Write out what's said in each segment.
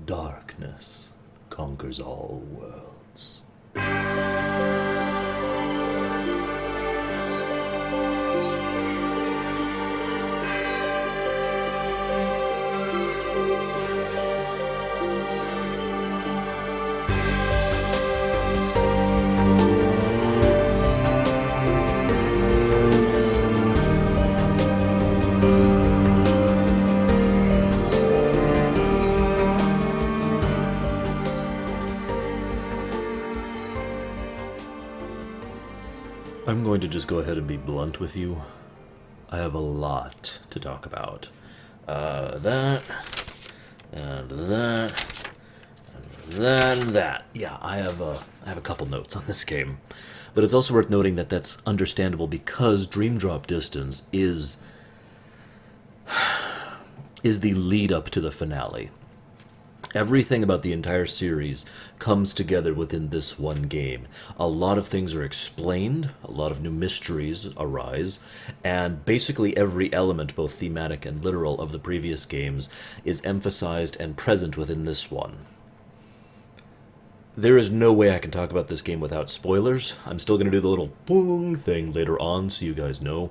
Darkness conquers all worlds. I'm going to just go ahead and be blunt with you. I have a lot to talk about. That, and that, and that, and that. Yeah, I have a couple notes on this game. But it's also worth noting that that's understandable because Dream Drop Distance is the lead up to the finale. Everything about the entire series comes together within this one game. A lot of things are explained, a lot of new mysteries arise, and basically every element, both thematic and literal, of the previous games is emphasized and present within this one. There is no way I can talk about this game without spoilers. I'm still going to do the little boom thing later on so you guys know.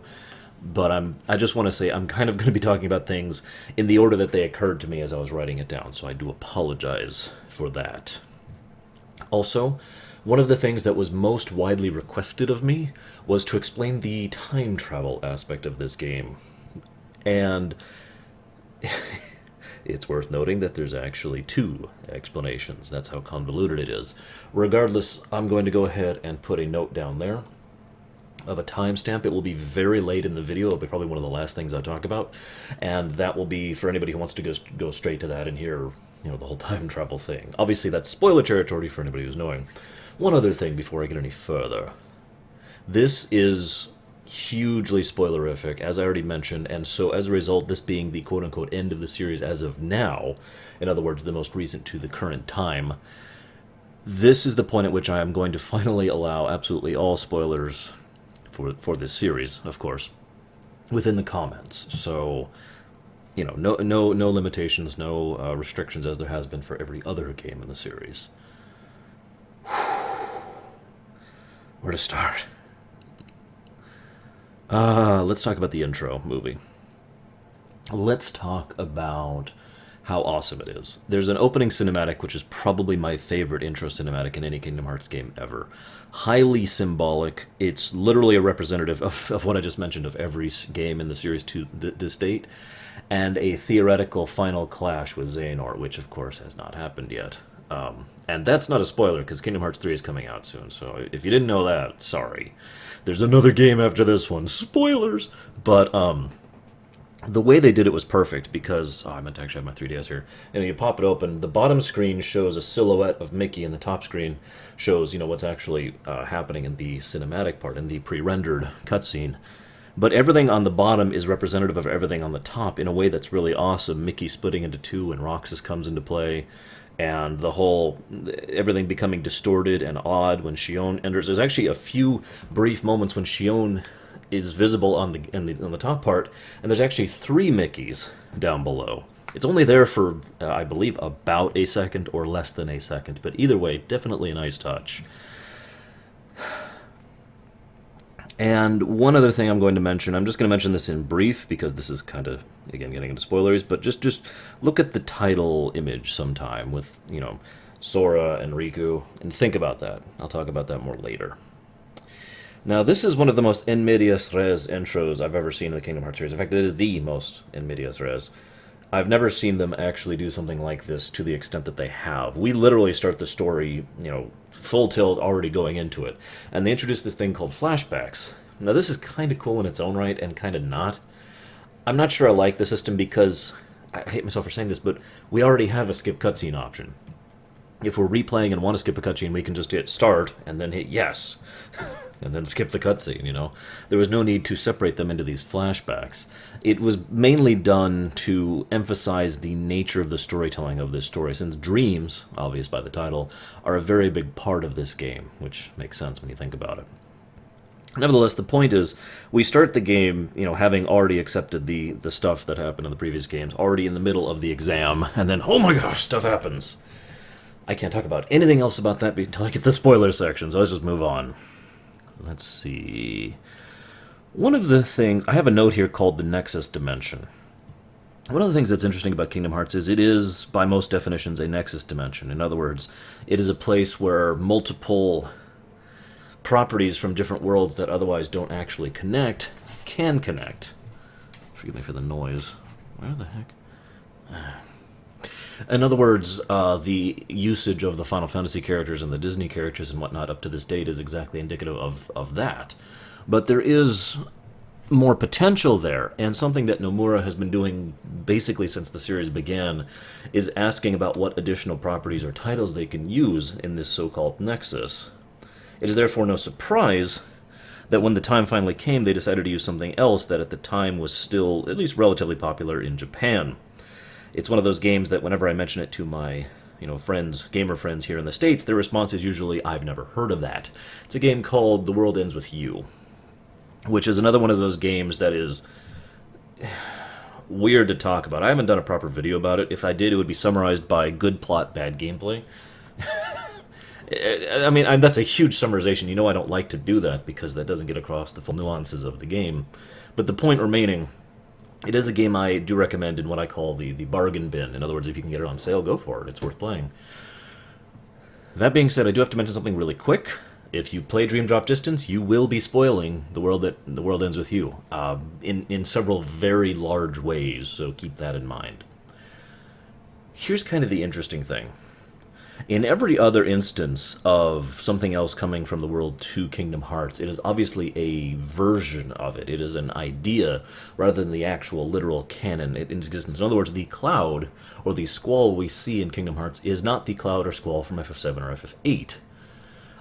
But I just want to say I'm kind of going to be talking about things in the order that they occurred to me as I was writing it down, so I do apologize for that. Also, one of the things that was most widely requested of me was to explain the time travel aspect of this game. And it's worth noting that there's actually two explanations. That's how convoluted it is. Regardless, I'm going to go ahead and put a note down there of a timestamp. It will be very late in the video. It'll be probably one of the last things I talk about, and that will be for anybody who wants to go straight to that and hear, the whole time travel thing. Obviously, that's spoiler territory for anybody who's knowing. One other thing before I get any further. This is hugely spoilerific, as I already mentioned, and so as a result, this being the quote-unquote end of the series as of now, in other words, the most recent to the current time, this is the point at which I am going to finally allow absolutely all spoilers for this series, of course, within the comments. So, no limitations, no restrictions as there has been for every other game in the series. Where to start? Let's talk about the intro movie. Let's talk about how awesome it is. There's an opening cinematic, which is probably my favorite intro cinematic in any Kingdom Hearts game ever. Highly symbolic. It's literally a representative of what I just mentioned of every game in the series to this date, and a theoretical final clash with Xehanort, which of course has not happened yet. And that's not a spoiler, because Kingdom Hearts 3 is coming out soon, so if you didn't know that, sorry. There's another game after this one. Spoilers! But, the way they did it was perfect because, I meant to actually have my 3DS here, and you pop it open, the bottom screen shows a silhouette of Mickey, and the top screen shows, what's actually happening in the cinematic part, in the pre-rendered cutscene. But everything on the bottom is representative of everything on the top in a way that's really awesome. Mickey splitting into two, and Roxas comes into play, and everything becoming distorted and odd when Xion enters. There's actually a few brief moments when Xion is visible on the top part, and there's actually 3 Mickeys down below. It's only there for, I believe, about a second or less than a second, but either way, definitely a nice touch. And one other thing I'm going to mention, I'm just going to mention this in brief, because this is kind of, again, getting into spoilers, but just look at the title image sometime with, Sora and Riku, and think about that. I'll talk about that more later. Now, this is one of the most in medias res intros I've ever seen in the Kingdom Hearts series. In fact, it is the most in medias res. I've never seen them actually do something like this to the extent that they have. We literally start the story, full tilt, already going into it. And they introduce this thing called flashbacks. Now, this is kind of cool in its own right and kind of not. I'm not sure I like the system because, I hate myself for saying this, but we already have a skip cutscene option. If we're replaying and want to skip a cutscene, we can just hit start and then hit yes. And then skip the cutscene, There was no need to separate them into these flashbacks. It was mainly done to emphasize the nature of the storytelling of this story, since dreams, obvious by the title, are a very big part of this game, which makes sense when you think about it. Nevertheless, the point is, we start the game, having already accepted the stuff that happened in the previous games, already in the middle of the exam, and then, oh my gosh, stuff happens. I can't talk about anything else about that until I get the spoiler section, so let's just move on. Let's see. One of the things, I have a note here called the Nexus Dimension. One of the things that's interesting about Kingdom Hearts is it is, by most definitions, a Nexus Dimension. In other words, it is a place where multiple properties from different worlds that otherwise don't actually connect can connect. Forgive me for the noise. Where the heck? In other words, the usage of the Final Fantasy characters and the Disney characters and whatnot up to this date is exactly indicative of that. But there is more potential there, and something that Nomura has been doing basically since the series began is asking about what additional properties or titles they can use in this so-called Nexus. It is therefore no surprise that when the time finally came, they decided to use something else that at the time was still at least relatively popular in Japan. It's one of those games that whenever I mention it to my friends, gamer friends here in the States, their response is usually, I've never heard of that. It's a game called The World Ends With You, which is another one of those games that is weird to talk about. I haven't done a proper video about it. If I did, it would be summarized by good plot, bad gameplay. I mean, that's a huge summarization. I don't like to do that because that doesn't get across the full nuances of the game. But the point remaining, it is a game I do recommend in what I call the bargain bin. In other words, if you can get it on sale, go for it. It's worth playing. That being said, I do have to mention something really quick. If you play Dream Drop Distance, you will be spoiling the world ends with you in several very large ways, so keep that in mind. Here's kind of the interesting thing. In every other instance of something else coming from the world to Kingdom Hearts, it is obviously a version of it. It is an idea rather than the actual literal canon in existence. In other words, the cloud or the squall we see in Kingdom Hearts is not the cloud or squall from FF7 or FF8.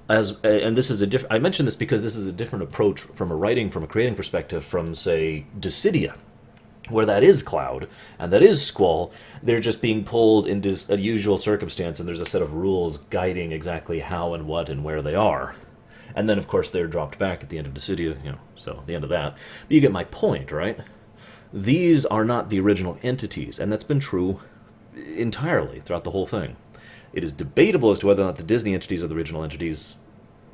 And this is I mention this because this is a different approach from a creating perspective from, say, Dissidia, where that is cloud and that is squall. They're just being pulled into a usual circumstance, and there's a set of rules guiding exactly how and what and where they are. And then, of course, they're dropped back at the end of Dissidia, so the end of that. But you get my point, right? These are not the original entities, and that's been true entirely throughout the whole thing. It is debatable as to whether or not the Disney entities are the original entities,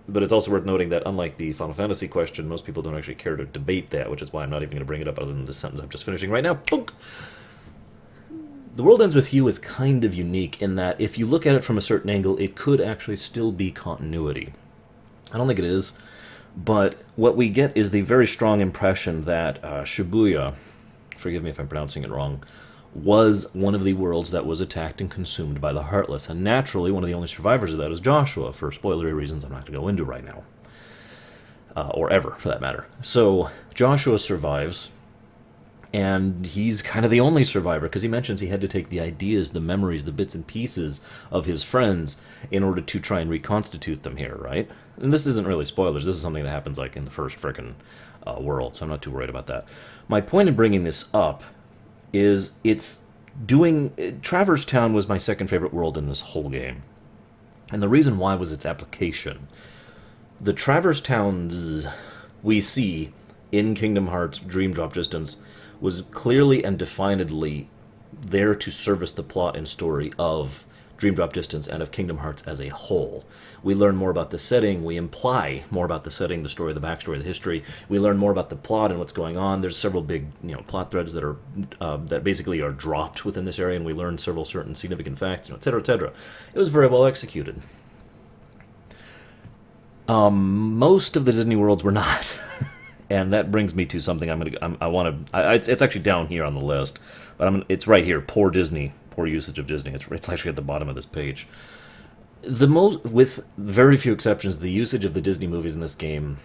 but it's also worth noting that, unlike the Final Fantasy question, most people don't actually care to debate that, which is why I'm not even going to bring it up other than this sentence I'm just finishing right now. Boom! The World Ends With You is kind of unique in that if you look at it from a certain angle, it could actually still be continuity. I don't think it is, but what we get is the very strong impression that Shibuya, forgive me if I'm pronouncing it wrong, was one of the worlds that was attacked and consumed by the Heartless. And naturally, one of the only survivors of that is Joshua, for spoilery reasons I'm not going to go into right now. Or ever, for that matter. So, Joshua survives, and he's kind of the only survivor, because he mentions he had to take the ideas, the memories, the bits and pieces of his friends in order to try and reconstitute them here, right? And this isn't really spoilers, this is something that happens like in the first frickin' world, so I'm not too worried about that. My point in bringing this up is Traverse Town was my second favorite world in this whole game. And the reason why was its application. The Traverse Towns we see in Kingdom Hearts Dream Drop Distance was clearly and definedly there to service the plot and story of Dream Drop Distance and of Kingdom Hearts as a whole. We learn more about the setting, we imply more about the setting, the story, the backstory, the history. We learn more about the plot and what's going on. There's several big, plot threads that are that basically are dropped within this area, and we learn several certain significant facts, etc., etc. It was very well executed. Most of the Disney worlds were not. And that brings me to something it's actually down here on the list, but it's right here. Poor Disney, poor usage of Disney. It's actually at the bottom of this page. With very few exceptions, the usage of the Disney movies in this game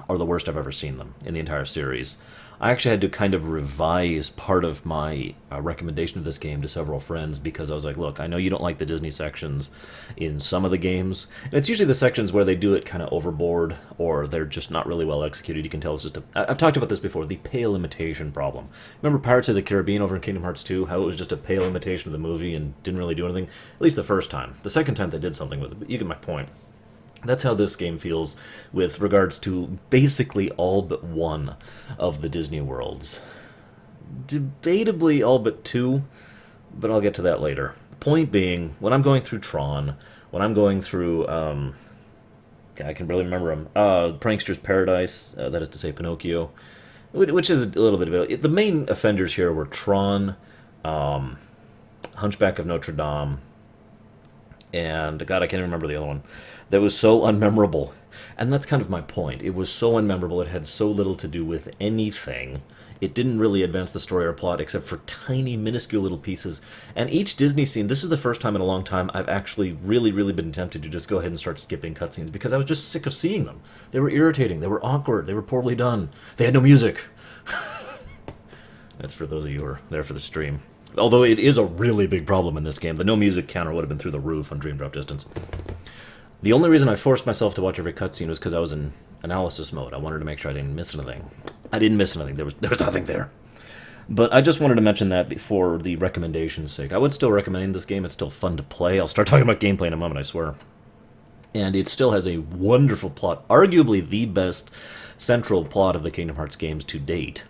are the worst I've ever seen them in the entire series. I actually had to kind of revise part of my recommendation of this game to several friends because I was like, look, I know you don't like the Disney sections in some of the games. And it's usually the sections where they do it kind of overboard or they're just not really well executed. You can tell it's just I've talked about this before, the pale imitation problem. Remember Pirates of the Caribbean over in Kingdom Hearts 2, how it was just a pale imitation of the movie and didn't really do anything? At least the first time. The second time they did something with it, but you get my point. That's how this game feels with regards to basically all but one of the Disney worlds. Debatably all but two, but I'll get to that later. Point being, when I'm going through Tron, when I'm going through, I can barely remember them, Prankster's Paradise, that is to say Pinocchio, which is a little bit of it. The main offenders here were Tron, Hunchback of Notre Dame, and God, I can't remember the other one. That was so unmemorable. And that's kind of my point. It was so unmemorable, it had so little to do with anything. It didn't really advance the story or plot except for tiny, minuscule little pieces. And each Disney scene, this is the first time in a long time I've actually really, really been tempted to just go ahead and start skipping cutscenes because I was just sick of seeing them. They were irritating, they were awkward, they were poorly done. They had no music. That's for those of you who are there for the stream. Although it is a really big problem in this game. The no music counter would have been through the roof on Dream Drop Distance. The only reason I forced myself to watch every cutscene was because I was in analysis mode. I wanted to make sure I didn't miss anything. I didn't miss anything. There was nothing there. But I just wanted to mention that for the recommendation's sake. I would still recommend this game. It's still fun to play. I'll start talking about gameplay in a moment, I swear. And it still has a wonderful plot. Arguably the best central plot of the Kingdom Hearts games to date.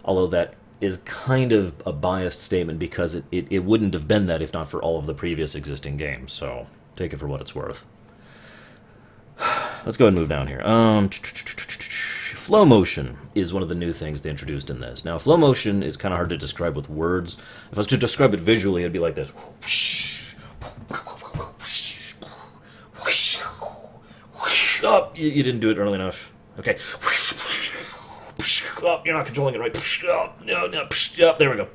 Although that is kind of a biased statement because it wouldn't have been that if not for all of the previous existing games. So take it for what it's worth. Let's go ahead and move down here. Flow motion is one of the new things they introduced in this. Now, flow motion is kind of hard to describe with words. If I was to describe it visually, it'd be like this. Oh, you didn't do it early enough. Okay. Oh, you're not controlling it right. Oh, no, oh, there we go.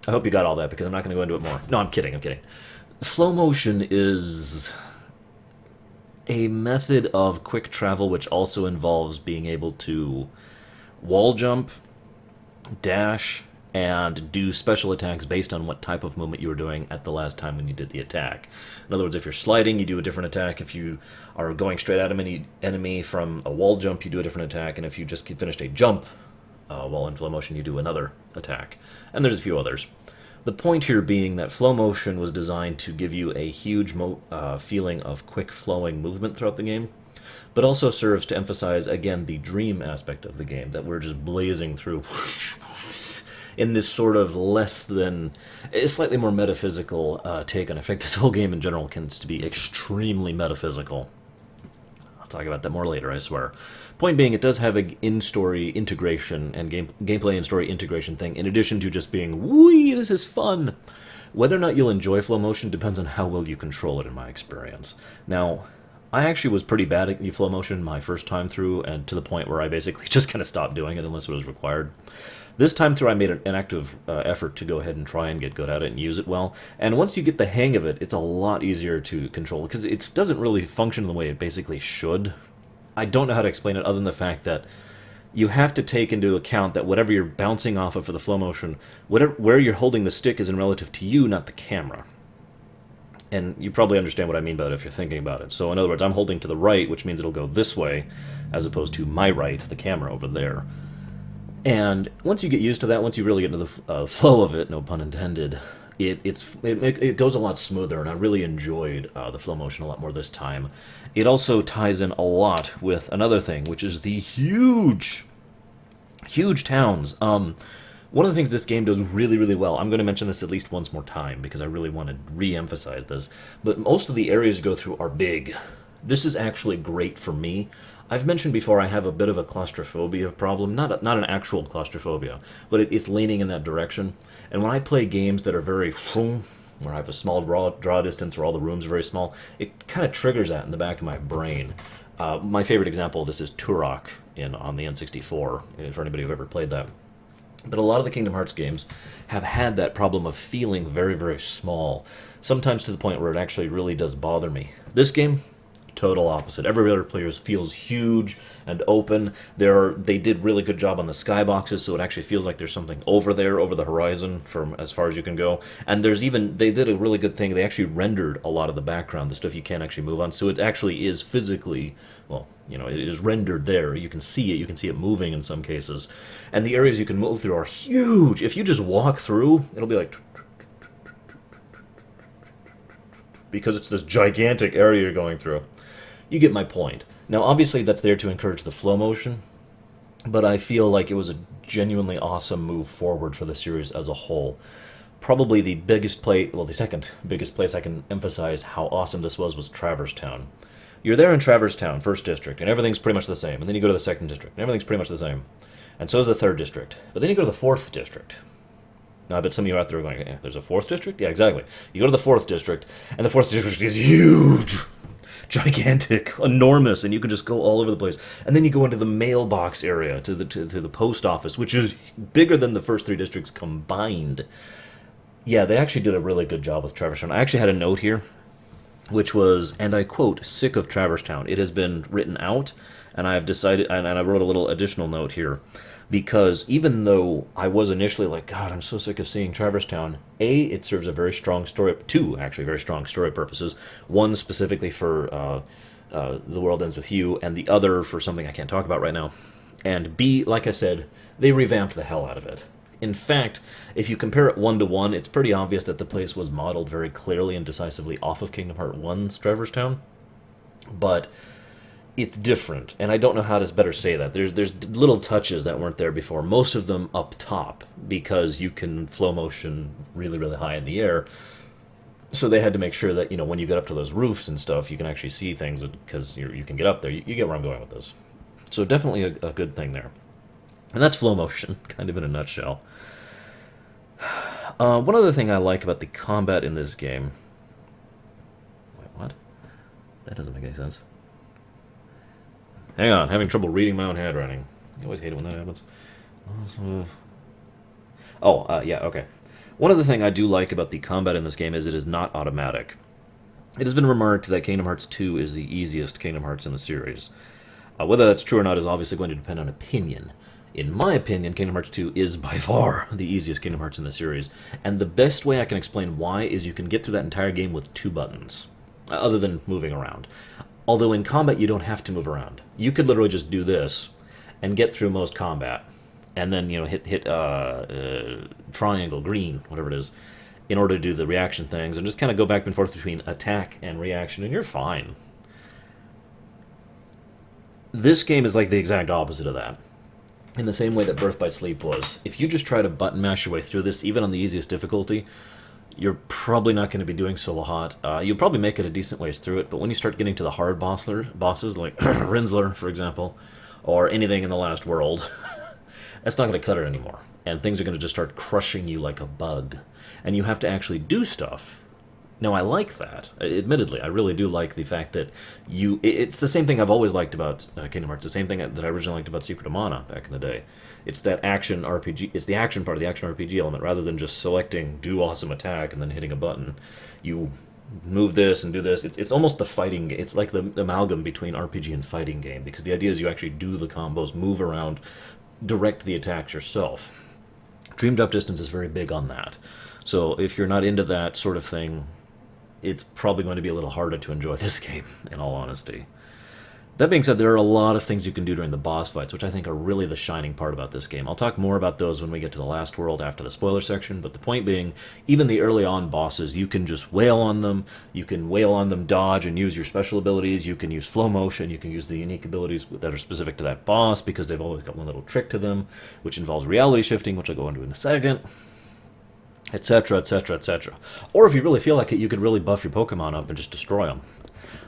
I hope you got all that because I'm not going to go into it more. No, I'm kidding. Flow motion is a method of quick travel which also involves being able to wall jump, dash, and do special attacks based on what type of movement you were doing at the last time when you did the attack. In other words, if you're sliding, you do a different attack. If you are going straight at an enemy from a wall jump, you do a different attack. And if you just finished a jump while in flow motion, you do another attack. And there's a few others. The point here being that flow motion was designed to give you a huge feeling of quick flowing movement throughout the game, but also serves to emphasize, again, the dream aspect of the game, that we're just blazing through in this sort of less than, slightly more metaphysical take on it. In fact, this whole game in general tends to be extremely metaphysical. I'll talk about that more later, I swear. Point being, it does have an in-story integration and gameplay and story integration thing, in addition to just being, whee, this is fun. Whether or not you'll enjoy flow motion depends on how well you control it, in my experience. Now, I actually was pretty bad at flow motion my first time through, and to the point where I basically just kind of stopped doing it unless it was required. This time through, I made an active effort to go ahead and try and get good at it and use it well. And once you get the hang of it, it's a lot easier to control, because it doesn't really function the way it basically should. I don't know how to explain it other than the fact that you have to take into account that whatever you're bouncing off of for the flow motion, where you're holding the stick is in relative to you, not the camera. And you probably understand what I mean by it if you're thinking about it. So in other words, I'm holding to the right, which means it'll go this way, as opposed to my right, the camera over there. And once you get used to that, once you really get into the flow of it, no pun intended, it goes a lot smoother, and I really enjoyed the flow motion a lot more this time. It also ties in a lot with another thing, which is the huge towns. One of the things this game does really, really well, I'm going to mention this at least once more time because I really want to re-emphasize this, but most of the areas you go through are big. This is actually great for me. I've mentioned before I have a bit of a claustrophobia problem, not an actual claustrophobia, but it's leaning in that direction. And when I play games that are very, where I have a small draw distance or all the rooms are very small, it kind of triggers that in the back of my brain. My favorite example of this is Turok on the N64, for anybody who ever played that. But a lot of the Kingdom Hearts games have had that problem of feeling very, very small, sometimes to the point where it actually really does bother me. This game, total opposite. Every other player feels huge and open. They did really good job on the skyboxes, so it actually feels like there's something over there, over the horizon, from as far as you can go. And they did a really good thing. They actually rendered a lot of the background, the stuff you can't actually move on, so it actually is physically, well, it is rendered there. You can see it. You can see it moving in some cases. And the areas you can move through are huge. If you just walk through, it'll be like, because it's this gigantic area you're going through. You get my point. Now, obviously, that's there to encourage the flow motion, but I feel like it was a genuinely awesome move forward for the series as a whole. Probably the biggest play, well, the second biggest place I can emphasize how awesome this was Traverse Town. You're there in Traverse Town, first district, and everything's pretty much the same. And then you go to the second district, and everything's pretty much the same. And so is the third district. But then you go to the fourth district. Now, I bet some of you out there are going, there's a fourth district? Yeah, exactly. You go to the fourth district, and the fourth district is huge, gigantic, enormous, and you can just go all over the place. And then you go into the mailbox area, to the post office, which is bigger than the first three districts combined. Yeah, they actually did a really good job with Traverse Town. I actually had a note here, which was, and I quote, sick of Traverse Town. It has been written out, and I have decided, and I wrote a little additional note here, because even though I was initially like, God, I'm so sick of seeing Traverse Town, A, it serves a very strong story, two, actually, very strong story purposes. One specifically for The World Ends With You, and the other for something I can't talk about right now. And B, like I said, they revamped the hell out of it. In fact, if you compare it 1-to-1, it's pretty obvious that the place was modeled very clearly and decisively off of Kingdom Hearts 1's Traverse Town. But it's different, and I don't know how to better say that. There's little touches that weren't there before, most of them up top, because you can flow motion really, really high in the air. So they had to make sure that, when you get up to those roofs and stuff, you can actually see things, because you can get up there. You get where I'm going with this. So definitely a good thing there. And that's flow motion, kind of in a nutshell. One other thing I like about the combat in this game... Wait, what? That doesn't make any sense. Hang on, having trouble reading my own handwriting. You always hate it when that happens. Yeah, okay. One other thing I do like about the combat in this game is it is not automatic. It has been remarked that Kingdom Hearts 2 is the easiest Kingdom Hearts in the series. Whether that's true or not is obviously going to depend on opinion. In my opinion, Kingdom Hearts 2 is by far the easiest Kingdom Hearts in the series, and the best way I can explain why is you can get through that entire game with 2 buttons, other than moving around. Although in combat you don't have to move around. You could literally just do this and get through most combat, and then hit triangle, green, whatever it is, in order to do the reaction things, and just kind of go back and forth between attack and reaction, and you're fine. This game is like the exact opposite of that. In the same way that Birth by Sleep was. If you just try to button mash your way through this, even on the easiest difficulty, you're probably not going to be doing so hot. You'll probably make it a decent ways through it, but when you start getting to the hard bosses, like Rinsler, for example, or anything in the last world, that's not going to cut it anymore. And things are going to just start crushing you like a bug. And you have to actually do stuff. Now, I like that. Admittedly, I really do like the fact that it's the same thing I've always liked about Kingdom Hearts, the same thing that I originally liked about Secret of Mana back in the day. It's that action RPG, it's the action part of the action RPG element, rather than just selecting do awesome attack and then hitting a button. You move this and do this. It's almost the fighting, it's like the amalgam between RPG and fighting game, because the idea is you actually do the combos, move around, direct the attacks yourself. Dream Drop Distance is very big on that. So if you're not into that sort of thing, it's probably going to be a little harder to enjoy this game, in all honesty. That being said, there are a lot of things you can do during the boss fights, which I think are really the shining part about this game. I'll talk more about those when we get to the last world after the spoiler section, but the point being, even the early on bosses, you can just wail on them, dodge and use your special abilities, you can use flow motion, you can use the unique abilities that are specific to that boss, because they've always got one little trick to them, which involves reality shifting, which I'll go into in a second, etc., etc., etc. Or if you really feel like it, you could really buff your Pokemon up and just destroy them.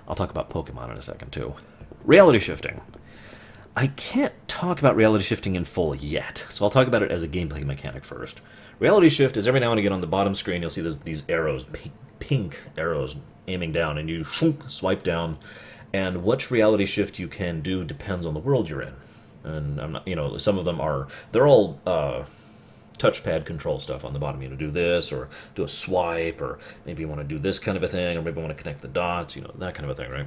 I'll talk about Pokemon in a second, too. Reality shifting. I can't talk about reality shifting in full yet, so I'll talk about it as a gameplay mechanic first. Reality shift is every now and again on the bottom screen, you'll see these arrows, pink arrows aiming down, and you swipe down, and which reality shift you can do depends on the world you're in. And I'm not, some of them they're all touchpad control stuff on the bottom. Do this, or do a swipe, or maybe you want to do this kind of a thing, or maybe you want to connect the dots, that kind of a thing, right?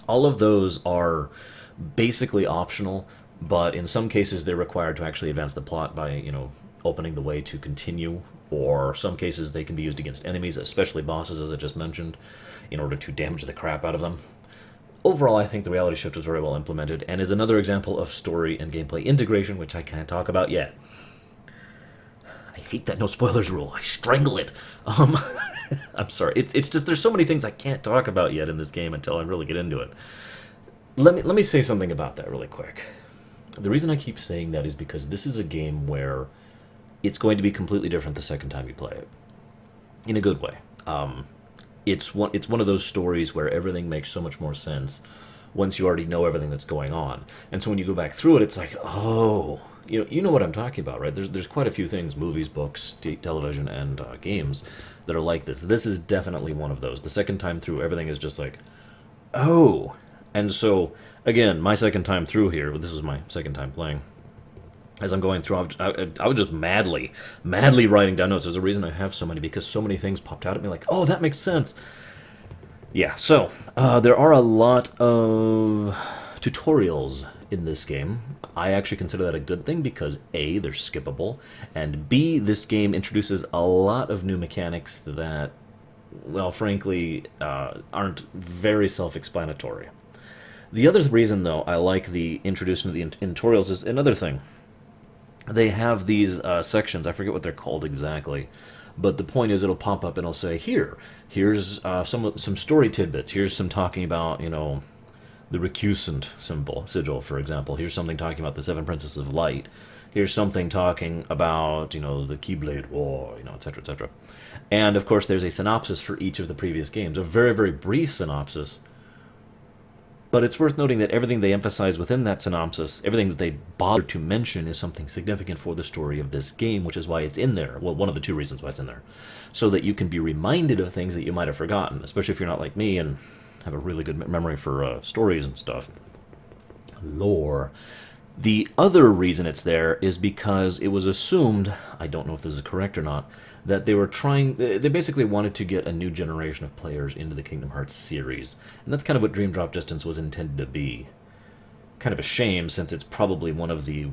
All of those are basically optional, but in some cases they're required to actually advance the plot by, opening the way to continue, or some cases they can be used against enemies, especially bosses, as I just mentioned, in order to damage the crap out of them. Overall, I think the reality shift was very well implemented, and is another example of story and gameplay integration, which I can't talk about yet. I hate that no spoilers rule. I strangle it. I'm sorry. It's just there's so many things I can't talk about yet in this game until I really get into it. Let me say something about that really quick. The reason I keep saying that is because this is a game where it's going to be completely different the second time you play it, in a good way. It's one of those stories where everything makes so much more sense once you already know everything that's going on. And so when you go back through it, it's like, oh, you know what I'm talking about, right? There's quite a few things, movies, books, television, and games that are like this. This is definitely one of those. The second time through, everything is just like, oh. And so, again, my second time through here, this was my second time playing. As I'm going through, I was just madly writing down notes. There's a reason I have so many, because so many things popped out at me like, oh, that makes sense. Yeah, so there are a lot of tutorials in this game. I actually consider that a good thing because A, they're skippable, and B, this game introduces a lot of new mechanics that, well, frankly, aren't very self-explanatory. The other reason, though, I like the introduction of the tutorials is another thing. They have these sections, I forget what they're called exactly, but the point is it'll pop up and it'll say, here's some story tidbits, here's some talking about, the recusant sigil, for example, here's something talking about the Seven Princesses of Light, here's something talking about, the Keyblade War, etc., etc. And, of course, there's a synopsis for each of the previous games, a very, very brief synopsis. But it's worth noting that everything they emphasize within that synopsis, everything that they bother to mention, is something significant for the story of this game, which is why it's in there. Well, one of the two reasons why it's in there. So that you can be reminded of things that you might have forgotten, especially if you're not like me and have a really good memory for stories and stuff. Lore. The other reason it's there is because it was assumed, I don't know if this is correct or not, that they basically wanted to get a new generation of players into the Kingdom Hearts series. And that's kind of what Dream Drop Distance was intended to be. Kind of a shame, since it's probably one of the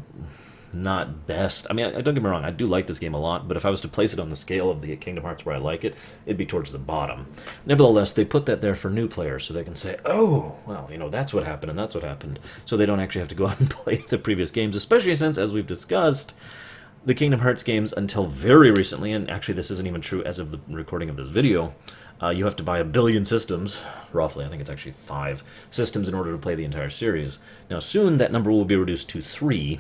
not best. I mean, don't get me wrong, I do like this game a lot, but if I was to place it on the scale of the Kingdom Hearts where I like it, it'd be towards the bottom. Nevertheless, they put that there for new players, so they can say, oh, well, that's what happened, and that's what happened. So they don't actually have to go out and play the previous games, especially since, as we've discussed, the Kingdom Hearts games, until very recently, and actually this isn't even true as of the recording of this video, you have to buy 1 billion systems, roughly. I think it's actually 5 systems in order to play the entire series. Now, soon that number will be reduced to 3,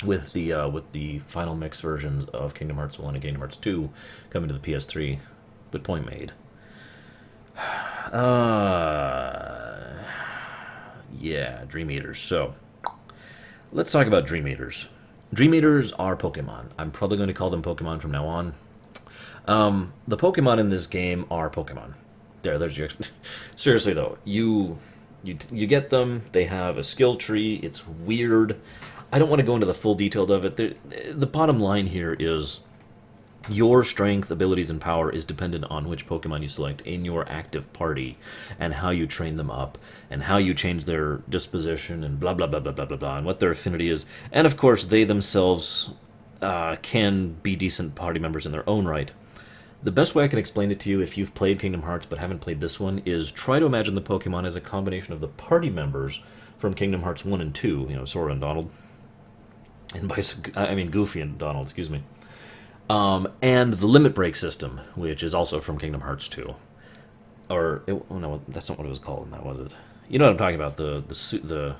with the final mix versions of Kingdom Hearts 1 and Kingdom Hearts 2 coming to the PS3. Good point made. Yeah, Dream Eaters. So, let's talk about Dream Eaters. Dream Eaters are Pokemon. I'm probably going to call them Pokemon from now on. The Pokemon in this game are Pokemon. There's your... Seriously, though, you get them, they have a skill tree, it's weird. I don't want to go into the full detail of it. The bottom line here is your strength, abilities, and power is dependent on which Pokemon you select in your active party, and how you train them up, and how you change their disposition, and blah, blah, blah, blah, blah, blah, blah, and what their affinity is. And, of course, they themselves can be decent party members in their own right. The best way I can explain it to you, if you've played Kingdom Hearts but haven't played this one, is try to imagine the Pokemon as a combination of the party members from Kingdom Hearts 1 and 2, Sora and Donald. Goofy and Donald, excuse me. And the Limit Break system, which is also from Kingdom Hearts 2. No, that's not what it was called, that was it. You know what I'm talking about, the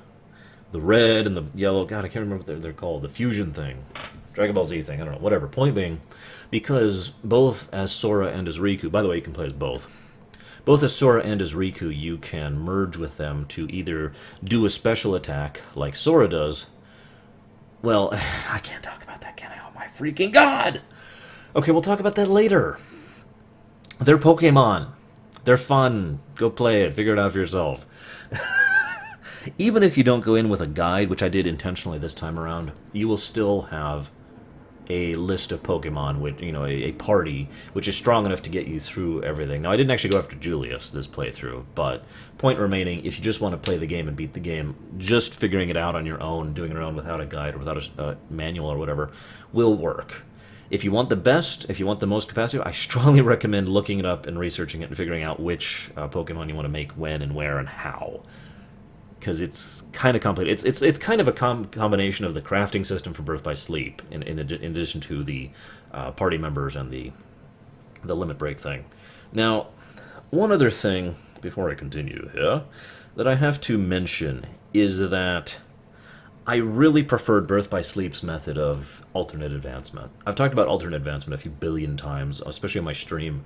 red and the yellow, God, I can't remember what they're called, the fusion thing, Dragon Ball Z thing, I don't know, whatever. Point being, because both as Sora and as Riku, by the way, you can play as both as Sora and as Riku, you can merge with them to either do a special attack, like Sora does. Well, I can't talk about that, can I? Oh my freaking god! Okay, we'll talk about that later. They're Pokemon. They're fun. Go play it. Figure it out for yourself. Even if you don't go in with a guide, which I did intentionally this time around, you will still have a list of Pokemon, with a party, which is strong enough to get you through everything. Now, I didn't actually go after Julius this playthrough, but point remaining, if you just want to play the game and beat the game, just figuring it out on your own, doing it around without a guide or without a manual or whatever, will work. If you want the best, if you want the most capacity, I strongly recommend looking it up and researching it and figuring out which Pokemon you want to make when and where and how. Because it's kind of complicated. It's kind of a combination of the crafting system for Birth by Sleep, in addition to the party members and the the limit break thing. Now, one other thing before I continue here that I have to mention is that I really preferred Birth by Sleep's method of alternate advancement. I've talked about alternate advancement a few billion times, especially on my stream,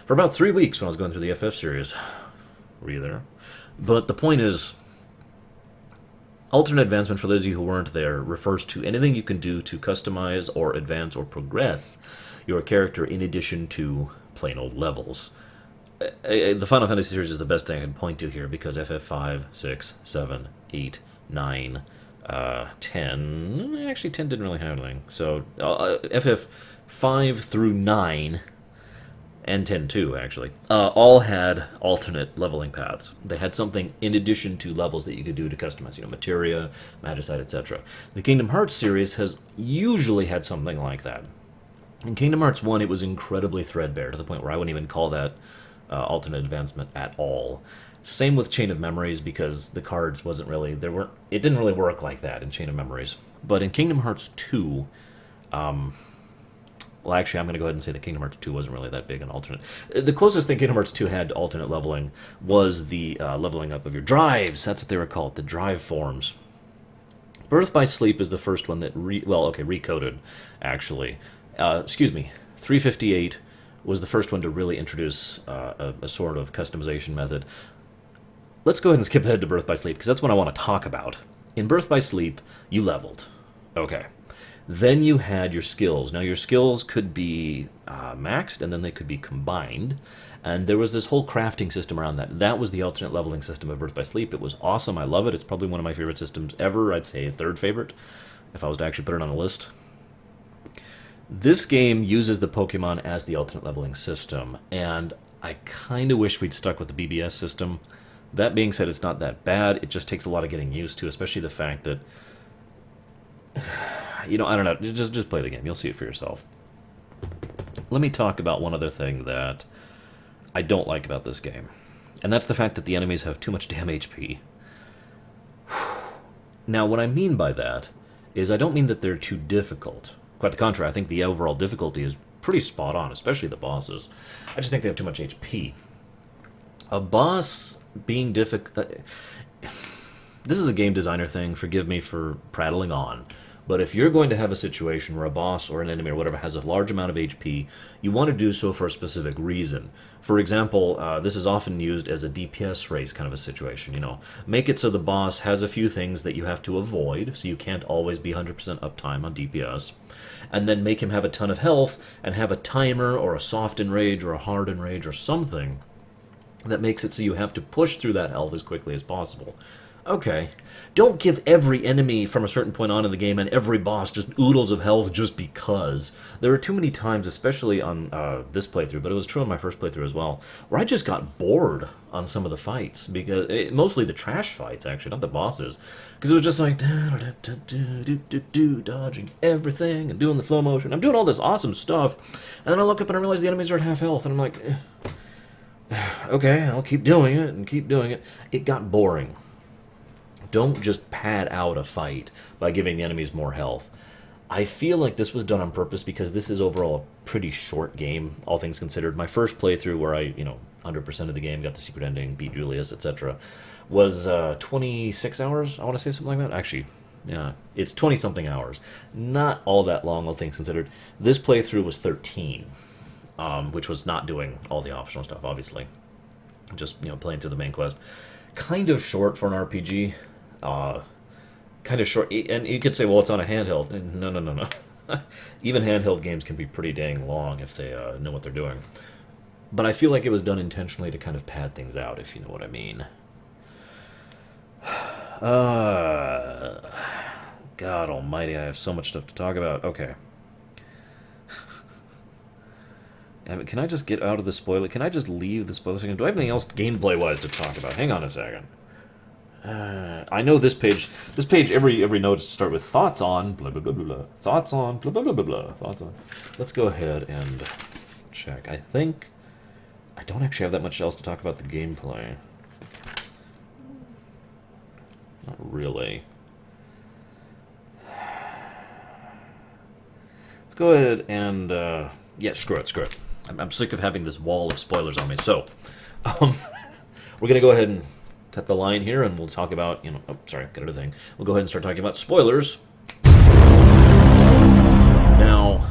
for about 3 weeks when I was going through the FF series. Were you there? But the point is, alternate advancement, for those of you who weren't there, refers to anything you can do to customize or advance or progress your character in addition to plain old levels. The Final Fantasy series is the best thing I can point to here because FF5, 6, 7, 8, 9, 10... Actually, 10 didn't really have anything. So, FF5 through 9, and 10 too, actually, all had alternate leveling paths. They had something in addition to levels that you could do to customize, materia, magicite, etc. The Kingdom Hearts series has usually had something like that. In Kingdom Hearts 1, it was incredibly threadbare, to the point where I wouldn't even call that alternate advancement at all. Same with Chain of Memories, because the cards wasn't really... it didn't really work like that in Chain of Memories. But in Kingdom Hearts 2... well, actually, I'm going to go ahead and say that Kingdom Hearts 2 wasn't really that big an alternate. The closest thing Kingdom Hearts 2 had to alternate leveling was the leveling up of your drives. That's what they were called, the drive forms. Birth by Sleep is the first one that recoded, actually. 358 was the first one to really introduce a sort of customization method. Let's go ahead and skip ahead to Birth by Sleep, because that's what I want to talk about. In Birth by Sleep, you leveled. Okay. Then you had your skills. Now, your skills could be maxed, and then they could be combined. And there was this whole crafting system around that. That was the alternate leveling system of Birth by Sleep. It was awesome. I love it. It's probably one of my favorite systems ever. I'd say a third favorite, if I was to actually put it on a list. This game uses the Pokemon as the alternate leveling system, and I kind of wish we'd stuck with the BBS system. That being said, it's not that bad. It just takes a lot of getting used to, especially the fact that... I don't know. Just play the game. You'll see it for yourself. Let me talk about one other thing that I don't like about this game. And that's the fact that the enemies have too much damn HP. Now, what I mean by that is I don't mean that they're too difficult. Quite the contrary, I think the overall difficulty is pretty spot on, especially the bosses. I just think they have too much HP. A boss being difficult... This is a game designer thing. Forgive me for prattling on. But if you're going to have a situation where a boss or an enemy or whatever has a large amount of HP, you want to do so for a specific reason. For example, this is often used as a DPS race kind of a situation, Make it so the boss has a few things that you have to avoid, so you can't always be 100% uptime on DPS. And then make him have a ton of health, and have a timer or a soft enrage or a hard enrage or something that makes it so you have to push through that health as quickly as possible. Okay. Don't give every enemy from a certain point on in the game and every boss just oodles of health just because. There are too many times, especially on this playthrough, but it was true on my first playthrough as well, where I just got bored on some of the fights. Because mostly the trash fights, actually, not the bosses. Because it was just like, dodging everything and doing the flow motion. I'm doing all this awesome stuff, and then I look up and I realize the enemies are at half health, and I'm like, okay, I'll keep doing it and keep doing it. It got boring. Don't just pad out a fight by giving the enemies more health. I feel like this was done on purpose because this is overall a pretty short game, all things considered. My first playthrough where I, 100% of the game, got the secret ending, beat Julius, etc., was 26 hours, I want to say something like that. Actually, yeah, it's 20-something hours. Not all that long, all things considered. This playthrough was 13, which was not doing all the optional stuff, obviously. Just, playing through the main quest. Kind of short for an RPG. Kind of short, and you could say, well, it's on a handheld. No. Even handheld games can be pretty dang long if they know what they're doing. But I feel like it was done intentionally to kind of pad things out, if you know what I mean. God almighty, I have so much stuff to talk about. Okay. Can I just get out of the spoiler? Can I just leave the spoiler section? Do I have anything else gameplay-wise to talk about? Hang on a second. I know this page, every note start with thoughts on, blah, blah, blah, blah, blah. Thoughts on, blah, blah, blah, blah, blah. Thoughts on. Let's go ahead and check. I think I don't actually have that much else to talk about the gameplay. Not really. Let's go ahead and Yeah, screw it, screw it. I'm sick of having this wall of spoilers on me. So, um, we're going to go ahead and cut the line here, and we'll talk about, oh, sorry, got another thing. We'll go ahead and start talking about spoilers. Now,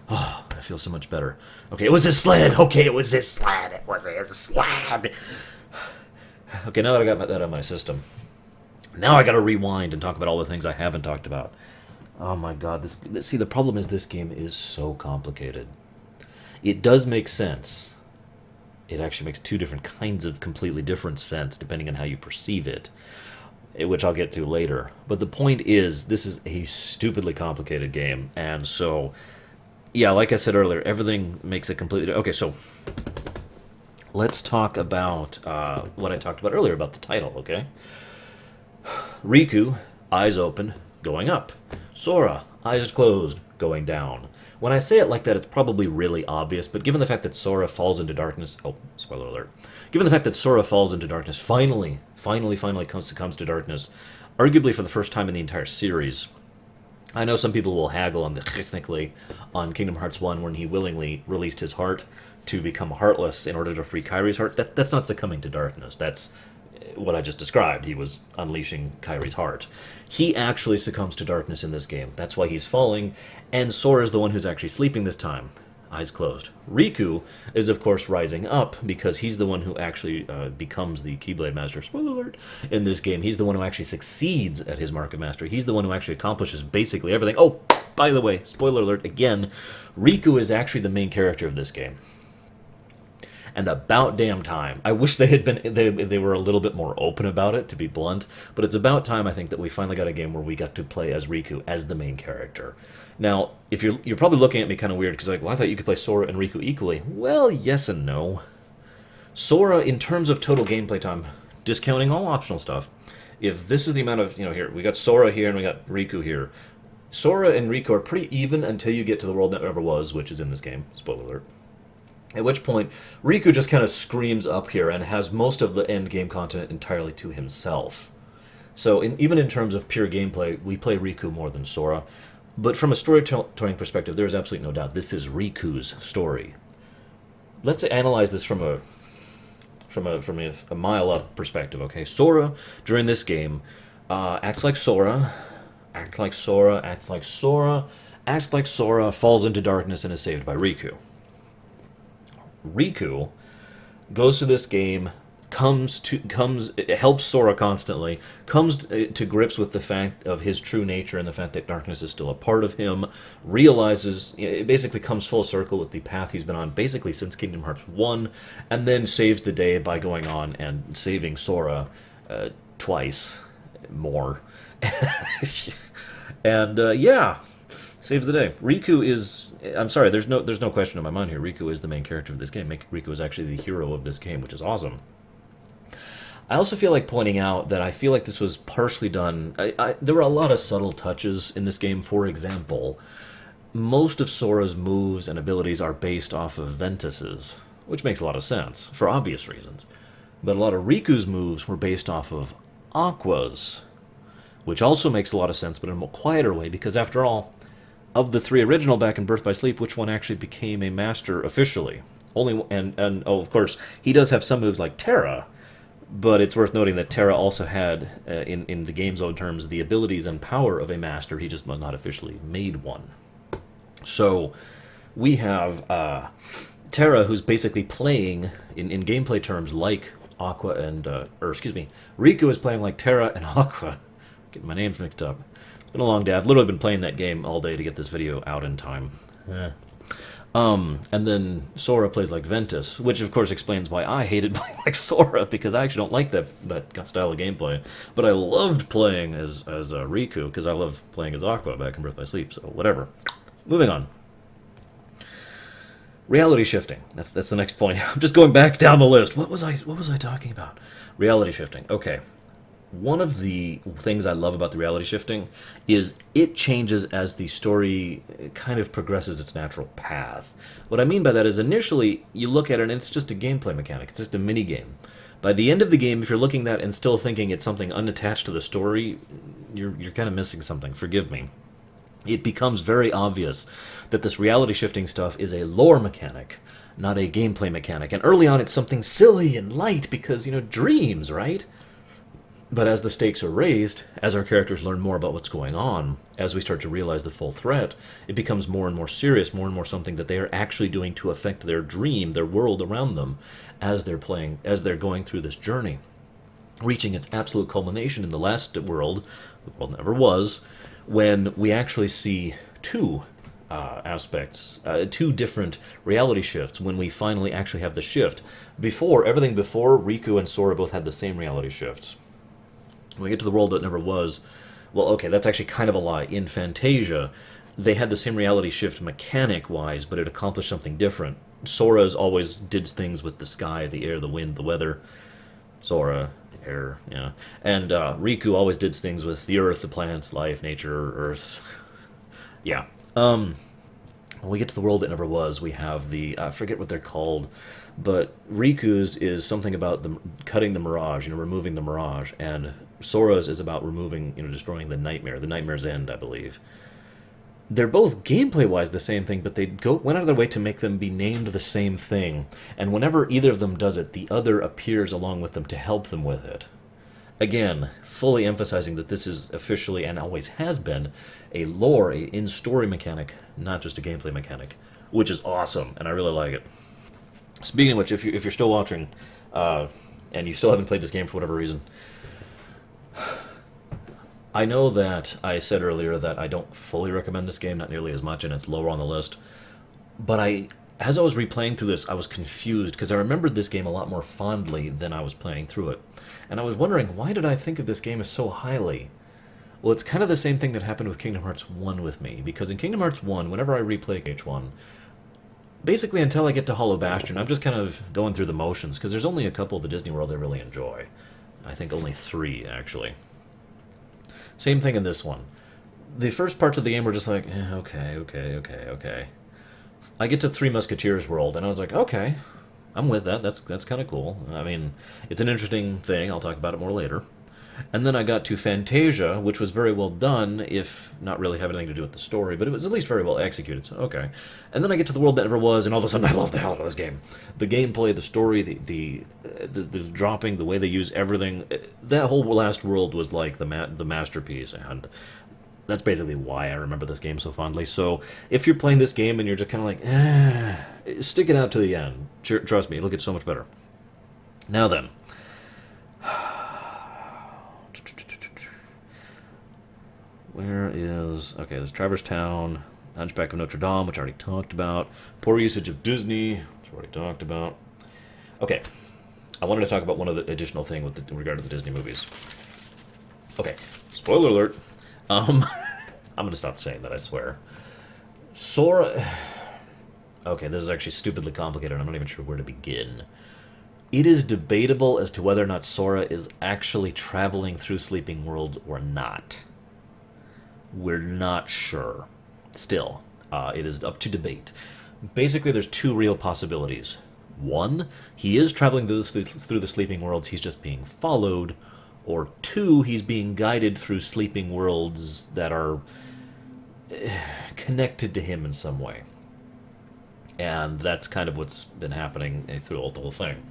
oh, I feel so much better. Okay, it was a sled. Okay, it was this sled. It was a sled. Okay, now that I got that out of my system, now I got to rewind and talk about all the things I haven't talked about. Oh my god, see, the problem is this game is so complicated. It does make sense. It actually makes two different kinds of completely different sense depending on how you perceive it, which I'll get to later. But the point is, this is a stupidly complicated game, and so, yeah, like I said earlier, everything makes it completely... Okay, so let's talk about what I talked about earlier about the title, okay? Riku, eyes open, going up. Sora, eyes closed, going down. When I say it like that, it's probably really obvious, but given the fact that Sora falls into darkness... Oh, spoiler alert. Given the fact that Sora falls into darkness, finally succumbs to darkness, arguably for the first time in the entire series. I know some people will haggle on the technically on Kingdom Hearts 1 when he willingly released his heart to become heartless in order to free Kairi's heart. That's not succumbing to darkness. That's what I just described. He was unleashing Kairi's heart. He actually succumbs to darkness in this game. That's why he's falling, and Sora's the one who's actually sleeping this time. Eyes closed. Riku is, of course, rising up because he's the one who actually becomes the Keyblade Master. Spoiler alert! In this game, he's the one who actually succeeds at his Mark of Mastery. He's the one who actually accomplishes basically everything. Oh, by the way, spoiler alert again, Riku is actually the main character of this game. And about damn time. I wish they were a little bit more open about it, to be blunt, but it's about time, I think, that we finally got a game where we got to play as Riku, as the main character. Now, if you're probably looking at me kind of weird, because like, well, I thought you could play Sora and Riku equally. Well, yes and no. Sora, in terms of total gameplay time, discounting all optional stuff, if this is the amount of, here, we got Sora here and we got Riku here. Sora and Riku are pretty even until you get to the world that never was, which is in this game. Spoiler alert. At which point, Riku just kind of screams up here and has most of the end game content entirely to himself. So even in terms of pure gameplay, we play Riku more than Sora. But from a storytelling perspective, there is absolutely no doubt this is Riku's story. Let's analyze this from a mile up perspective, okay? Sora, during this game, acts like Sora, falls into darkness and is saved by Riku. Riku goes through this game, helps Sora constantly, comes to grips with the fact of his true nature and the fact that darkness is still a part of him, realizes, it basically comes full circle with the path he's been on basically since Kingdom Hearts 1, and then saves the day by going on and saving Sora twice more. And yeah, saves the day. Riku is... I'm sorry, there's no question in my mind here. Riku is the main character of this game. Riku is actually the hero of this game, which is awesome. I also feel like pointing out that I feel like this was partially done... there were a lot of subtle touches in this game. For example, most of Sora's moves and abilities are based off of Ventus's, which makes a lot of sense, for obvious reasons. But a lot of Riku's moves were based off of Aqua's, which also makes a lot of sense, but in a more quieter way, because after all, of the three original back in Birth by Sleep, which one actually became a master officially? And oh, of course, he does have some moves like Terra, but it's worth noting that Terra also had, in the game's own terms, the abilities and power of a master. He just not officially made one. So we have Terra, who's basically playing, in gameplay terms, like Aqua and... Riku is playing like Terra and Aqua. Getting my names mixed up. It's been a long day. I've literally been playing that game all day to get this video out in time. And then Sora plays like Ventus, which of course explains why I hated playing like Sora, because I actually don't like that style of gameplay. But I loved playing as Riku, because I love playing as Aqua back in Birth by Sleep, so whatever. Moving on. Reality shifting. That's the next point. I'm just going back down the list. What was I talking about? Reality shifting. Okay. One of the things I love about the reality shifting is it changes as the story kind of progresses its natural path. What I mean by that is initially you look at it and it's just a gameplay mechanic. It's just a mini game. By the end of the game, if you're looking at that and still thinking it's something unattached to the story, you're kind of missing something. Forgive me. it becomes very obvious that this reality shifting stuff is a lore mechanic, not a gameplay mechanic. And early on, it's something silly and light because, dreams, right? But as the stakes are raised, as our characters learn more about what's going on, as we start to realize the full threat, it becomes more and more serious, more and more something that they are actually doing to affect their dream, their world around them, as they're playing, as they're going through this journey, reaching its absolute culmination in the last world, the world never was, when we actually see two aspects, two different reality shifts, when we finally actually have the shift. Everything before, Riku and Sora both had the same reality shifts. When we get to the world that never was, well, okay, that's actually kind of a lie. In Fantasia, they had the same reality shift mechanic-wise, but it accomplished something different. Sora's always did things with the sky, the air, the wind, the weather. Sora, air, yeah. And Riku always did things with the earth, the plants, life, nature, earth. Yeah. When we get to the world that never was, we have I forget what they're called, but Riku's is something about cutting the mirage, removing the mirage, and Sora's is about removing, destroying the nightmare's end, I believe. They're both gameplay-wise the same thing, but they went out of their way to make them be named the same thing, and whenever either of them does it, the other appears along with them to help them with it. Again, fully emphasizing that this is officially, and always has been, a lore, a in-story mechanic, not just a gameplay mechanic, which is awesome, and I really like it. Speaking of which, if you're still watching, and you still haven't played this game for whatever reason, I know that I said earlier that I don't fully recommend this game, not nearly as much, and it's lower on the list, but as I was replaying through this, I was confused, because I remembered this game a lot more fondly than I was playing through it. And I was wondering, why did I think of this game as so highly? Well, it's kind of the same thing that happened with Kingdom Hearts 1 with me, because in Kingdom Hearts 1, whenever I replay H1, basically until I get to Hollow Bastion, I'm just kind of going through the motions, because there's only a couple of the Disney World I really enjoy. I think only 3, actually. Same thing in this one. The first parts of the game were just like, okay. I get to Three Musketeers World, and I was like, okay, I'm with that. That's kind of cool. I mean, it's an interesting thing. I'll talk about it more later. And then I got to Fantasia, which was very well done, if not really have anything to do with the story, but it was at least very well executed, so okay. And then I get to the world that never was, and all of a sudden I love the hell out of this game. The gameplay, the story, the dropping, the way they use everything, that whole last world was like the masterpiece, and that's basically why I remember this game so fondly. So if you're playing this game and you're just kind of like, stick it out to the end. Trust me, it'll get so much better. Now then. Where is... Okay, there's Traverse Town, Hunchback of Notre Dame, which I already talked about. Poor usage of Disney, which I already talked about. Okay, I wanted to talk about one other additional thing in regard to the Disney movies. Okay, spoiler alert. I'm going to stop saying that, I swear. Sora... Okay, this is actually stupidly complicated. I'm not even sure where to begin. It is debatable as to whether or not Sora is actually traveling through Sleeping Worlds or not. We're not sure. Still, it is up to debate. Basically, there's two real possibilities. One, he is traveling through the Sleeping Worlds, he's just being followed. Or two, he's being guided through Sleeping Worlds that are connected to him in some way. And that's kind of what's been happening throughout the whole thing.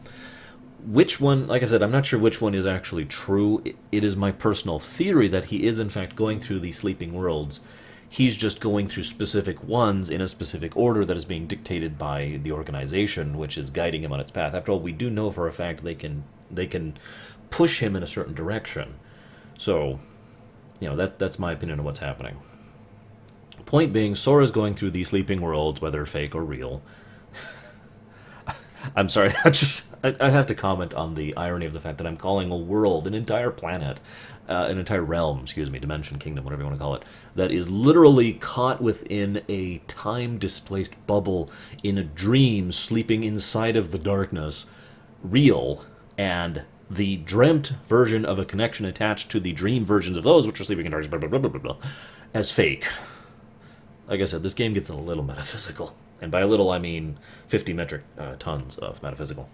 Which one, like I said, I'm not sure which one is actually true. It is my personal theory that he is in fact going through these Sleeping Worlds. He's just going through specific ones in a specific order that is being dictated by the organization, which is guiding him on its path. After all, we do know for a fact they can push him in a certain direction. So, that's my opinion of what's happening. Point being, Sora's going through these Sleeping Worlds, whether fake or real. I'm sorry, I have to comment on the irony of the fact that I'm calling a world, an entire planet, an entire realm, dimension, kingdom, whatever you want to call it, that is literally caught within a time-displaced bubble in a dream, sleeping inside of the darkness, real, and the dreamt version of a connection attached to the dream versions of those, which are sleeping in darkness, blah, blah, blah, blah, blah, as fake. Like I said, this game gets a little metaphysical. And by a little, I mean 50 metric tons of metaphysical.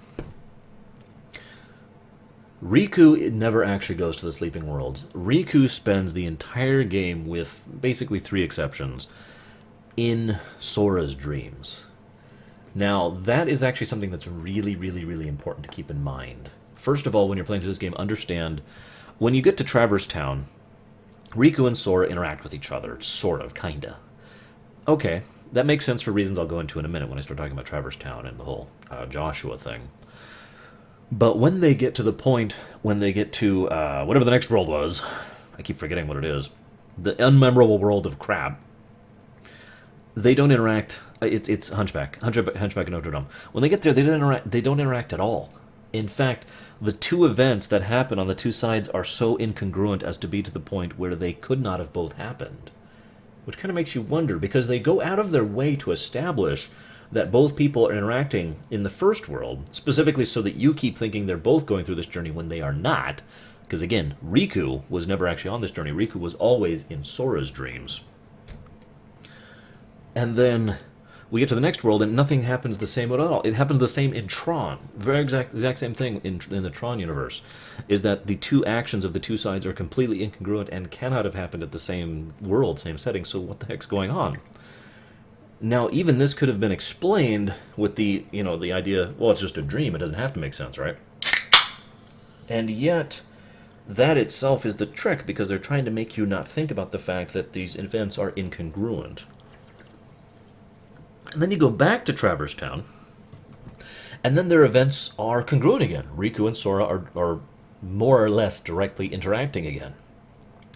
Riku never actually goes to the sleeping worlds. Riku spends the entire game, with basically three exceptions, in Sora's dreams. Now, that is actually something that's really, really, really important to keep in mind. First of all, when you're playing through this game, understand when you get to Traverse Town, Riku and Sora interact with each other, sort of, kinda. Okay, that makes sense for reasons I'll go into in a minute when I start talking about Traverse Town and the whole Joshua thing. But when they get to the point, when they get to whatever the next world was, I keep forgetting what it is, the unmemorable world of Crab, they don't interact. It's Hunchback of Notre Dame. When they get there, they don't interact. They don't interact at all. In fact, the two events that happen on the two sides are so incongruent as to be to the point where they could not have both happened. Which kind of makes you wonder, because they go out of their way to establish that both people are interacting in the first world, specifically so that you keep thinking they're both going through this journey when they are not. Because again, Riku was never actually on this journey. Riku was always in Sora's dreams. And then we get to the next world, and nothing happens the same at all. It happens the same in Tron. Very exact same thing in the Tron universe, is that the two actions of the two sides are completely incongruent and cannot have happened at the same world, same setting. So what the heck's going on? Now, even this could have been explained with the idea, well, it's just a dream. It doesn't have to make sense, right? And yet, that itself is the trick, because they're trying to make you not think about the fact that these events are incongruent. And then you go back to Traverse Town, and then their events are congruent again. Riku and Sora are more or less directly interacting again.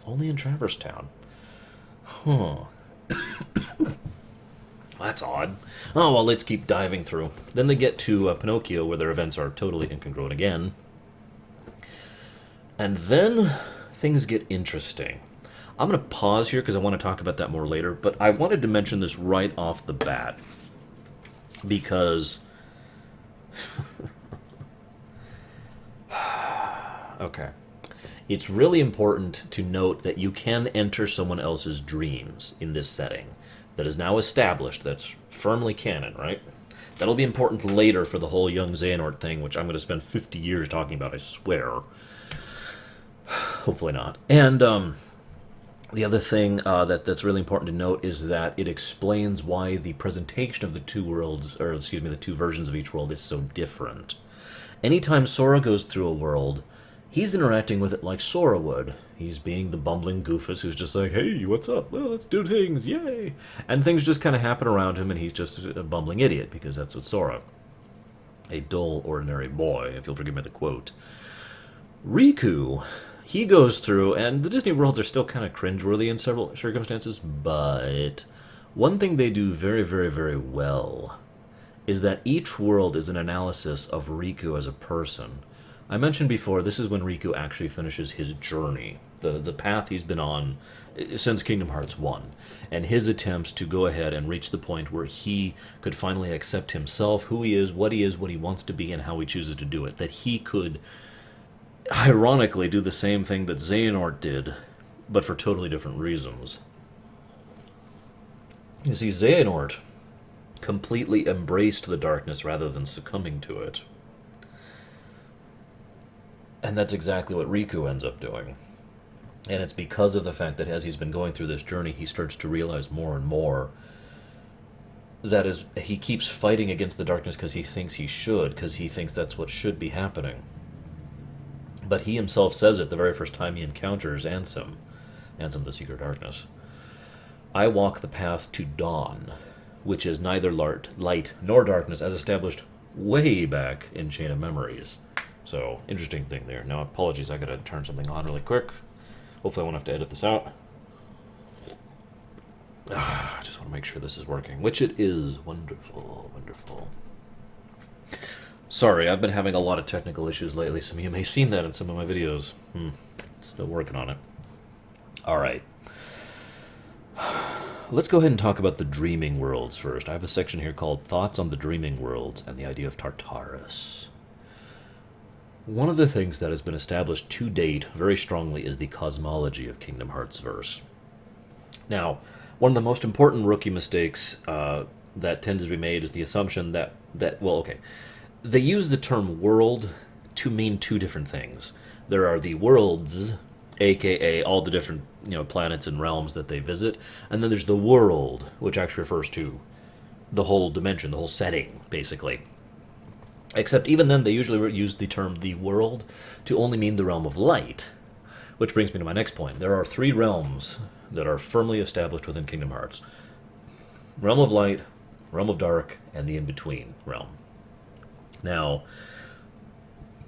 Only in Traverse Town. Huh. That's odd. Oh, well, let's keep diving through. Then they get to Pinocchio, where their events are totally incongruent again. And then things get interesting. I'm going to pause here because I want to talk about that more later, but I wanted to mention this right off the bat because... okay. It's really important to note that you can enter someone else's dreams in this setting. That is now established, that's firmly canon, right? That'll be important later for the whole young Xehanort thing, which I'm going to spend 50 years talking about, I swear. Hopefully not. And, the other thing that's really important to note is that it explains why the presentation of the two worlds, or excuse me, the two versions of each world is so different. Anytime Sora goes through a world, he's interacting with it like Sora would. He's being the bumbling goofus who's just like, hey, what's up? Well, let's do things, yay! And things just kind of happen around him, and he's just a bumbling idiot, because that's what Sora. A dull, ordinary boy, if you'll forgive me the quote. Riku... he goes through, and the Disney worlds are still kind of cringeworthy in several circumstances, but one thing they do very, very, very well is that each world is an analysis of Riku as a person. I mentioned before, this is when Riku actually finishes his journey, the path he's been on since Kingdom Hearts 1, and his attempts to go ahead and reach the point where he could finally accept himself, who he is, what he wants to be, and how he chooses to do it, that he could... ironically do the same thing that Xehanort did, but for totally different reasons. You see, Xehanort completely embraced the darkness rather than succumbing to it. And that's exactly what Riku ends up doing. And it's because of the fact that as he's been going through this journey, he starts to realize more and more that is, he keeps fighting against the darkness because he thinks he should, because he thinks that's what should be happening. But he himself says it the very first time he encounters Ansem, the Secret Darkness. I walk the path to dawn, which is neither light nor darkness, as established way back in Chain of Memories. So, interesting thing there. Now, apologies, I gotta turn something on really quick. Hopefully I won't have to edit this out. I just want to make sure this is working, which it is. Wonderful, wonderful. Sorry, I've been having a lot of technical issues lately. Some of you may have seen that in some of my videos. Still working on it. Alright. Let's go ahead and talk about the dreaming worlds first. I have a section here called Thoughts on the Dreaming Worlds and the Idea of Tartarus. One of the things that has been established to date very strongly is the cosmology of Kingdom Hearts verse. Now, one of the most important rookie mistakes that tends to be made is the assumption that well, okay, they use the term world to mean two different things. There are the worlds, aka all the different planets and realms that they visit, and then there's the world, which actually refers to the whole dimension, the whole setting, basically. Except even then, they usually use the term the world to only mean the realm of light. Which brings me to my next point. There are three realms that are firmly established within Kingdom Hearts: Realm of Light, Realm of Dark, and the in-between realm. Now,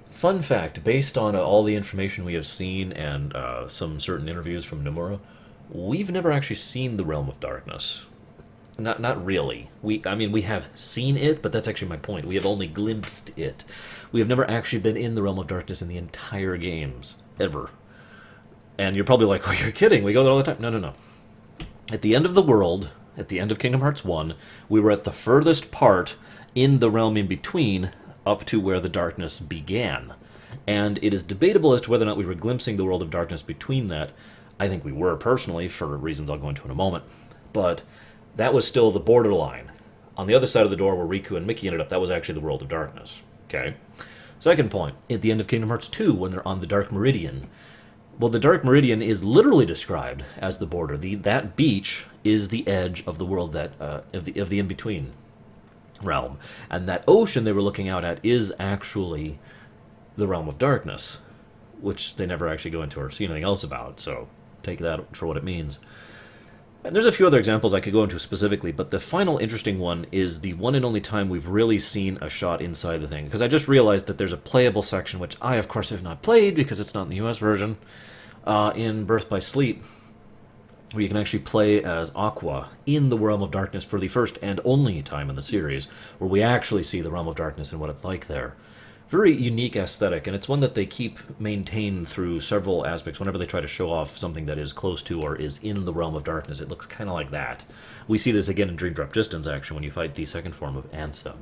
fun fact, based on all the information we have seen and some certain interviews from Nomura, we've never actually seen the Realm of Darkness. Not really. We have seen it, but that's actually my point. We have only glimpsed it. We have never actually been in the Realm of Darkness in the entire games, ever. And you're probably like, well, you're kidding. We go there all the time. No. At the end of the world, at the end of Kingdom Hearts 1, we were at the furthest part in the realm in between, up to where the darkness began. And it is debatable as to whether or not we were glimpsing the world of darkness between that. I think we were, personally, for reasons I'll go into in a moment. But that was still the borderline. On the other side of the door where Riku and Mickey ended up, that was actually the world of darkness. Okay? Second point, at the end of Kingdom Hearts 2, when they're on the Dark Meridian, well, the Dark Meridian is literally described as the border. That beach is the edge of the world of the in-between realm. And that ocean they were looking out at is actually the realm of darkness, which they never actually go into or see anything else about, so take that for what it means. And there's a few other examples I could go into specifically, but the final interesting one is the one and only time we've really seen a shot inside the thing. Because I just realized that there's a playable section, which I, of course, have not played because it's not in the US version, in Birth by Sleep, where you can actually play as Aqua in the Realm of Darkness for the first and only time in the series, where we actually see the Realm of Darkness and what it's like there. Very unique aesthetic, and it's one that they keep maintained through several aspects. Whenever they try to show off something that is close to or is in the Realm of Darkness, it looks kind of like that. We see this again in Dream Drop Distance, actually, when you fight the second form of Ansem.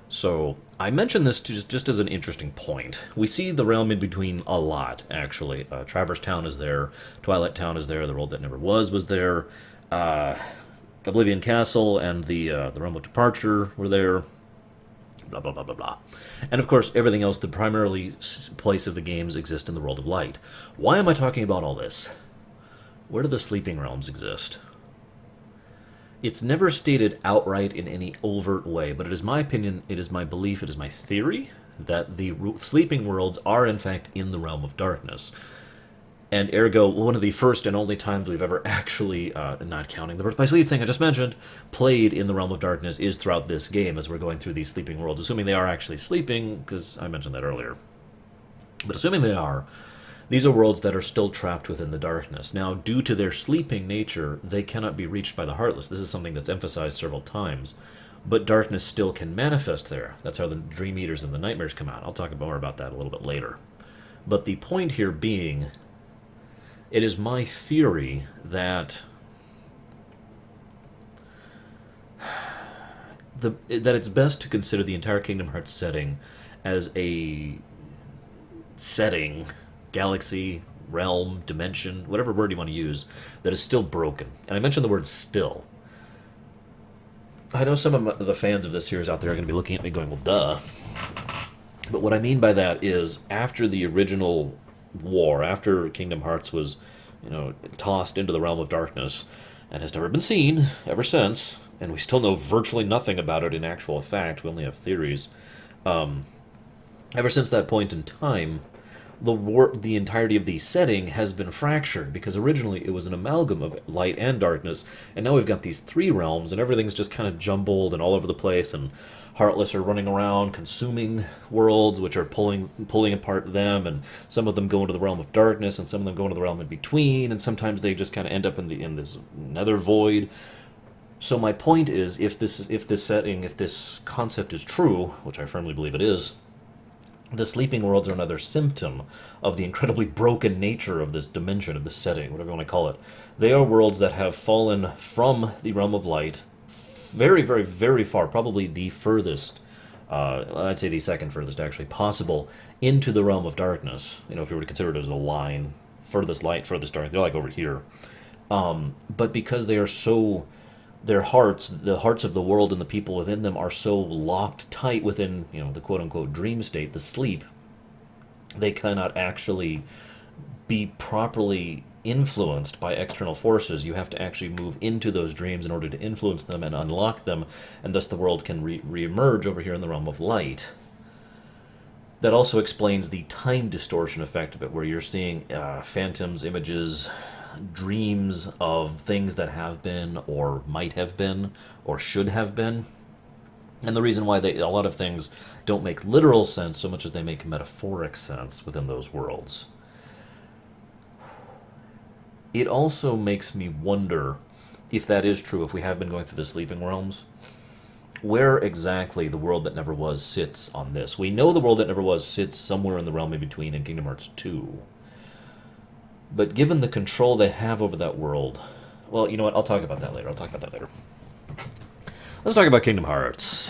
So, I mention this just as an interesting point. We see the realm in between a lot, actually. Traverse Town is there, Twilight Town is there, the world that never was there, Oblivion Castle and the Realm of Departure were there, blah, blah, blah, blah, blah. And of course, everything else, the primary place of the games exist in the world of light. Why am I talking about all this? Where do the sleeping realms exist? It's never stated outright in any overt way, but it is my opinion, it is my belief, it is my theory that the sleeping worlds are in fact in the realm of darkness. And ergo, one of the first and only times we've ever actually, not counting the Birth by Sleep thing I just mentioned, played in the Realm of Darkness is throughout this game as we're going through these sleeping worlds, assuming they are actually sleeping, because I mentioned that earlier. But assuming they are, these are worlds that are still trapped within the darkness. Now, due to their sleeping nature, they cannot be reached by the Heartless. This is something that's emphasized several times. But darkness still can manifest there. That's how the Dream Eaters and the Nightmares come out. I'll talk more about that a little bit later. But the point here being, it is my theory that it's best to consider the entire Kingdom Hearts setting as a setting, galaxy, realm, dimension, whatever word you want to use, that is still broken. And I mentioned the word still. I know some of the fans of this series out there are going to be looking at me going, well, duh. But what I mean by that is, after the original war, after Kingdom Hearts was, tossed into the realm of darkness, and has never been seen ever since, and we still know virtually nothing about it in actual fact, we only have theories, ever since that point in time, the entirety of the setting has been fractured, because originally it was an amalgam of light and darkness, and now we've got these three realms, and everything's just kind of jumbled and all over the place, and Heartless are running around consuming worlds, which are pulling apart them, and some of them go into the realm of darkness, and some of them go into the realm in between, and sometimes they just kind of end up in this nether void. So my point is, if this concept is true, which I firmly believe it is, the sleeping worlds are another symptom of the incredibly broken nature of this dimension, of this setting, whatever you want to call it. They are worlds that have fallen from the realm of light very, very, very far, probably the furthest, I'd say the second furthest actually, possible, into the realm of darkness. If you were to consider it as a line, furthest light, furthest dark, they're like over here. But because they are so... the hearts of the world and the people within them are so locked tight within, the quote-unquote dream state, the sleep, They cannot actually be properly influenced by external forces. You have to actually move into those dreams in order to influence them and unlock them, and thus the world can re-emerge over here in the realm of light. That also explains the time distortion effect of it, where you're seeing phantoms, images, dreams of things that have been, or might have been, or should have been. And the reason why a lot of things don't make literal sense so much as they make metaphoric sense within those worlds. It also makes me wonder if that is true, if we have been going through the sleeping realms, where exactly the world that never was sits on this. We know the world that never was sits somewhere in the realm in between in Kingdom Hearts 2. But given the control they have over that world, well, you know what? I'll talk about that later. Let's talk about Kingdom Hearts.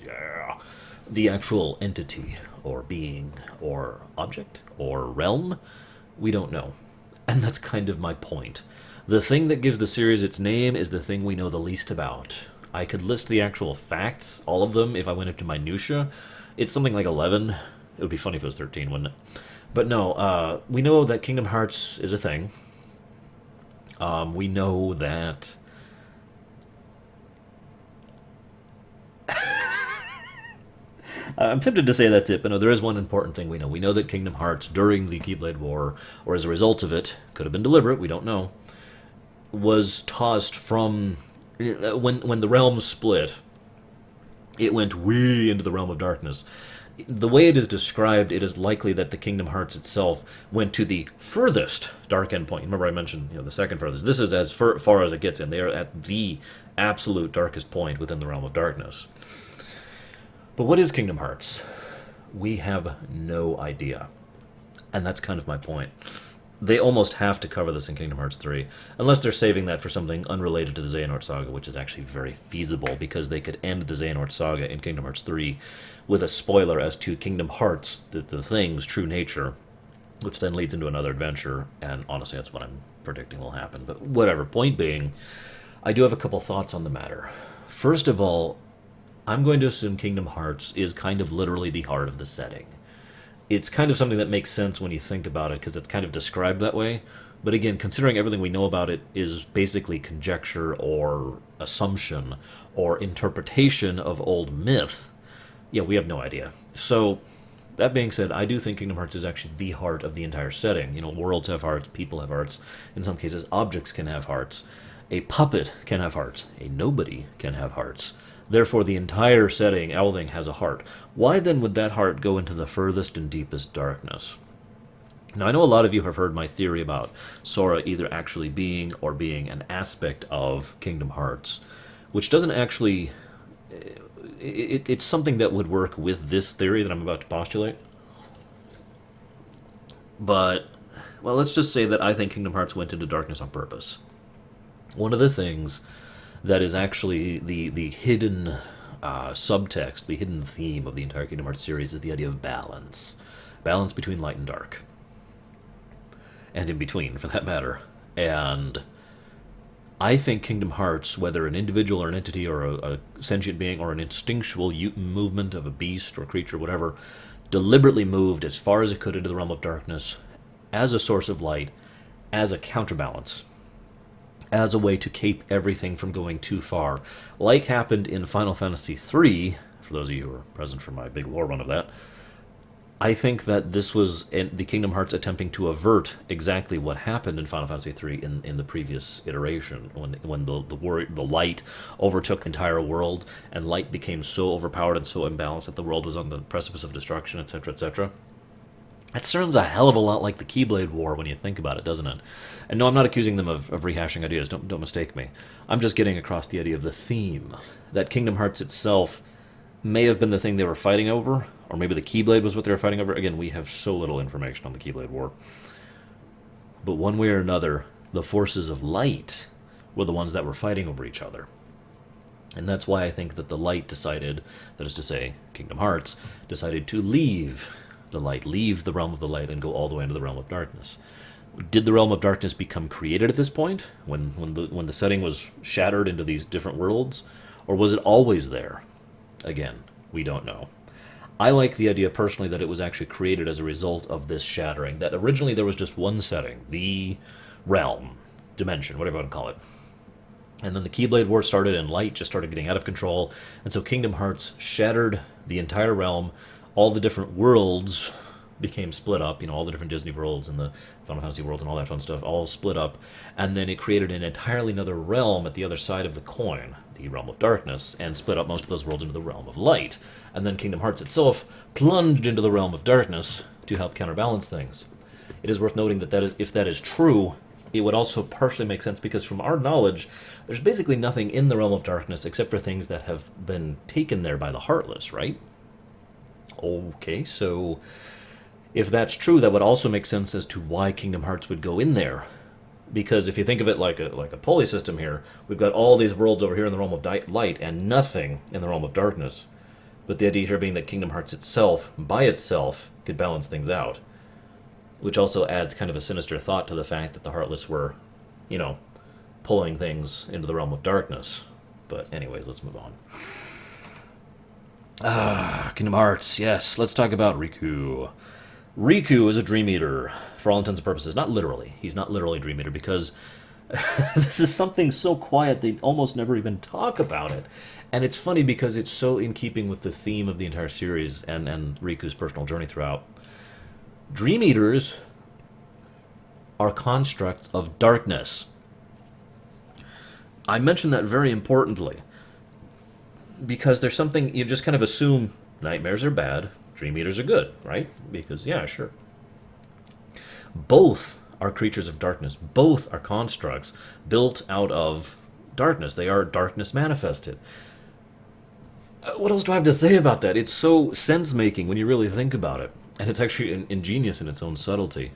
Yeah. The actual entity, or being, or object, or realm, we don't know. And that's kind of my point. The thing that gives the series its name is the thing we know the least about. I could list the actual facts, all of them, if I went into minutia. It's something like 11. It would be funny if it was 13, wouldn't it? But no, we know that Kingdom Hearts is a thing. We know that... I'm tempted to say that's it, but no, there is one important thing we know. We know that Kingdom Hearts, during the Keyblade War, or as a result of it, could have been deliberate, we don't know, was tossed from... When the realms split, it went way into the realm of darkness. The way it is described, it is likely that the Kingdom Hearts itself went to the furthest dark end point. Remember I mentioned the second furthest. This is as far as it gets in. They are at the absolute darkest point within the realm of darkness. But what is Kingdom Hearts? We have no idea. And that's kind of my point. They almost have to cover this in Kingdom Hearts 3, unless they're saving that for something unrelated to the Xehanort Saga, which is actually very feasible, because they could end the Xehanort Saga in Kingdom Hearts 3 with a spoiler as to Kingdom Hearts, the thing's true nature, which then leads into another adventure, and honestly that's what I'm predicting will happen. But whatever, point being, I do have a couple thoughts on the matter. First of all, I'm going to assume Kingdom Hearts is kind of literally the heart of the setting. It's kind of something that makes sense when you think about it, because it's kind of described that way. But again, considering everything we know about it is basically conjecture or assumption or interpretation of old myth, yeah, we have no idea. So, that being said, I do think Kingdom Hearts is actually the heart of the entire setting. Worlds have hearts, people have hearts. In some cases, objects can have hearts. A puppet can have hearts. A nobody can have hearts. Therefore, the entire setting, everything has a heart. Why then would that heart go into the furthest and deepest darkness? Now, I know a lot of you have heard my theory about Sora either actually being or being an aspect of Kingdom Hearts, which doesn't actually... It's something that would work with this theory that I'm about to postulate. But, well, let's just say that I think Kingdom Hearts went into darkness on purpose. One of the things that is actually the hidden subtext, the hidden theme of the entire Kingdom Hearts series is the idea of balance. Balance between light and dark. And in between, for that matter. And I think Kingdom Hearts, whether an individual or an entity or a sentient being or an instinctual movement of a beast or creature, whatever, deliberately moved as far as it could into the realm of darkness as a source of light, as a counterbalance, as a way to keep everything from going too far. Like happened in Final Fantasy III, for those of you who were present for my big lore run of that, I think that this was the Kingdom Hearts attempting to avert exactly what happened in Final Fantasy III in the previous iteration, when the light overtook the entire world, and light became so overpowered and so imbalanced that the world was on the precipice of destruction, etc., etc. That sounds a hell of a lot like the Keyblade War when you think about it, doesn't it? And no, I'm not accusing them of rehashing ideas, don't mistake me. I'm just getting across the idea of the theme, that Kingdom Hearts itself may have been the thing they were fighting over, or maybe the Keyblade was what they were fighting over. Again, we have so little information on the Keyblade War. But one way or another, the forces of light were the ones that were fighting over each other. And that's why I think that the light decided, that is to say, Kingdom Hearts, decided to leave the light, leave the realm of the light, and go all the way into the realm of darkness. Did the realm of darkness become created at this point, when the setting was shattered into these different worlds? Or was it always there? Again, we don't know. I like the idea personally that it was actually created as a result of this shattering. That originally there was just one setting, the realm, dimension, whatever you want to call it. And then the Keyblade War started and light just started getting out of control. And so Kingdom Hearts shattered the entire realm. All the different worlds became split up, all the different Disney worlds and the Final Fantasy world and all that fun stuff, all split up. And then it created an entirely another realm at the other side of the coin, the realm of darkness, and split up most of those worlds into the realm of light. And then Kingdom Hearts itself plunged into the realm of darkness to help counterbalance things. It is worth noting that if that is true, it would also partially make sense because from our knowledge, there's basically nothing in the realm of darkness except for things that have been taken there by the Heartless, right? Okay, so if that's true, that would also make sense as to why Kingdom Hearts would go in there. Because if you think of it like a pulley system here, we've got all these worlds over here in the realm of light and nothing in the realm of darkness. But the idea here being that Kingdom Hearts itself, by itself, could balance things out. Which also adds kind of a sinister thought to the fact that the Heartless were, pulling things into the realm of darkness. But anyways, let's move on. Kingdom Hearts, yes. Let's talk about Riku. Riku is a Dream Eater, for all intents and purposes. Not literally. He's not literally a Dream Eater, because this is something so quiet they almost never even talk about it. And it's funny because it's so in keeping with the theme of the entire series and Riku's personal journey throughout. Dream Eaters are constructs of darkness. I mention that very importantly, because there's something you just kind of assume nightmares are bad, Dream Eaters are good, right? Because, yeah, sure. Both are creatures of darkness. Both are constructs built out of darkness. They are darkness manifested. What else do I have to say about that? It's so sense-making when you really think about it. And it's actually ingenious in its own subtlety.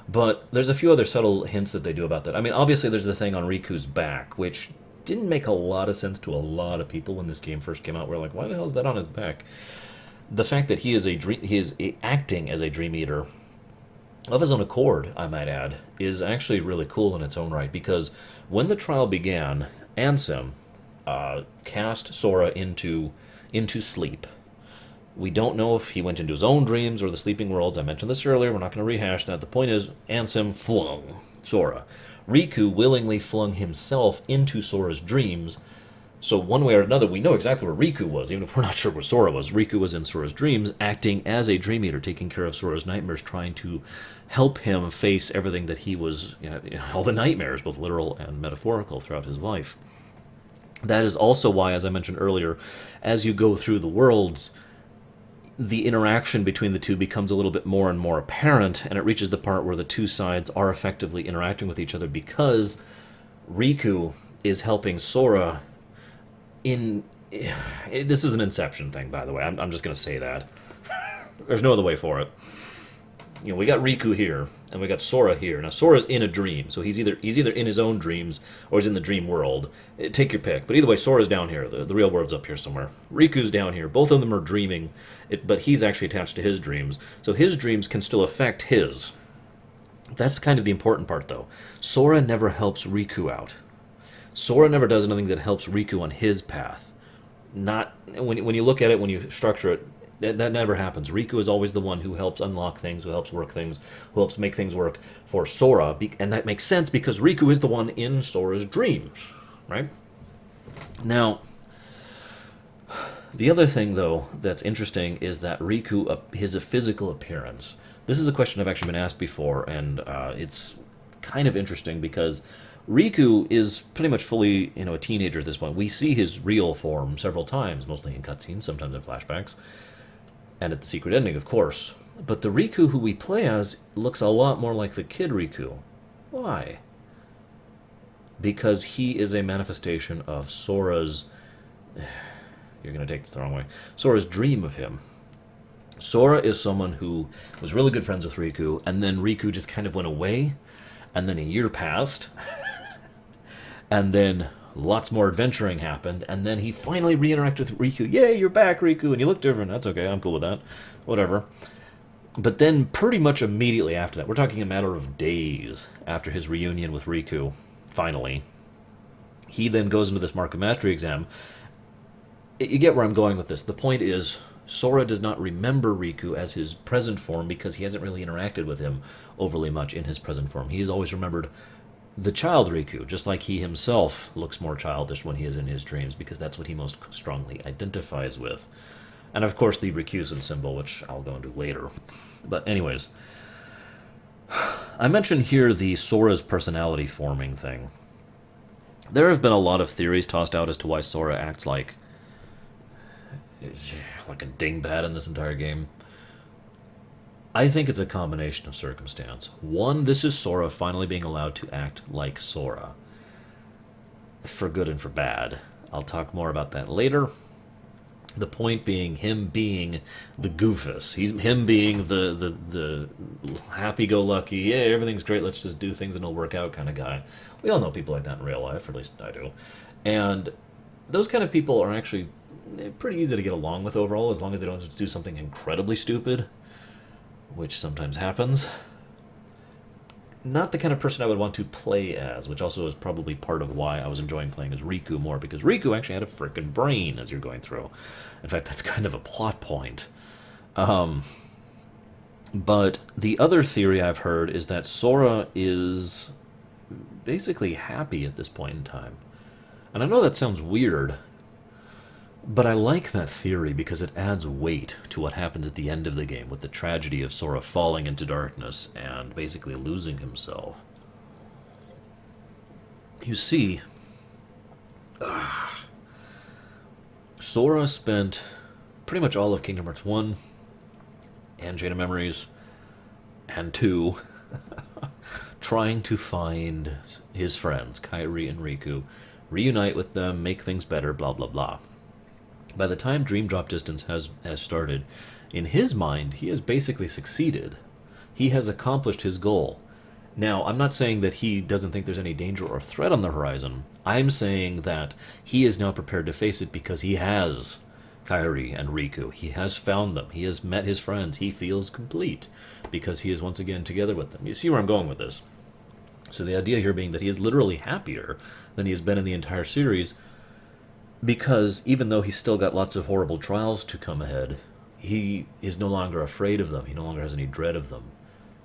But there's a few other subtle hints that they do about that. I mean, obviously there's the thing on Riku's back, which didn't make a lot of sense to a lot of people when this game first came out. We're like, why the hell is that on his back? The fact that he is acting as a Dream Eater of his own accord, I might add, is actually really cool in its own right. Because when the trial began, Ansem cast Sora into sleep. We don't know if he went into his own dreams or the sleeping worlds. I mentioned this earlier. We're not going to rehash that. The point is, Ansem flung Sora. Riku willingly flung himself into Sora's dreams. So one way or another, we know exactly where Riku was, even if we're not sure where Sora was. Riku was in Sora's dreams, acting as a Dream Eater, taking care of Sora's nightmares, trying to help him face everything that he was, all the nightmares, both literal and metaphorical, throughout his life. That is also why, as I mentioned earlier, as you go through the worlds, the interaction between the two becomes a little bit more and more apparent, and it reaches the part where the two sides are effectively interacting with each other because Riku is helping Sora this is an Inception thing, by the way. I'm just going to say that. There's no other way for it. We got Riku here, and we got Sora here. Now, Sora's in a dream, so he's either in his own dreams or he's in the dream world. Take your pick. But either way, Sora's down here. The real world's up here somewhere. Riku's down here. Both of them are dreaming, but he's actually attached to his dreams. So his dreams can still affect his. That's kind of the important part, though. Sora never helps Riku out. Sora never does anything that helps Riku on his path. Not when you look at it, when you structure it, that never happens. Riku is always the one who helps unlock things, who helps work things, who helps make things work for Sora. And that makes sense because Riku is the one in Sora's dreams, right? Now, the other thing, though, that's interesting is that Riku, his physical appearance. This is a question I've actually been asked before, and it's kind of interesting because Riku is pretty much fully, a teenager at this point. We see his real form several times, mostly in cutscenes, sometimes in flashbacks. And at the secret ending, of course. But the Riku who we play as looks a lot more like the kid Riku. Why? Because he is a manifestation of Sora's... You're going to take this the wrong way. Sora's dream of him. Sora is someone who was really good friends with Riku, and then Riku just kind of went away, and then a year passed, and then lots more adventuring happened, and then he finally re-interacted with Riku. Yay, you're back, Riku, and you look different. That's okay, I'm cool with that. Whatever. But then pretty much immediately after that, we're talking a matter of days after his reunion with Riku, finally, he then goes into this Mark of Mastery exam. You get where I'm going with this. The point is, Sora does not remember Riku as his present form because he hasn't really interacted with him overly much in his present form. He has always remembered the child Riku, just like he himself looks more childish when he is in his dreams because that's what he most strongly identifies with. And of course the Rikusen symbol, which I'll go into later. But anyways, I mentioned here the Sora's personality forming thing. There have been a lot of theories tossed out as to why Sora acts like a dingbat in this entire game. I think it's a combination of circumstance. One, this is Sora finally being allowed to act like Sora. For good and for bad. I'll talk more about that later. The point being him being the goofus. Him being the happy-go-lucky, yeah, everything's great, let's just do things and it'll work out kind of guy. We all know people like that in real life, or at least I do. And those kind of people are actually pretty easy to get along with overall, as long as they don't just do something incredibly stupid, which sometimes happens. Not the kind of person I would want to play as, which also is probably part of why I was enjoying playing as Riku more, because Riku actually had a frickin' brain as you're going through. In fact, that's kind of a plot point. But the other theory I've heard is that Sora is basically happy at this point in time. And I know that sounds weird, but I like that theory because it adds weight to what happens at the end of the game with the tragedy of Sora falling into darkness and basically losing himself. You see, Sora spent pretty much all of Kingdom Hearts 1 and Chain of Memories and 2 trying to find his friends, Kairi and Riku, reunite with them, make things better, blah blah blah. By the time Dream Drop Distance has started, in his mind, he has basically succeeded. He has accomplished his goal. Now, I'm not saying that he doesn't think there's any danger or threat on the horizon. I'm saying that he is now prepared to face it because he has Kairi and Riku. He has found them. He has met his friends. He feels complete because he is once again together with them. You see where I'm going with this? So the idea here being that he is literally happier than he has been in the entire series, because even though he's still got lots of horrible trials to come ahead, he is no longer afraid of them. He no longer has any dread of them.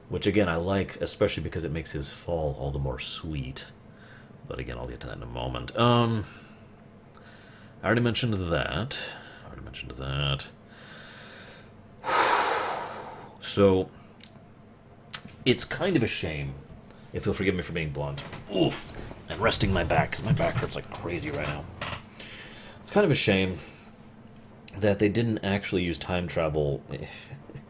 Which, again, I like, especially because it makes his fall all the more sweet. But again, I'll get to that in a moment. I already mentioned that. So, it's kind of a shame, if you'll forgive me for being blunt. Oof! I'm resting my back, because my back hurts like crazy right now. It's kind of a shame that they didn't actually use time travel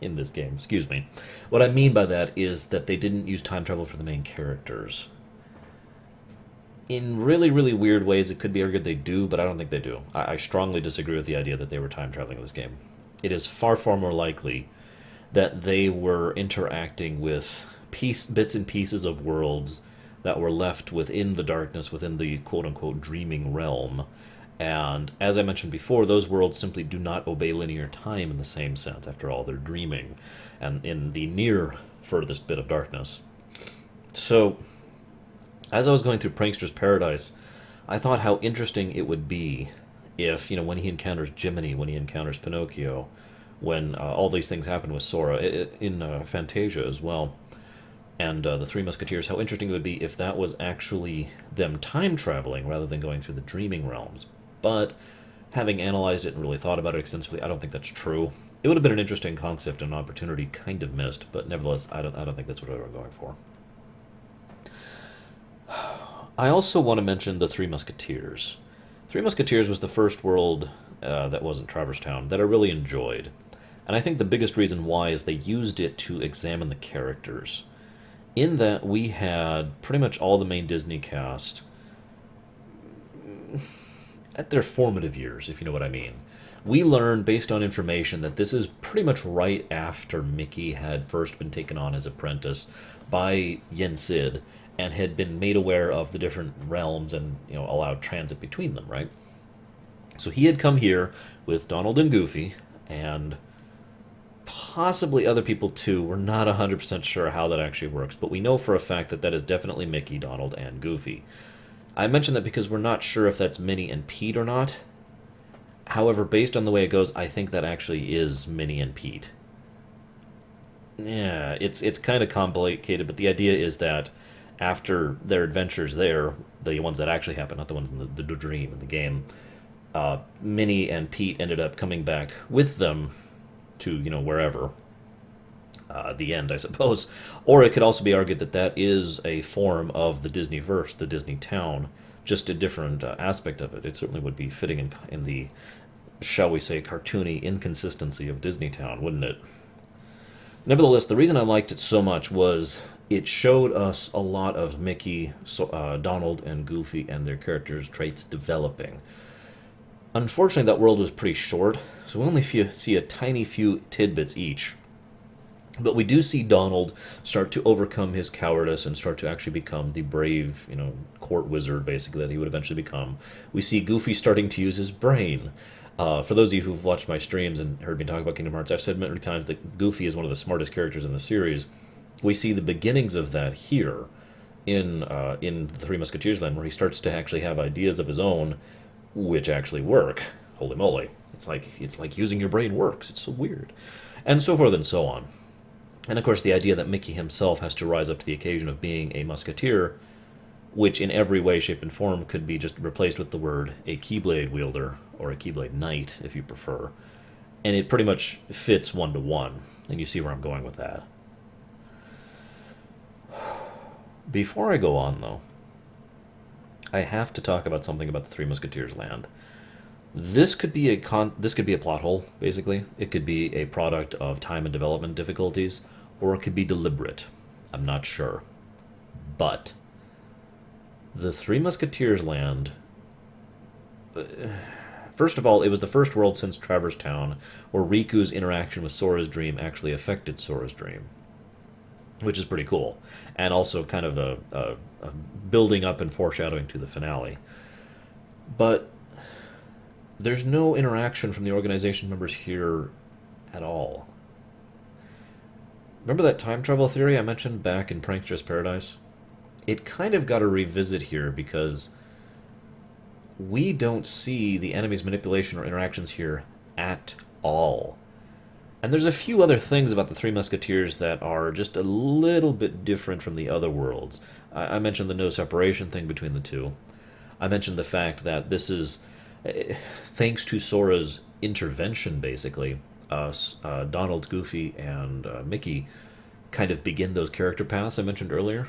in this game. Excuse me. What I mean by that is that they didn't use time travel for the main characters. In really, really weird ways, it could be argued they do, but I don't think they do. I strongly disagree with the idea that they were time traveling in this game. It is far, far more likely that they were interacting with bits and pieces of worlds that were left within the darkness, within the quote-unquote dreaming realm. And as I mentioned before, those worlds simply do not obey linear time in the same sense. After all, they're dreaming, and in the near furthest bit of darkness. So, as I was going through Prankster's Paradise, I thought how interesting it would be if, when he encounters Jiminy, when he encounters Pinocchio, when all these things happen with Sora, in Fantasia as well, and the Three Musketeers, how interesting it would be if that was actually them time traveling rather than going through the dreaming realms. But having analyzed it and really thought about it extensively, I don't think that's true. It would have been an interesting concept and an opportunity kind of missed, but nevertheless, I don't think that's what they were going for. I also want to mention the Three Musketeers. Three Musketeers was the first world that wasn't Traverse Town that I really enjoyed. And I think the biggest reason why is they used it to examine the characters. In that we had pretty much all the main Disney cast at their formative years, if you know what I mean. We learned, based on information, that this is pretty much right after Mickey had first been taken on as apprentice by Yen Sid and had been made aware of the different realms and allowed transit between them, right? So he had come here with Donald and Goofy, and possibly other people too. We're not 100% sure how that actually works, but we know for a fact that that is definitely Mickey, Donald, and Goofy. I mention that because we're not sure if that's Minnie and Pete or not. However, based on the way it goes, I think that actually is Minnie and Pete. Yeah, it's kind of complicated, but the idea is that after their adventures there, the ones that actually happen, not the ones in the dream in the game, Minnie and Pete ended up coming back with them to wherever, the end, I suppose. Or it could also be argued that that is a form of the Disney verse, the Disney town, just a different aspect of it. It certainly would be fitting in the, shall we say, cartoony inconsistency of Disney Town, wouldn't it? Nevertheless, the reason I liked it so much was it showed us a lot of Mickey, Donald, and Goofy and their characters' traits developing. Unfortunately, that world was pretty short, so we only see a tiny few tidbits each. But we do see Donald start to overcome his cowardice and start to actually become the brave, court wizard, basically, that he would eventually become. We see Goofy starting to use his brain. For those of you who've watched my streams and heard me talk about Kingdom Hearts, I've said many times that Goofy is one of the smartest characters in the series. We see the beginnings of that here in the Three Musketeers land, where he starts to actually have ideas of his own, which actually work. Holy moly! It's like using your brain works. It's so weird, and so forth and so on. And of course, the idea that Mickey himself has to rise up to the occasion of being a musketeer, which in every way, shape, and form could be just replaced with the word a Keyblade wielder, or a Keyblade knight, if you prefer. And it pretty much fits one to one, and you see where I'm going with that. Before I go on, though, I have to talk about something about the Three Musketeers land. This could be this could be a plot hole, basically. It could be a product of time and development difficulties, or it could be deliberate. I'm not sure. But the Three Musketeers land, first of all, it was the first world since Traverse Town where Riku's interaction with Sora's dream actually affected Sora's dream, which is pretty cool, and also kind of a building up and foreshadowing to the finale. But there's no interaction from the organization members here at all. Remember that time travel theory I mentioned back in Prankster's Paradise? It kind of got a revisit here because we don't see the enemy's manipulation or interactions here at all. And there's a few other things about the Three Musketeers that are just a little bit different from the other worlds. I mentioned the no separation thing between the two. I mentioned the fact that this is, thanks to Sora's intervention, basically, Donald, Goofy, and Mickey kind of begin those character paths I mentioned earlier.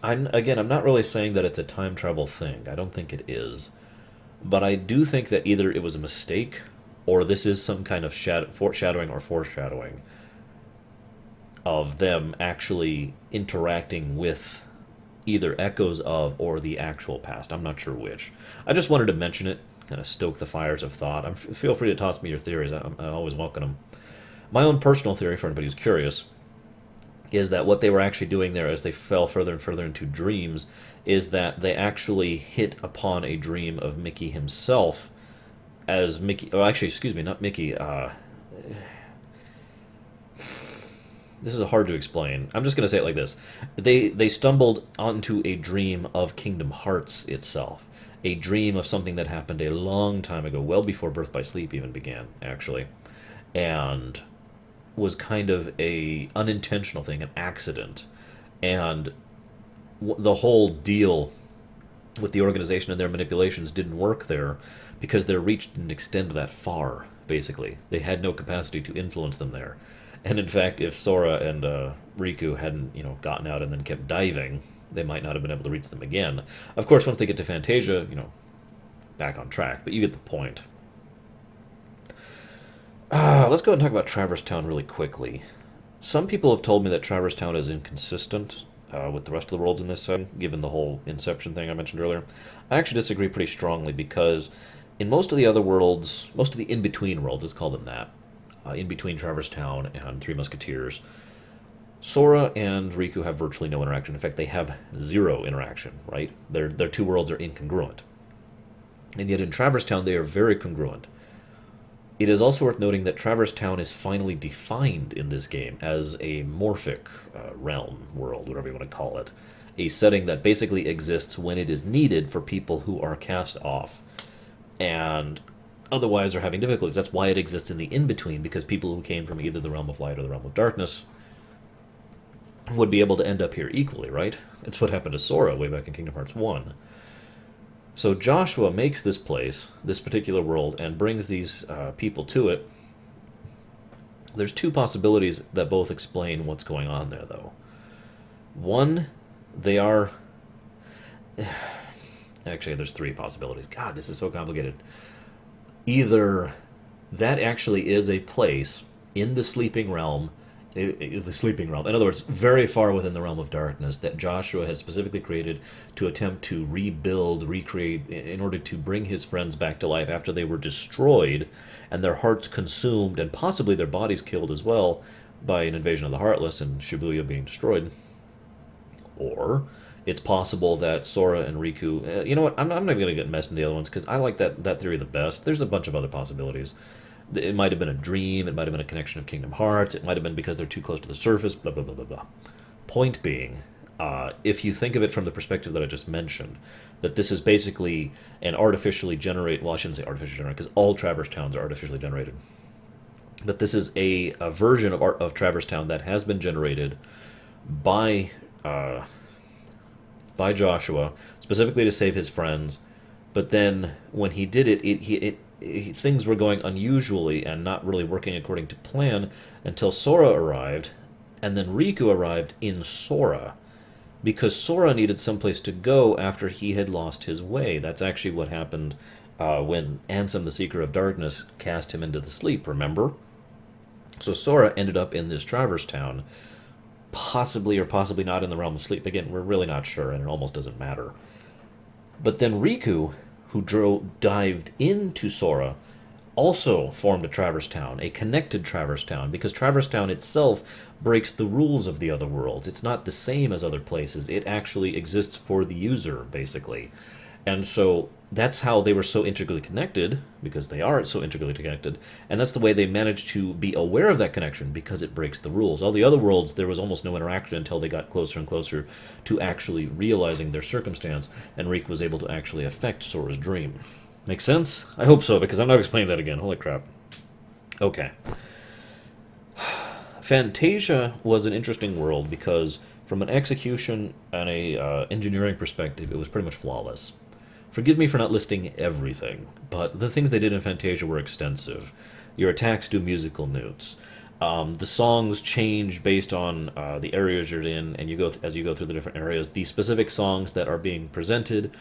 I'm not really saying that it's a time travel thing. I don't think it is. But I do think that either it was a mistake, or this is some kind of foreshadowing or foreshadowing of them actually interacting with either echoes of or the actual past. I'm not sure which. I just wanted to mention it, kind of stoke the fires of thought. Feel free to toss me your theories. I always welcome them. My own personal theory, for anybody who's curious, is that what they were actually doing there as they fell further and further into dreams is that they actually hit upon a dream of Mickey himself as Mickey... Oh, actually, excuse me, not Mickey. This is hard to explain. I'm just going to say it like this. They stumbled onto a dream of Kingdom Hearts itself. A dream of something that happened a long time ago, well before Birth by Sleep even began, actually. And was kind of a unintentional thing, an accident. And the whole deal with the organization and their manipulations didn't work there because their reach didn't extend that far, basically. They had no capacity to influence them there. And in fact, if Sora and Riku hadn't, gotten out and then kept diving, they might not have been able to reach them again. Of course, once they get to Fantasia, back on track, but you get the point. Let's go ahead and talk about Traverse Town really quickly. Some people have told me that Traverse Town is inconsistent with the rest of the worlds in this set, given the whole Inception thing I mentioned earlier. I actually disagree pretty strongly because in most of the other worlds, most of the in-between worlds, let's call them that, in between Traverse Town and Three Musketeers, Sora and Riku have virtually no interaction. In fact, they have zero interaction, right? Their two worlds are incongruent. And yet in Traverse Town, they are very congruent. It is also worth noting that Traverse Town is finally defined in this game as a morphic realm, world, whatever you want to call it. A setting that basically exists when it is needed for people who are cast off and otherwise are having difficulties. That's why it exists in the in-between, because people who came from either the realm of light or the realm of darkness would be able to end up here equally, right? It's what happened to Sora way back in Kingdom Hearts 1. So Joshua makes this place, this particular world, and brings these people to it. There's two possibilities that both explain what's going on there, though. One, they are... Actually, there's three possibilities. God, this is so complicated. Either that actually is a place in the sleeping realm, the sleeping realm, in other words, very far within the realm of darkness, that Joshua has specifically created to attempt to rebuild, recreate, in order to bring his friends back to life after they were destroyed and their hearts consumed and possibly their bodies killed as well by an invasion of the Heartless and Shibuya being destroyed. Or it's possible that Sora and Riku... you know what? I'm not even going to get messed with the other ones because I like that theory the best. There's a bunch of other possibilities. It might have been a dream. It might have been a connection of Kingdom Hearts. It might have been because they're too close to the surface, blah, blah, blah, blah, blah. Point being, if you think of it from the perspective that I just mentioned, that this is basically an artificially generated... Well, I shouldn't say artificially generated because all Traverse Towns are artificially generated. But this is a version of Traverse Town that has been generated by Joshua, specifically to save his friends. But then when he did it, things were going unusually and not really working according to plan until Sora arrived, and then Riku arrived in Sora, because Sora needed someplace to go after he had lost his way. That's actually what happened when Ansem, the Seeker of Darkness, cast him into the sleep, remember? So Sora ended up in this Traverse Town, possibly or possibly not in the realm of sleep. Again, we're really not sure, and it almost doesn't matter. But then Riku, who dived into Sora, also formed a Traverse Town, a connected Traverse Town, because Traverse Town itself breaks the rules of the other worlds. It's not the same as other places. It actually exists for the user, basically. And so that's how they were so integrally connected, because they are so integrally connected, and that's the way they managed to be aware of that connection, because it breaks the rules. All the other worlds, there was almost no interaction until they got closer and closer to actually realizing their circumstance, and Riku was able to actually affect Sora's dream. Make sense? I hope so, because I'm not explaining that again. Holy crap. Okay. Fantasia was an interesting world because from an execution and a engineering perspective, it was pretty much flawless. Forgive me for not listing everything, but the things they did in Fantasia were extensive. Your attacks do musical notes. The songs change based on the areas you're in, and as you go through the different areas. The specific songs that are being presented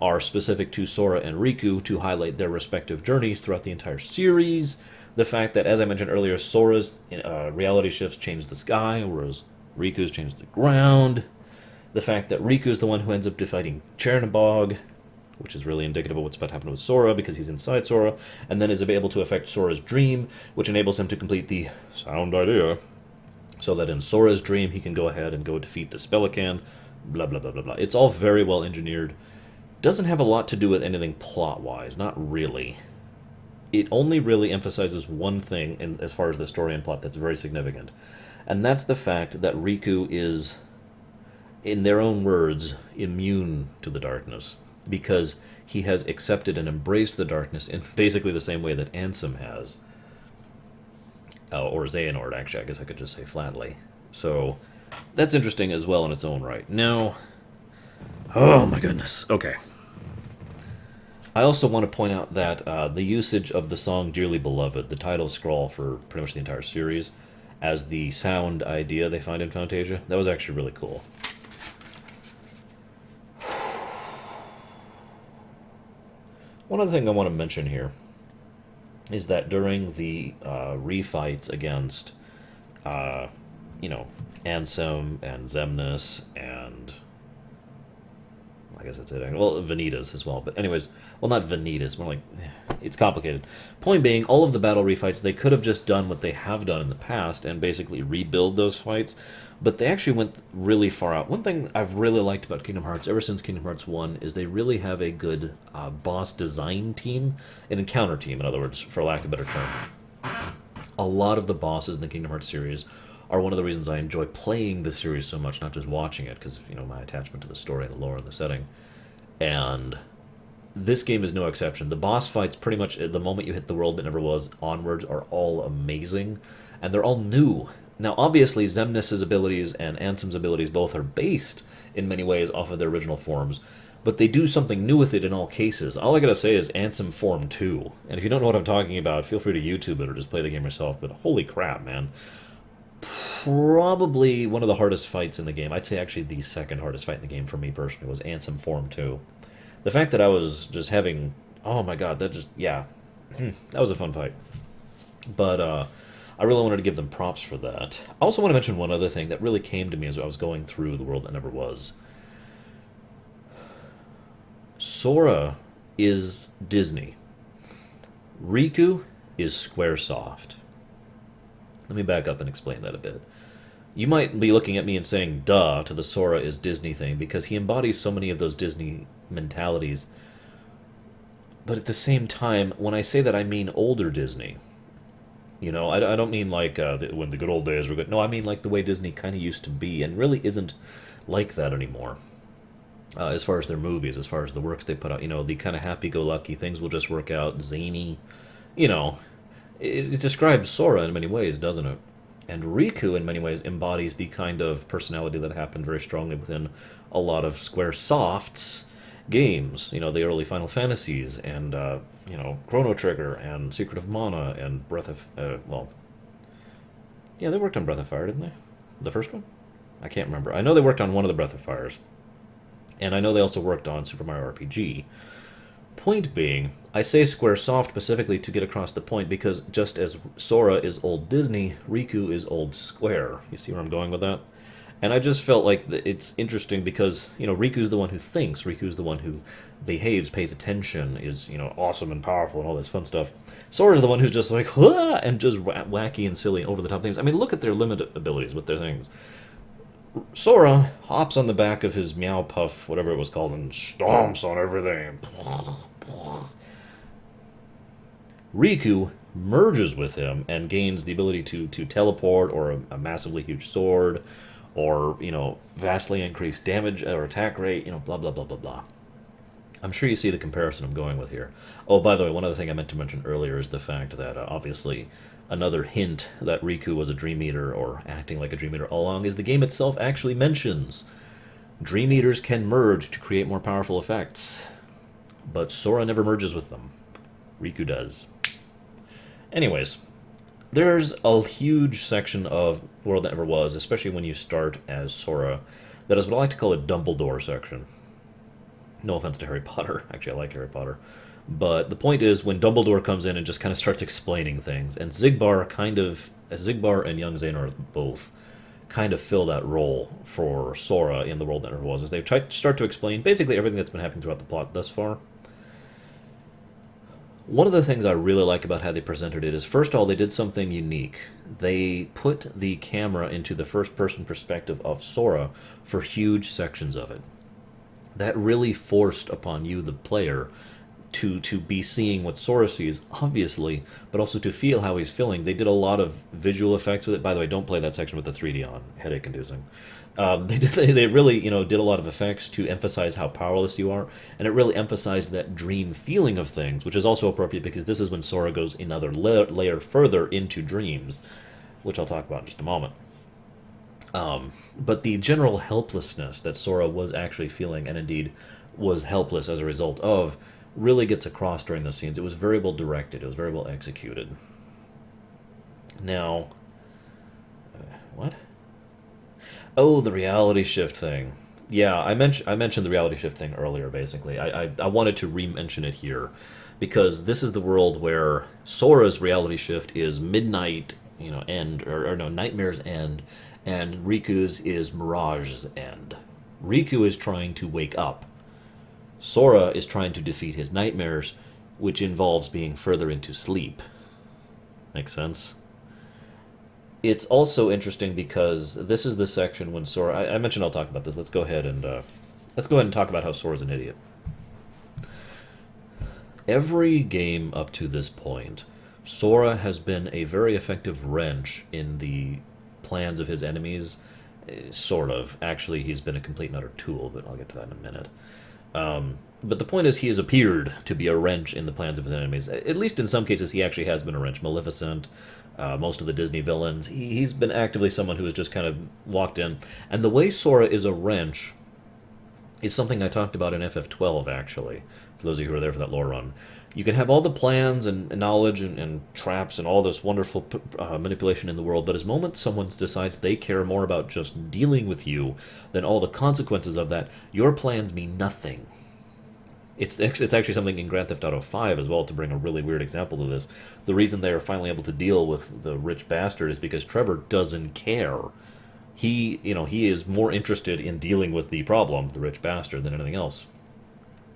are specific to Sora and Riku to highlight their respective journeys throughout the entire series. The fact that, as I mentioned earlier, Sora's reality shifts change the sky, whereas Riku's change the ground. The fact that Riku's the one who ends up defeating Chernabog, which is really indicative of what's about to happen with Sora, because he's inside Sora, and then is able to affect Sora's dream, which enables him to complete the sound idea, so that in Sora's dream he can go ahead and go defeat the Spelican, blah, blah, blah, blah, blah. It's all very well engineered. Doesn't have a lot to do with anything plot-wise, not really. It only really emphasizes one thing as far as the story and plot that's very significant, and that's the fact that Riku is, in their own words, immune to the darkness, because he has accepted and embraced the darkness in basically the same way that Ansem has. Or Xehanort, actually, I guess I could just say flatly. So, that's interesting as well in its own right. Now, oh my goodness, okay. I also want to point out that the usage of the song Dearly Beloved, the title scroll for pretty much the entire series, as the sound idea they find in Fantasia, that was actually really cool. One other thing I want to mention here is that during the refights against, Ansem and Xemnas and, I guess that's it. Well, Vanitas as well. But anyways, well, not Vanitas. More like, it's complicated. Point being, all of the battle refights, they could have just done what they have done in the past and basically rebuild those fights. But they actually went really far out. One thing I've really liked about Kingdom Hearts ever since Kingdom Hearts 1 is they really have a good boss design team, an encounter team, in other words, for lack of a better term. A lot of the bosses in the Kingdom Hearts series are one of the reasons I enjoy playing the series so much, not just watching it, because, my attachment to the story and the lore and the setting. And this game is no exception. The boss fights, pretty much the moment you hit the world that never was onwards, are all amazing, and they're all new. Now, obviously, Xemnas' abilities and Ansem's abilities both are based, in many ways, off of their original forms, but they do something new with it in all cases. All I gotta say is Ansem Form 2, and if you don't know what I'm talking about, feel free to YouTube it or just play the game yourself, but holy crap, man. Probably one of the hardest fights in the game. I'd say actually the second hardest fight in the game for me personally was Ansem Form 2. The fact that I was just having, oh my god, that just, yeah, that was a fun fight. But I really wanted to give them props for that. I also want to mention one other thing that really came to me as I was going through The World That Never Was. Sora is Disney. Riku is Squaresoft. Let me back up and explain that a bit. You might be looking at me and saying, duh, to the Sora is Disney thing, because he embodies so many of those Disney mentalities. But at the same time, when I say that, I mean older Disney. You know, I don't mean like when the good old days were good. No, I mean like the way Disney kind of used to be, and really isn't like that anymore. As far as their movies, as far as the works they put out, you know, the kind of happy-go-lucky, things will just work out, zany, you know. It describes Sora in many ways, doesn't it? And Riku, in many ways, embodies the kind of personality that happened very strongly within a lot of Squaresoft's games. You know, the early Final Fantasies, and, you know, Chrono Trigger, and Secret of Mana, and Breath of... well... Yeah, they worked on Breath of Fire, didn't they? The first one? I can't remember. I know they worked on one of the Breath of Fires. And I know they also worked on Super Mario RPG. Point being, I say Squaresoft specifically to get across the point because just as Sora is old Disney, Riku is old Square. You see where I'm going with that? And I just felt like it's interesting because, you know, Riku's the one who thinks, Riku's the one who behaves, pays attention, is, you know, awesome and powerful and all this fun stuff. Sora's the one who's just like, "Wah!" and just wacky and silly and over-the-top things. I mean, look at their limited abilities with their things. Sora hops on the back of his Meow Puff, whatever it was called, and stomps on everything. Riku merges with him and gains the ability to teleport, or a massively huge sword, or, you know, vastly increased damage or attack rate, you know, blah, blah, blah, blah, blah. I'm sure you see the comparison I'm going with here. Oh, by the way, one other thing I meant to mention earlier is the fact that, obviously, another hint that Riku was a Dream Eater, or acting like a Dream Eater all along, is the game itself actually mentions Dream Eaters can merge to create more powerful effects. But Sora never merges with them. Riku does. Anyways, there's a huge section of World That Never Was, especially when you start as Sora, that is what I like to call a Dumbledore section. No offense to Harry Potter. Actually, I like Harry Potter. But the point is, when Dumbledore comes in and just kind of starts explaining things, and Zigbar and young Xehanort both kind of fill that role for Sora in The World That Never Was, as they start to explain basically everything that's been happening throughout the plot thus far. One of the things I really like about how they presented it is, first of all, they did something unique. They put the camera into the first-person perspective of Sora for huge sections of it. That really forced upon you, the player, to be seeing what Sora sees, obviously, but also to feel how he's feeling. They did a lot of visual effects with it. By the way, don't play that section with the 3D on. Headache-inducing. They really, you know, did a lot of effects to emphasize how powerless you are, and it really emphasized that dream feeling of things, which is also appropriate because this is when Sora goes another layer further into dreams, which I'll talk about in just a moment. But the general helplessness that Sora was actually feeling, and indeed was helpless as a result of, really gets across during those scenes. It was very well directed. It was very well executed. Now, what? Oh, the reality shift thing. Yeah, I mentioned the reality shift thing earlier, basically. I wanted to re-mention it here, because this is the world where Sora's reality shift is Midnight, you know, End, or no, Nightmare's End, and Riku's is Mirage's End. Riku is trying to wake up. Sora is trying to defeat his nightmares, which involves being further into sleep. Makes sense? It's also interesting because this is the section when Sora... I mentioned I'll talk about this. Let's go ahead and talk about how Sora's an idiot. Every game up to this point, Sora has been a very effective wrench in the plans of his enemies. Sort of. Actually, he's been a complete and utter tool, but I'll get to that in a minute. But the point is, he has appeared to be a wrench in the plans of his enemies. At least in some cases, he actually has been a wrench. Maleficent, most of the Disney villains, he's been actively someone who has just kind of walked in. And the way Sora is a wrench is something I talked about in FF12, actually, for those of you who are there for that lore run. You can have all the plans and knowledge and traps and all this wonderful manipulation in the world, but as moment someone decides they care more about just dealing with you than all the consequences of that, your plans mean nothing. It's actually something in Grand Theft Auto 5 as well, to bring a really weird example to this. The reason they are finally able to deal with the rich bastard is because Trevor doesn't care. He is more interested in dealing with the problem, the rich bastard, than anything else.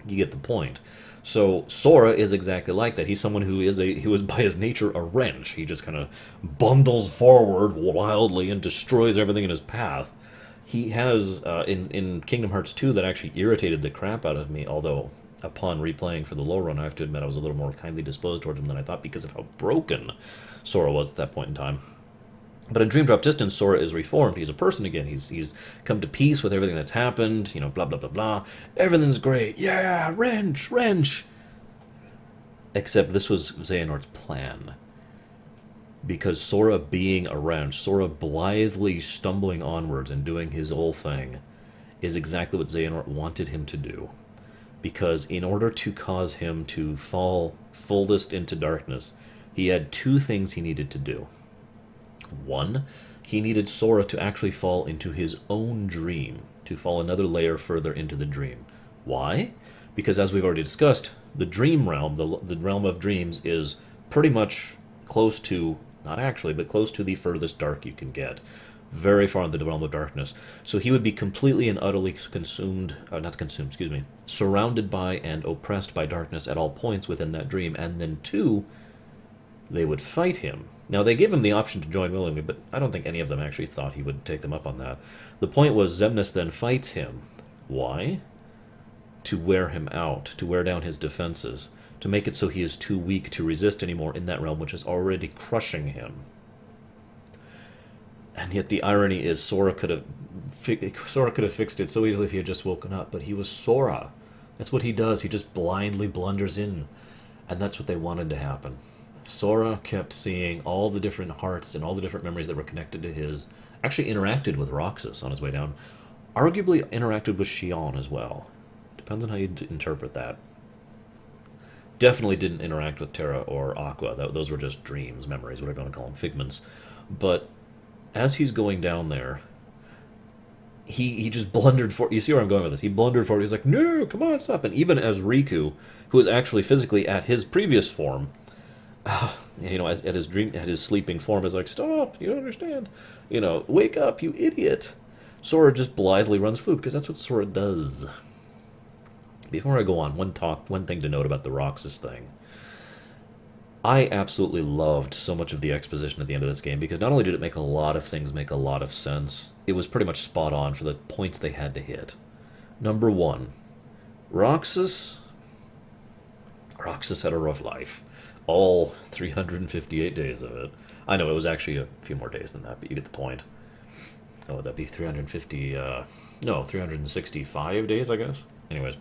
You get the point. So Sora is exactly like that. He's someone who is by his nature a wrench. He just kind of bundles forward wildly and destroys everything in his path. He has in Kingdom Hearts 2 that actually irritated the crap out of me. Although upon replaying for the low run, I have to admit I was a little more kindly disposed towards him than I thought because of how broken Sora was at that point in time. But in Dream Drop Distance, Sora is reformed. He's a person again. He's come to peace with everything that's happened. Blah, blah, blah, blah. Everything's great. Yeah, wrench, wrench. Except this was Xehanort's plan. Because Sora being a wrench, Sora blithely stumbling onwards and doing his old thing, is exactly what Xehanort wanted him to do. Because in order to cause him to fall fullest into darkness, he had two things he needed to do. One, he needed Sora to actually fall into his own dream, to fall another layer further into the dream. Why? Because as we've already discussed, the dream realm, the realm of dreams, is pretty much close to, not actually, but close to the furthest dark you can get. Very far in the realm of darkness. So he would be completely and utterly surrounded by and oppressed by darkness at all points within that dream. And then two, they would fight him. Now, they gave him the option to join willingly, but I don't think any of them actually thought he would take them up on that. The point was Xemnas then fights him. Why? To wear him out, to wear down his defenses, to make it so he is too weak to resist anymore in that realm, which is already crushing him. And yet the irony is Sora could have fixed it so easily if he had just woken up, but he was Sora. That's what he does. He just blindly blunders in. And that's what they wanted to happen. Sora kept seeing all the different hearts and all the different memories that were connected to his. Actually interacted with Roxas on his way down. Arguably interacted with Xion as well. Depends on how you interpret that. Definitely didn't interact with Terra or Aqua. Those were just dreams, memories, whatever you want to call them, figments. But as he's going down there, he just blundered for. You see where I'm going with this? He blundered forward. He's like, "No, come on, stop!" And even as Riku, who is actually physically at his previous form, at his sleeping form, is like, "Stop! You don't understand. Wake up, you idiot!" Sora just blithely runs food because that's what Sora does. Before I go on, one thing to note about the Roxas thing. I absolutely loved so much of the exposition at the end of this game because not only did it make a lot of things make a lot of sense, it was pretty much spot on for the points they had to hit. Number one, Roxas had a rough life. All 358 days of it. I know it was actually a few more days than that, but you get the point. Oh, would that be 350? No, 365 days, I guess. Anyways,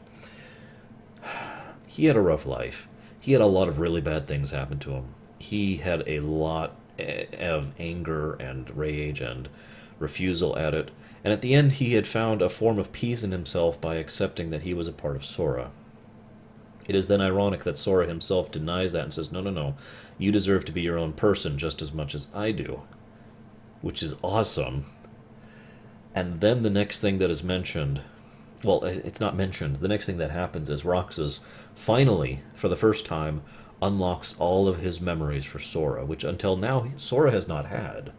he had a rough life. He had a lot of really bad things happen to him. He had a lot of anger and rage and refusal at it. And at the end, he had found a form of peace in himself by accepting that he was a part of Sora. It is then ironic that Sora himself denies that and says, no, no, no, you deserve to be your own person just as much as I do. Which is awesome. And then the next thing that is mentioned, well, it's not mentioned, the next thing that happens is Roxas finally, for the first time, unlocks all of his memories for Sora, which until now Sora has not had.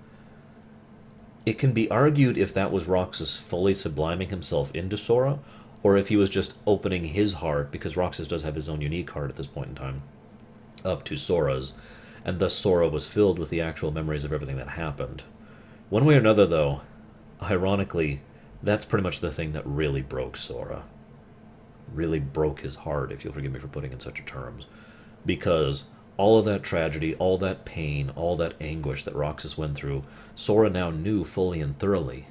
It can be argued if that was Roxas fully subliming himself into Sora, or if he was just opening his heart, because Roxas does have his own unique heart at this point in time, up to Sora's, and thus Sora was filled with the actual memories of everything that happened. One way or another, though, ironically, that's pretty much the thing that really broke Sora. Really broke his heart, if you'll forgive me for putting it in such terms. Because all of that tragedy, all that pain, all that anguish that Roxas went through, Sora now knew fully and thoroughly.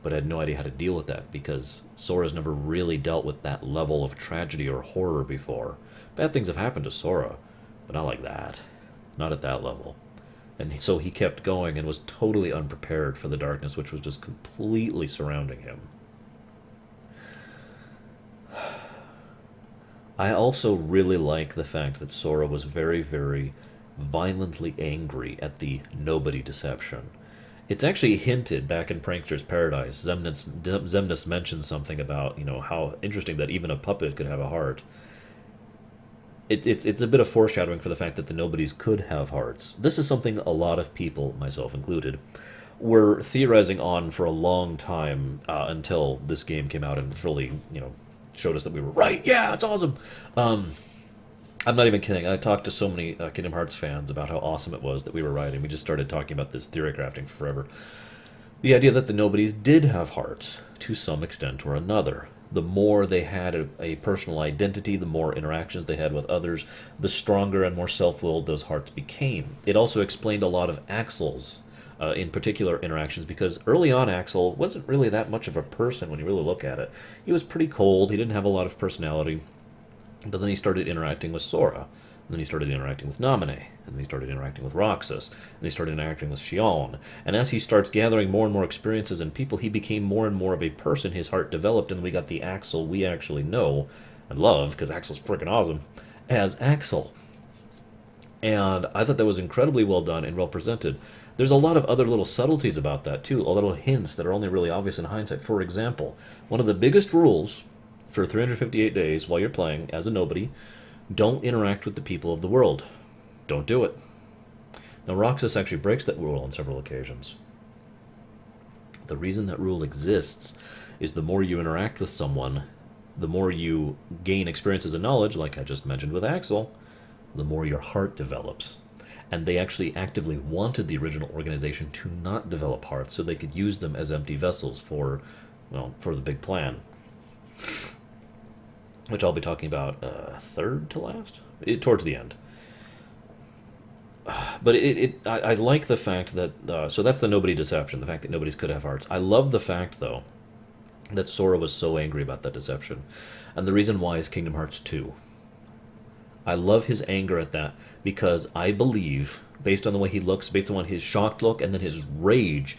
but I had no idea how to deal with that because Sora's never really dealt with that level of tragedy or horror before. Bad things have happened to Sora, but not like that. Not at that level. And so he kept going and was totally unprepared for the darkness, which was just completely surrounding him. I also really like the fact that Sora was very, very violently angry at the nobody deception. It's actually hinted back in Prankster's Paradise. Xemnas mentions something about, how interesting that even a puppet could have a heart. It's a bit of foreshadowing for the fact that the nobodies could have hearts. This is something a lot of people, myself included, were theorizing on for a long time until this game came out and fully, showed us that we were right. Yeah, it's awesome. I'm not even kidding. I talked to so many Kingdom Hearts fans about how awesome it was that we were right, and we just started talking about this theory crafting forever. The idea that the nobodies did have hearts, to some extent or another. The more they had a personal identity, the more interactions they had with others, the stronger and more self-willed those hearts became. It also explained a lot of Axel's, in particular, interactions, because early on Axel wasn't really that much of a person when you really look at it. He was pretty cold, he didn't have a lot of personality, but then he started interacting with Sora. And then he started interacting with Naminé, and then he started interacting with Roxas, and then he started interacting with Xion. And as he starts gathering more and more experiences and people, he became more and more of a person. His heart developed, and we got the Axel we actually know and love, because Axel's freaking awesome, as Axel. And I thought that was incredibly well done and well presented. There's a lot of other little subtleties about that, too, a little hints that are only really obvious in hindsight. For example, one of the biggest rules for 358 days while you're playing as a nobody, don't interact with the people of the world. Don't do it. Now, Roxas actually breaks that rule on several occasions. The reason that rule exists is the more you interact with someone, the more you gain experiences and knowledge, like I just mentioned with Axel, the more your heart develops. And they actually actively wanted the original organization to not develop hearts so they could use them as empty vessels for the big plan. Which I'll be talking about third to last, towards the end. But I like the fact that, so that's the nobody deception, the fact that nobodies could have hearts. I love the fact, though, that Sora was so angry about that deception. And the reason why is Kingdom Hearts 2. I love his anger at that because I believe, based on the way he looks, based on his shocked look, and then his rage,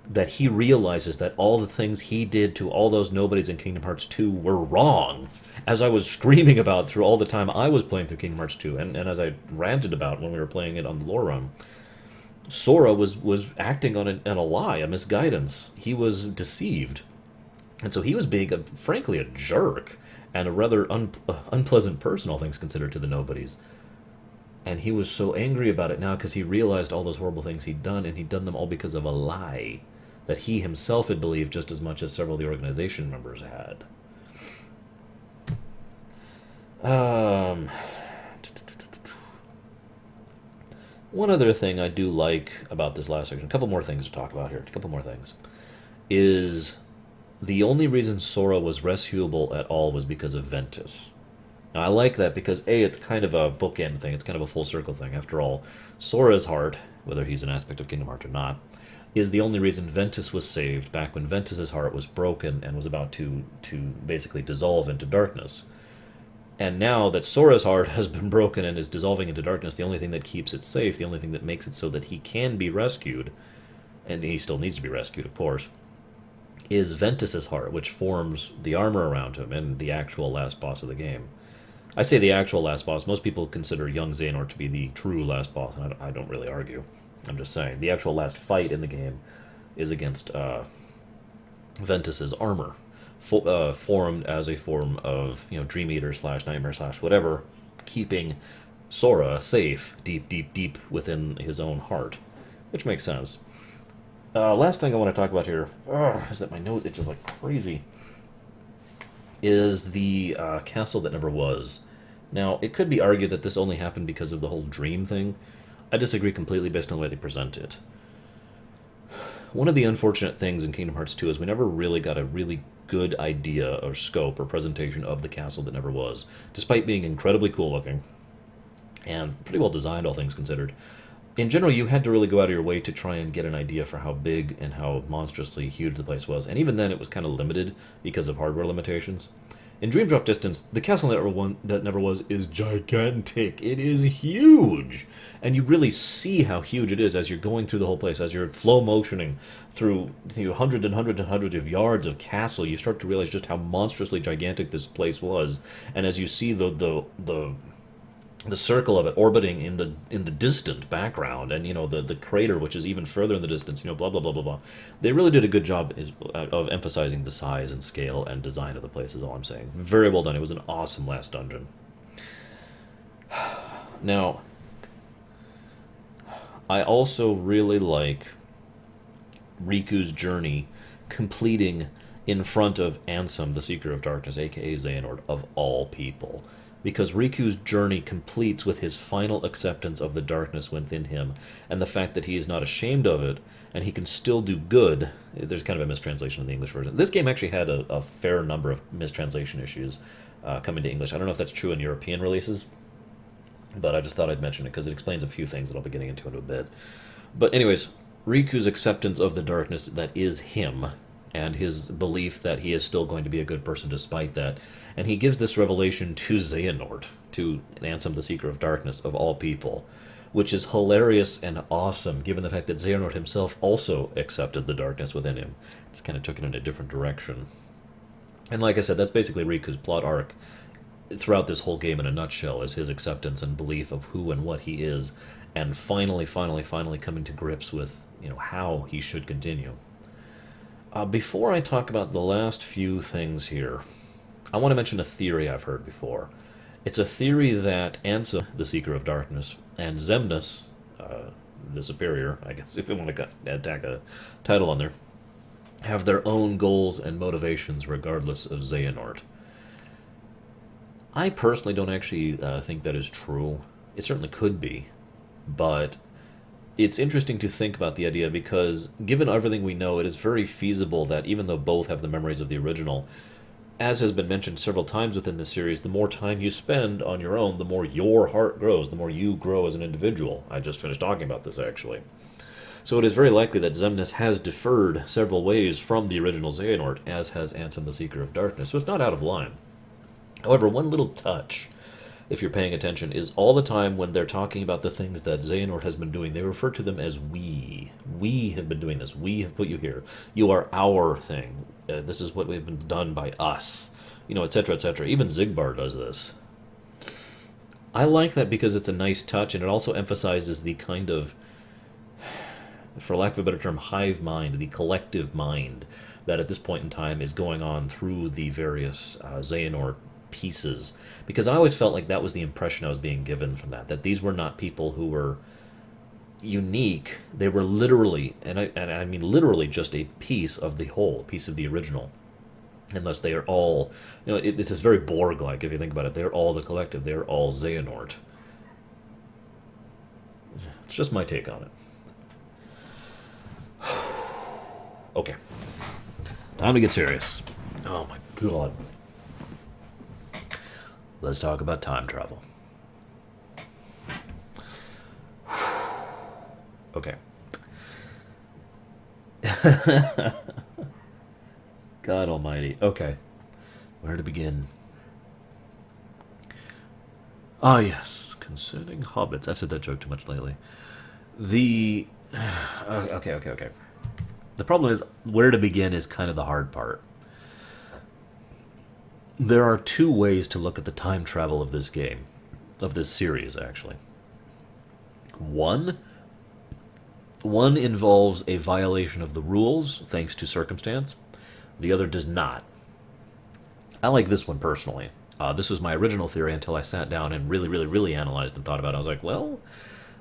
that he realizes that all the things he did to all those nobodies in Kingdom Hearts 2 were wrong. As I was screaming about through all the time I was playing through Kingdom Hearts 2, and as I ranted about when we were playing it on the Lorerunner, Sora was acting on a lie, a misguidance. He was deceived. And so he was being, frankly, a jerk, and a rather unpleasant person, all things considered, to the nobodies. And he was so angry about it now because he realized all those horrible things he'd done, and he'd done them all because of a lie that he himself had believed just as much as several of the organization members had. One other thing I do like about this last section, a couple more things to talk about here, a couple more things, is the only reason Sora was rescuable at all was because of Ventus. Now, I like that because, A, it's kind of a bookend thing, it's kind of a full circle thing. After all, Sora's heart, whether he's an aspect of Kingdom Hearts or not, is the only reason Ventus was saved back when Ventus's heart was broken and was about to basically dissolve into darkness. And now that Sora's heart has been broken and is dissolving into darkness, the only thing that keeps it safe, the only thing that makes it so that he can be rescued, and he still needs to be rescued, of course, is Ventus's heart, which forms the armor around him and the actual last boss of the game. I say the actual last boss. Most people consider young Xehanort to be the true last boss, and I don't really argue. I'm just saying. The actual last fight in the game is against Ventus's armor, formed as a form of Dream Eater / Nightmare / whatever, keeping Sora safe deep, deep, deep within his own heart, which makes sense. Last thing I want to talk about here is that my nose itches like crazy. Is the castle that never was. Now, it could be argued that this only happened because of the whole dream thing. I disagree completely based on the way they present it. One of the unfortunate things in Kingdom Hearts 2 is we never really got a really good idea or scope or presentation of the castle that never was, despite being incredibly cool looking and pretty well designed, all things considered. in general, you had to really go out of your way to try and get an idea for how big and how monstrously huge the place was. And even then, it was kind of limited because of hardware limitations. In Dream Drop Distance, the castle that never was is gigantic. It is huge. And you really see how huge it is as you're going through the whole place, as you're flow motioning through hundreds and hundreds and hundreds of yards of castle. You start to realize just how monstrously gigantic this place was. And as you see the circle of it orbiting in the distant background, and the crater, which is even further in the distance, blah blah blah blah blah. They really did a good job of emphasizing the size and scale and design of the place. Is all I'm saying. Very well done. It was an awesome last dungeon. Now, I also really like Riku's journey completing in front of Ansem, the Seeker of Darkness, aka Xehanort, of all people. Because Riku's journey completes with his final acceptance of the darkness within him, and the fact that he is not ashamed of it, and he can still do good. There's kind of a mistranslation in the English version. This game actually had a fair number of mistranslation issues coming to English. I don't know if that's true in European releases, but I just thought I'd mention it because it explains a few things that I'll be getting into in a bit. But anyways, Riku's acceptance of the darkness that is him, and his belief that he is still going to be a good person despite that. And he gives this revelation to Xehanort, to Ansem the Seeker of Darkness, of all people, which is hilarious and awesome, given the fact that Xehanort himself also accepted the darkness within him. Just kind of took it in a different direction. And like I said, that's basically Riku's plot arc throughout this whole game in a nutshell, is his acceptance and belief of who and what he is, and finally coming to grips with, how he should continue. Before I talk about the last few things here, I want to mention a theory I've heard before. It's a theory that Ansem, the Seeker of Darkness, and Xemnas, the Superior, I guess, if you want to tack a title on there, have their own goals and motivations regardless of Xehanort. I personally don't actually think that is true. It certainly could be, but it's interesting to think about the idea because, given everything we know, it is very feasible that even though both have the memories of the original, as has been mentioned several times within this series, the more time you spend on your own, the more your heart grows, the more you grow as an individual. I just finished talking about this, actually. So it is very likely that Xemnas has differed several ways from the original Xehanort, as has Ansem the Seeker of Darkness, so it's not out of line. However, one little touch, if you're paying attention, is all the time when they're talking about the things that Xehanort has been doing, they refer to them as we. We have been doing this. We have put you here. You are our thing. This is what we've been done by us. Etc., etc. Even Xigbar does this. I like that because it's a nice touch, and it also emphasizes the kind of, for lack of a better term, hive mind, the collective mind that at this point in time is going on through the various Xehanort pieces, because I always felt like that was the impression I was being given from that these were not people who were unique. They were literally, and I mean literally, just a piece of the whole, piece of the original. And thus they are all, it's very Borg-like if you think about it. They're all the collective. They're all Xehanort. It's just my take on it. Okay. Time to get serious. Oh my god. Let's talk about time travel. Okay. God almighty. Okay. Where to begin? Ah, yes. Concerning hobbits. I've said that joke too much lately. Okay. The problem is, where to begin is kind of the hard part. There are two ways to look at the time travel of this game. Of this series, actually. One involves a violation of the rules, thanks to circumstance. The other does not. I like this one personally. This was my original theory until I sat down and really analyzed and thought about it. I was like, well,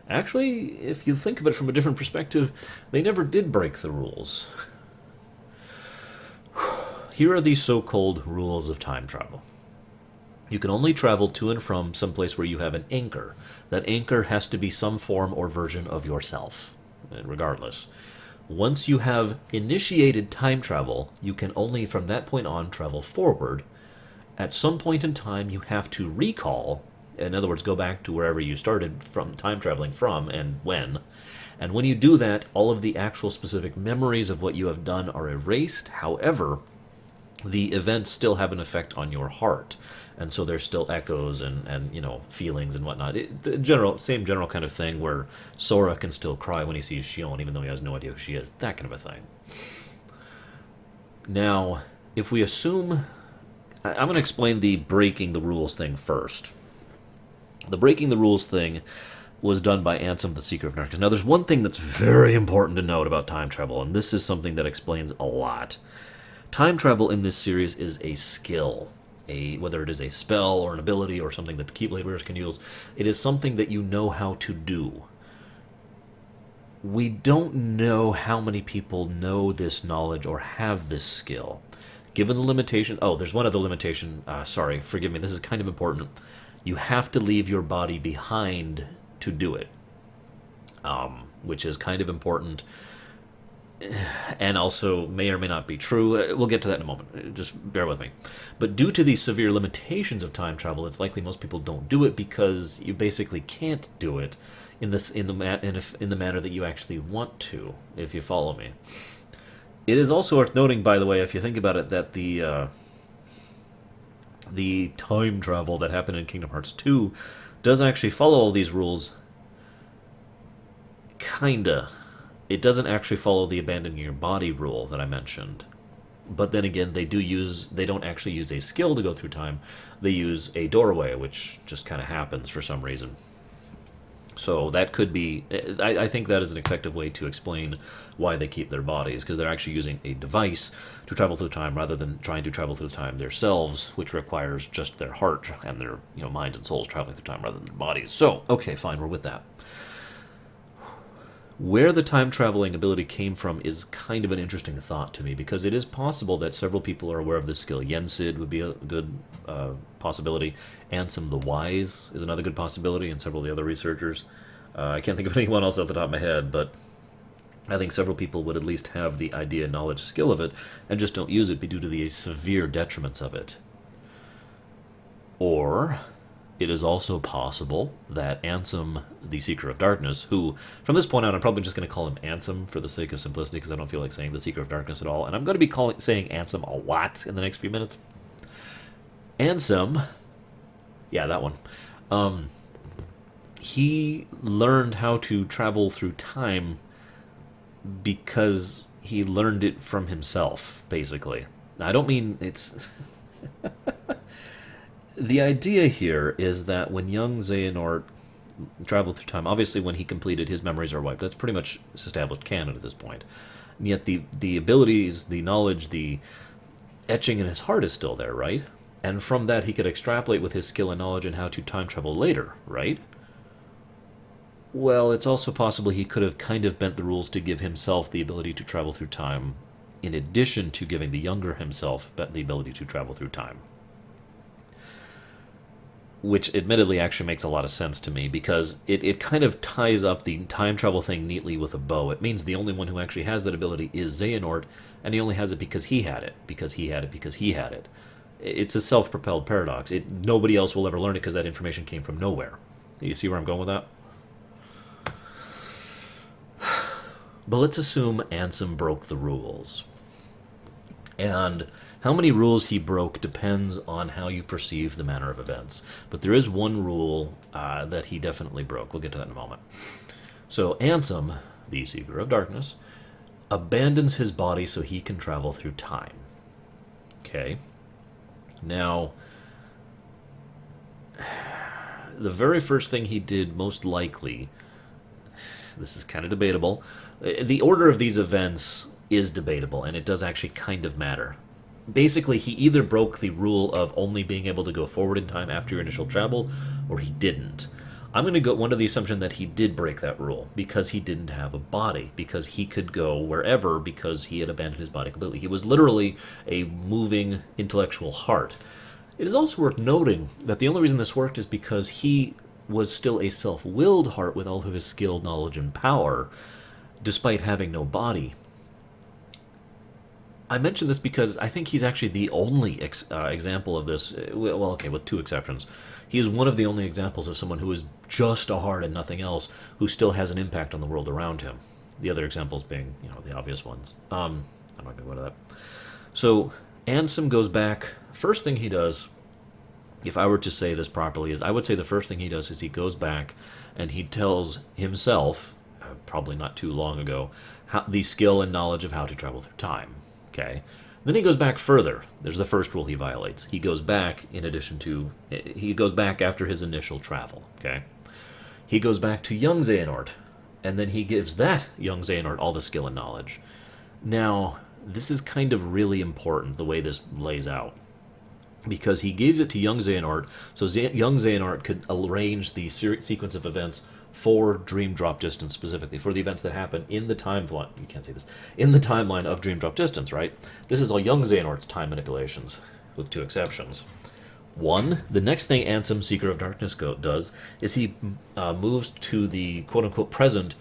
actually, if you think of it from a different perspective, they never did break the rules. Here are the so-called rules of time travel. You can only travel to and from some place where you have an anchor. That anchor has to be some form or version of yourself, regardless. Once you have initiated time travel, you can only from that point on travel forward. At some point in time, you have to recall In other words, go back to wherever you started from time traveling from and when. And when you do that, all of the actual specific memories of what you have done are erased. However, the events still have an effect on your heart. And so there's still echoes and feelings and whatnot. The same general kind of thing where Sora can still cry when he sees Shion, even though he has no idea who she is. That kind of a thing. Now, if we assume... I'm going to explain the breaking the rules thing first. The breaking the rules thing was done by Ansem, the Seeker of Darkness. Now, there's one thing that's very important to note about time travel, and this is something that explains a lot. Time travel in this series is a skill. Whether it is a spell or an ability or something that the Keyblade can use, it is something that you know how to do. We don't know how many people know this knowledge or have this skill. Given the limitation... Oh, there's one other limitation. Sorry, forgive me. This is kind of important. You have to leave your body behind to do it. Which is kind of important. And also may or may not be true. We'll get to that in a moment. Just bear with me. But due to the severe limitations of time travel, it's likely most people don't do it because you basically can't do it in the manner that you actually want to, if you follow me. It is also worth noting, by the way, if you think about it, that the time travel that happened in Kingdom Hearts 2 does actually follow all these rules. Kinda. It doesn't actually follow the abandoning your body rule that I mentioned. But then again, they don't actually use a skill to go through time. They use a doorway, which just kind of happens for some reason. So that could be... I think that is an effective way to explain why they keep their bodies, because they're actually using a device to travel through time rather than trying to travel through time themselves, which requires just their heart and their minds and souls traveling through time rather than their bodies. So, okay, fine, we're with that. Where the time-traveling ability came from is kind of an interesting thought to me, because it is possible that several people are aware of this skill. Yensid would be a good possibility. Ansem the Wise is another good possibility, and several of the other researchers. I can't think of anyone else off the top of my head, but I think several people would at least have the idea, knowledge, skill of it, and just don't use it due to the severe detriments of it. Or... it is also possible that Ansem, the Seeker of Darkness, who, from this point on, I'm probably just going to call him Ansem for the sake of simplicity, because I don't feel like saying the Seeker of Darkness at all, and I'm going to be saying Ansem a lot in the next few minutes. Ansem, yeah, that one, he learned how to travel through time because he learned it from himself, basically. I don't mean it's... The idea here is that when young Xehanort traveled through time, obviously when he completed, his memories are wiped. That's pretty much established canon at this point. And yet the abilities, the knowledge, the etching in his heart is still there, right? And from that he could extrapolate with his skill and knowledge and how to time travel later, right? Well, it's also possible he could have kind of bent the rules to give himself the ability to travel through time, in addition to giving the younger himself the ability to travel through time. Which admittedly actually makes a lot of sense to me, because it kind of ties up the time travel thing neatly with a bow. It means the only one who actually has that ability is Xehanort, and he only has it because he had it, because he had it, because he had it. It's a self-propelled paradox. Nobody else will ever learn it because that information came from nowhere. You see where I'm going with that? But let's assume Ansem broke the rules. And how many rules he broke depends on how you perceive the manner of events. But there is one rule that he definitely broke. We'll get to that in a moment. So Ansem, the Seeker of Darkness, abandons his body so he can travel through time. Okay. Now, the very first thing he did, most likely, this is kind of debatable, the order of these events is debatable, and it does actually kind of matter. Basically, he either broke the rule of only being able to go forward in time after your initial travel, or he didn't. I'm going to go under the assumption that he did break that rule, because he didn't have a body, because he could go wherever, because he had abandoned his body completely. He was literally a moving intellectual heart. It is also worth noting that the only reason this worked is because he was still a self-willed heart with all of his skill, knowledge, and power, despite having no body. I mention this because I think he's actually the only example of this. Well, okay, with two exceptions. He is one of the only examples of someone who is just a heart and nothing else, who still has an impact on the world around him. The other examples being, the obvious ones. I'm not going to go into that. So Ansem goes back. First thing he does, if I were to say this properly, is I would say the first thing he does is he goes back and he tells himself, probably not too long ago, the skill and knowledge of how to travel through time. Okay. Then he goes back further. There's the first rule he violates. He goes back he goes back after his initial travel. Okay. He goes back to young Xehanort, and then he gives that young Xehanort all the skill and knowledge. Now, this is kind of really important, the way this lays out. Because he gave it to young Xehanort, so young Xehanort could arrange the sequence of events for Dream Drop Distance specifically, for the events that happen in the timeline. You can't say this. In the timeline of Dream Drop Distance, right? This is all young Xehanort's time manipulations, with two exceptions. One, the next thing Ansem, Seeker of Darkness, does is he moves to the quote-unquote present,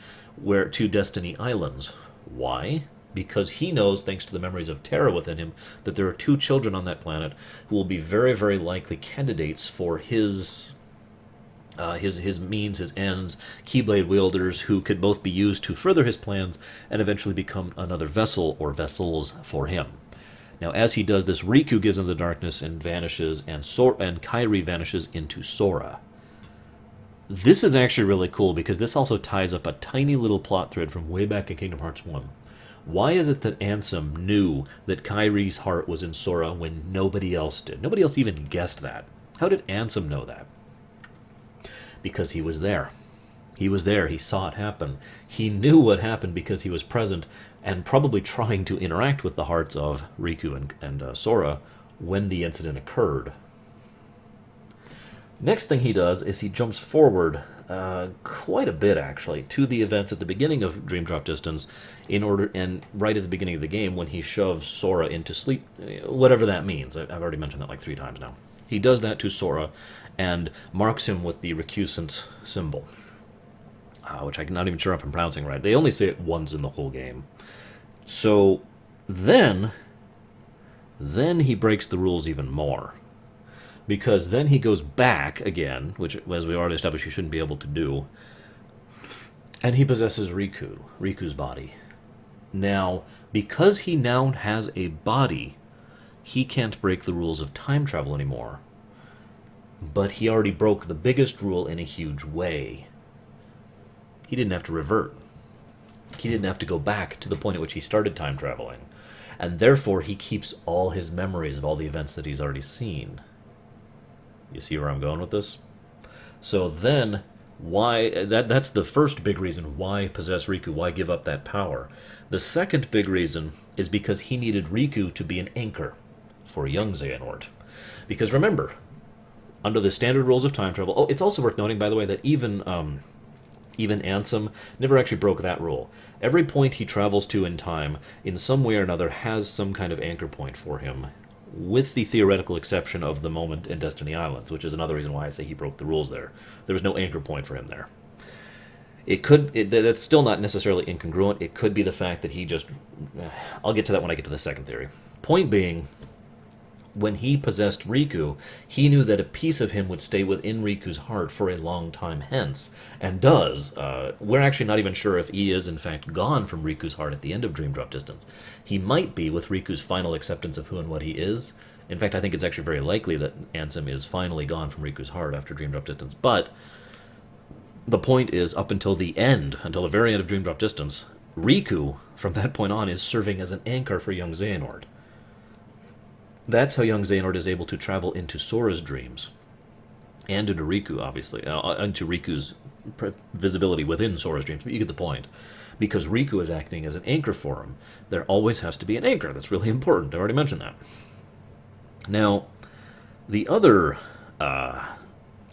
to Destiny Islands. Why? Because he knows, thanks to the memories of Terra within him, that there are two children on that planet who will be very, very likely candidates for his means, his ends, Keyblade wielders who could both be used to further his plans and eventually become another vessel or vessels for him. Now, as he does this, Riku gives him the darkness and vanishes, and Kairi vanishes into Sora. This is actually really cool because this also ties up a tiny little plot thread from way back in Kingdom Hearts 1. Why is it that Ansem knew that Kairi's heart was in Sora when nobody else did? Nobody else even guessed that. How did Ansem know that? Because he was there. He was there. He saw it happen. He knew what happened because he was present and probably trying to interact with the hearts of Riku and Sora when the incident occurred. Next thing he does is he jumps forward quite a bit, actually, to the events at the beginning of Dream Drop Distance, and right at the beginning of the game when he shoves Sora into sleep, whatever that means. I've already mentioned that like 3 times now. He does that to Sora and marks him with the recusant symbol, which I'm not even sure if I'm pronouncing right. They only say it once in the whole game. So then he breaks the rules even more. Because then he goes back again, which, as we already established, he shouldn't be able to do, and he possesses Riku's body. Now, because he now has a body, he can't break the rules of time travel anymore. But he already broke the biggest rule in a huge way. He didn't have to revert. He didn't have to go back to the point at which he started time traveling. And therefore, he keeps all his memories of all the events that he's already seen. You see where I'm going with this? So then, that's the first big reason why possess Riku, why give up that power. The second big reason is because he needed Riku to be an anchor for young Xehanort. Because remember, under the standard rules of time travel, it's also worth noting, by the way, that even Ansem never actually broke that rule. Every point he travels to in time, in some way or another, has some kind of anchor point for him, with the theoretical exception of the moment in Destiny Islands, which is another reason why I say he broke the rules there. There was no anchor point for him there. That's still not necessarily incongruent. It could be the fact that he just... I'll get to that when I get to the second theory. Point being, when he possessed Riku, he knew that a piece of him would stay within Riku's heart for a long time hence, and does. We're actually not even sure if he is, in fact, gone from Riku's heart at the end of Dream Drop Distance. He might be, with Riku's final acceptance of who and what he is. In fact, I think it's actually very likely that Ansem is finally gone from Riku's heart after Dream Drop Distance. But the point is, up until the end, until the very end of Dream Drop Distance, Riku, from that point on, is serving as an anchor for young Xehanort. That's how young Xehanort is able to travel into Sora's dreams. And into Riku, obviously. Into Riku's visibility within Sora's dreams. But you get the point. Because Riku is acting as an anchor for him. There always has to be an anchor. That's really important. I already mentioned that. Now, the other...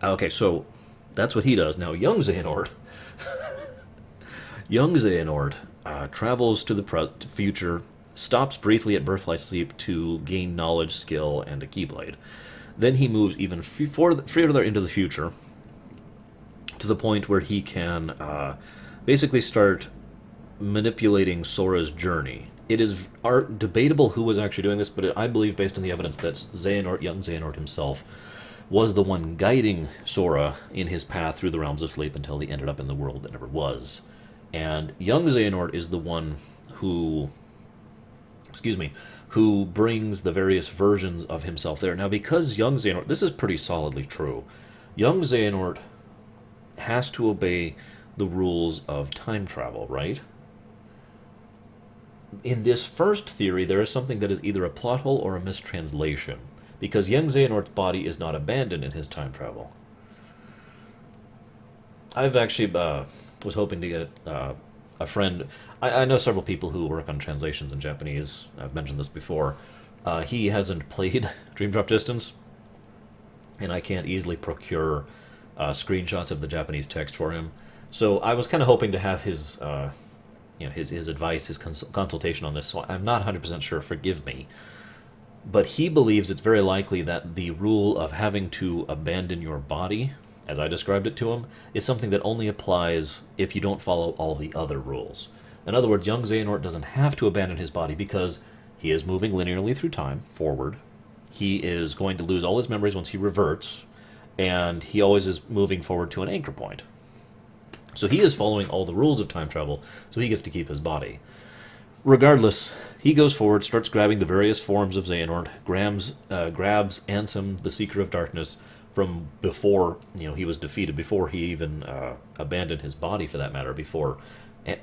okay, so that's what he does. Now, young Xehanort... young Xehanort travels to the future... stops briefly at Birthlight Sleep to gain knowledge, skill, and a Keyblade. Then he moves even further into the future to the point where he can basically start manipulating Sora's journey. It is debatable who was actually doing this, but I believe, based on the evidence, that Xehanort, young Xehanort himself, was the one guiding Sora in his path through the realms of sleep until he ended up in the world that never was. And young Xehanort is the one who, who brings the various versions of himself there. Now, because young Xehanort, this is pretty solidly true, young Xehanort has to obey the rules of time travel, right? In this first theory, there is something that is either a plot hole or a mistranslation, because young Xehanort's body is not abandoned in his time travel. I've actually was hoping to get a friend. I know several people who work on translations in Japanese. I've mentioned this before. He hasn't played Dream Drop Distance, and I can't easily procure screenshots of the Japanese text for him. So I was kind of hoping to have his, his advice, his consultation on this. So I'm not 100% sure. Forgive me. But he believes it's very likely that the rule of having to abandon your body, as I described it to him, is something that only applies if you don't follow all the other rules. In other words, young Xehanort doesn't have to abandon his body because he is moving linearly through time, forward. He is going to lose all his memories once he reverts, and he always is moving forward to an anchor point. So he is following all the rules of time travel, so he gets to keep his body. Regardless, he goes forward, starts grabbing the various forms of Xehanort, grabs Ansem, the Seeker of Darkness, from before he was defeated, before he even abandoned his body, for that matter. Before,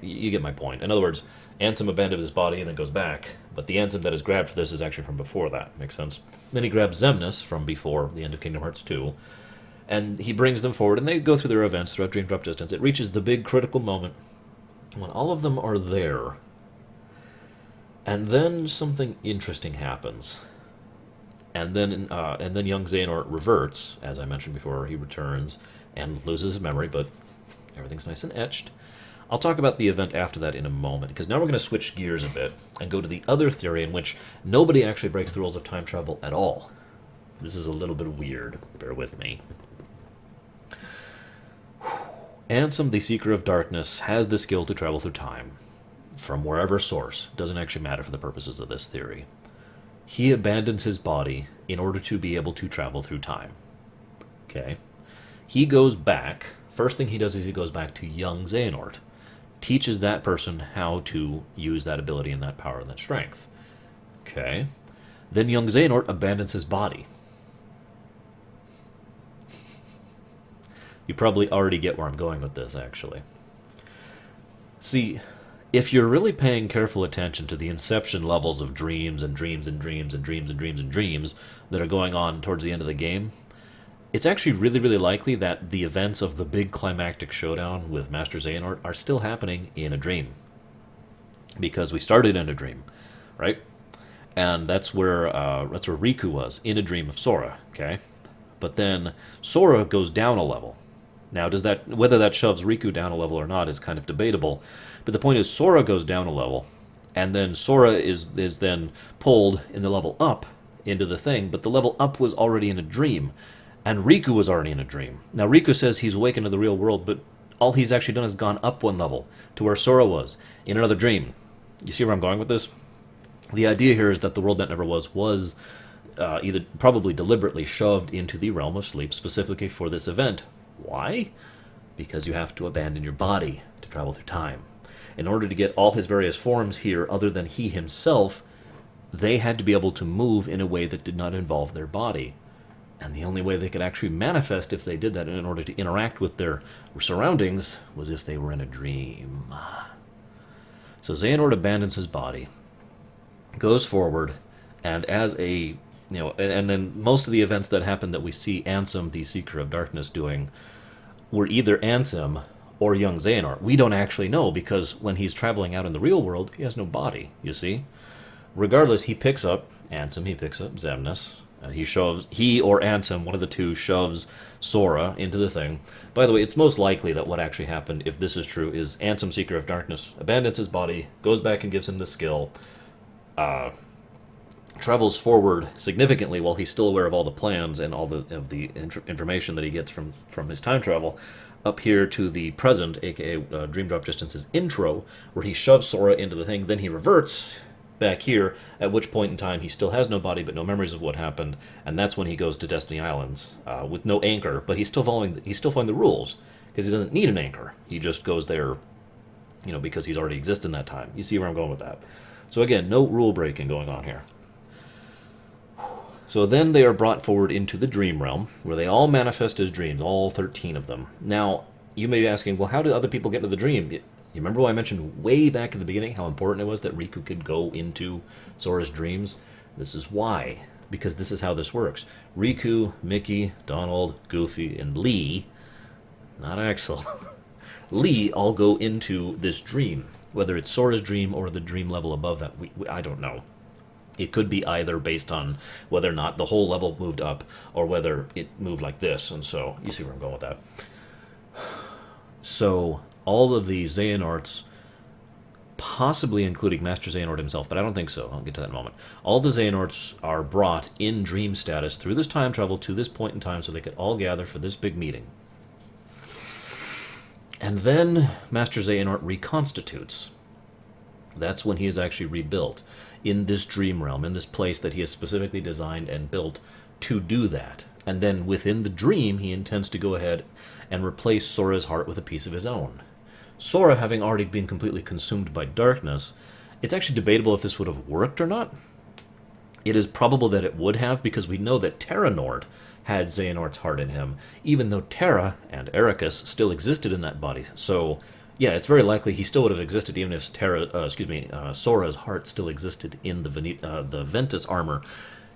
you get my point. In other words, Ansem abandoned his body and then goes back, but the Ansem that is grabbed for this is actually from before that. Makes sense? Then he grabs Xemnas from before the end of Kingdom Hearts 2, and he brings them forward, and they go through their events throughout Dream Drop Distance. It reaches the big critical moment when all of them are there. And then something interesting happens. And then young Xehanort reverts, as I mentioned before. He returns and loses his memory, but everything's nice and etched. I'll talk about the event after that in a moment, because now we're going to switch gears a bit and go to the other theory in which nobody actually breaks the rules of time travel at all. This is a little bit weird. Bear with me. Ansem, the Seeker of Darkness, has the skill to travel through time. From wherever source, doesn't actually matter for the purposes of this theory. He abandons his body in order to be able to travel through time. Okay? He goes back. First thing he does is he goes back to young Xehanort. Teaches that person how to use that ability and that power and that strength. Okay? Then young Xehanort abandons his body. You probably already get where I'm going with this, actually. See, if you're really paying careful attention to the inception levels of dreams and dreams and dreams and dreams and dreams and dreams that are going on towards the end of the game, it's actually really, really likely that the events of the big climactic showdown with Master Xehanort are still happening in a dream. Because we started in a dream, right? And that's where Riku was, in a dream of Sora, okay? But then Sora goes down a level. Now, whether that shoves Riku down a level or not is kind of debatable. But the point is, Sora goes down a level, and then Sora is then pulled in the level up into the thing, but the level up was already in a dream, and Riku was already in a dream. Now, Riku says he's awakened to the real world, but all he's actually done is gone up one level, to where Sora was, in another dream. You see where I'm going with this? The idea here is that the world that never was either probably deliberately shoved into the realm of sleep specifically for this event. Why? Because you have to abandon your body to travel through time. In order to get all his various forms here, other than he himself, they had to be able to move in a way that did not involve their body. And the only way they could actually manifest if they did that in order to interact with their surroundings was if they were in a dream. So Xehanort abandons his body, goes forward, and as a and then most of the events that happen that we see Ansem, the Seeker of Darkness, doing were either Ansem or young Xehanort. We don't actually know, because when he's traveling out in the real world, he has no body, you see? Regardless, he picks up Ansem, he picks up Xemnas. He or Ansem, one of the two, shoves Sora into the thing. By the way, it's most likely that what actually happened, if this is true, is Ansem, Seeker of Darkness, abandons his body, goes back and gives him the skill, travels forward significantly while he's still aware of all the plans and all of the information that he gets from his time travel, up here to the present, aka Dream Drop Distance's intro, where he shoves Sora into the thing, then he reverts back here, at which point in time he still has no body but no memories of what happened, and that's when he goes to Destiny Islands with no anchor, but he's still following the rules because he doesn't need an anchor. He just goes there, because he's already existed in that time. You see where I'm going with that? So again, no rule breaking going on here. So then they are brought forward into the dream realm, where they all manifest as dreams, all 13 of them. Now, you may be asking, well, how do other people get into the dream? You remember what I mentioned way back at the beginning, how important it was that Riku could go into Sora's dreams? This is why. Because this is how this works. Riku, Mickey, Donald, Goofy, and Lee, not Axel, Lee all go into this dream. Whether it's Sora's dream or the dream level above that, I don't know. It could be either based on whether or not the whole level moved up or whether it moved like this. And so, you see where I'm going with that. So, all of the Xehanorts, possibly including Master Xehanort himself, but I don't think so. I'll get to that in a moment. All the Xehanorts are brought in dream status through this time travel to this point in time so they could all gather for this big meeting. And then Master Xehanort reconstitutes. That's when he is actually rebuilt in this dream realm, in this place that he has specifically designed and built to do that. And then within the dream, he intends to go ahead and replace Sora's heart with a piece of his own. Sora, having already been completely consumed by darkness, it's actually debatable if this would have worked or not. It is probable that it would have, because we know that Terra Nord had Xehanort's heart in him, even though Terra and Ericus still existed in that body. So, yeah, it's very likely he still would have existed even if Sora's heart still existed in the Ventus armor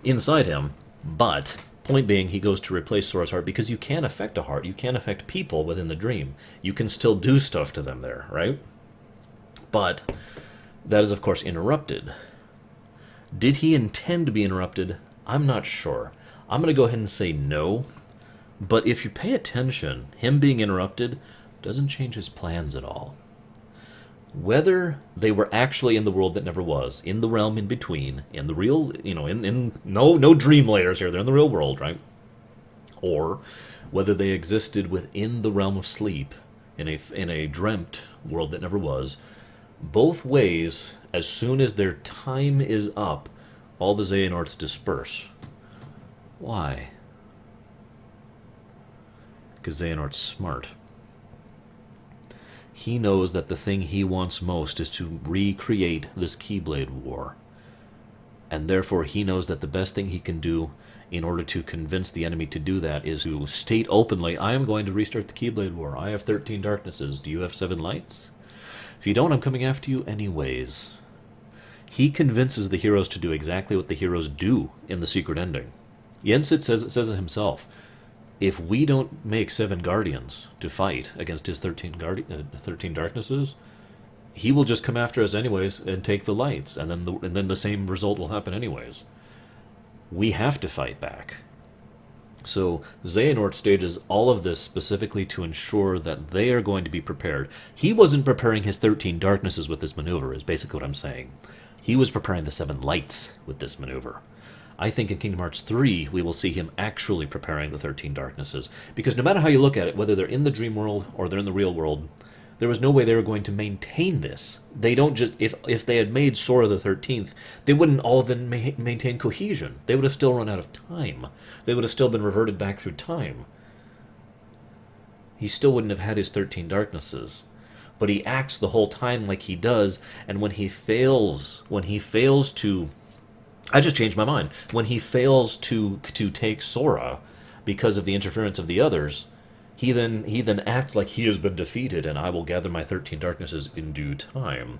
inside him. But, point being, he goes to replace Sora's heart because you can affect a heart. You can affect people within the dream. You can still do stuff to them there, right? But that is, of course, interrupted. Did he intend to be interrupted? I'm not sure. I'm going to go ahead and say no. But if you pay attention, him being interrupted doesn't change his plans at all. Whether they were actually in the world that never was, in the realm in between, in the real, no dream layers here, they're in the real world, right? Or whether they existed within the realm of sleep, in a dreamt world that never was, both ways, as soon as their time is up, all the Xehanorts disperse. Why? Because Xehanort's smart. He knows that the thing he wants most is to recreate this Keyblade War. And therefore he knows that the best thing he can do in order to convince the enemy to do that is to state openly, I am going to restart the Keyblade War. I have 13 darknesses. Do you have 7 lights? If you don't, I'm coming after you anyways. He convinces the heroes to do exactly what the heroes do in the secret ending. Yensid says it himself. If we don't make 7 guardians to fight against his 13 darknesses, he will just come after us anyways and take the lights, and then the same result will happen anyways. We have to fight back. So Xehanort stages all of this specifically to ensure that they are going to be prepared. He wasn't preparing his 13 darknesses with this maneuver, is basically what I'm saying. He was preparing the 7 lights with this maneuver. I think in Kingdom Hearts 3, we will see him actually preparing the 13 darknesses. Because no matter how you look at it, whether they're in the dream world or they're in the real world, there was no way they were going to maintain this. They don't just... If they had made Sora the 13th, they wouldn't all then maintain cohesion. They would have still run out of time. They would have still been reverted back through time. He still wouldn't have had his 13 darknesses. But he acts the whole time like he does, and when he fails to... I just changed my mind. When he fails to take Sora because of the interference of the others, he then acts like he has been defeated and I will gather my 13 darknesses in due time.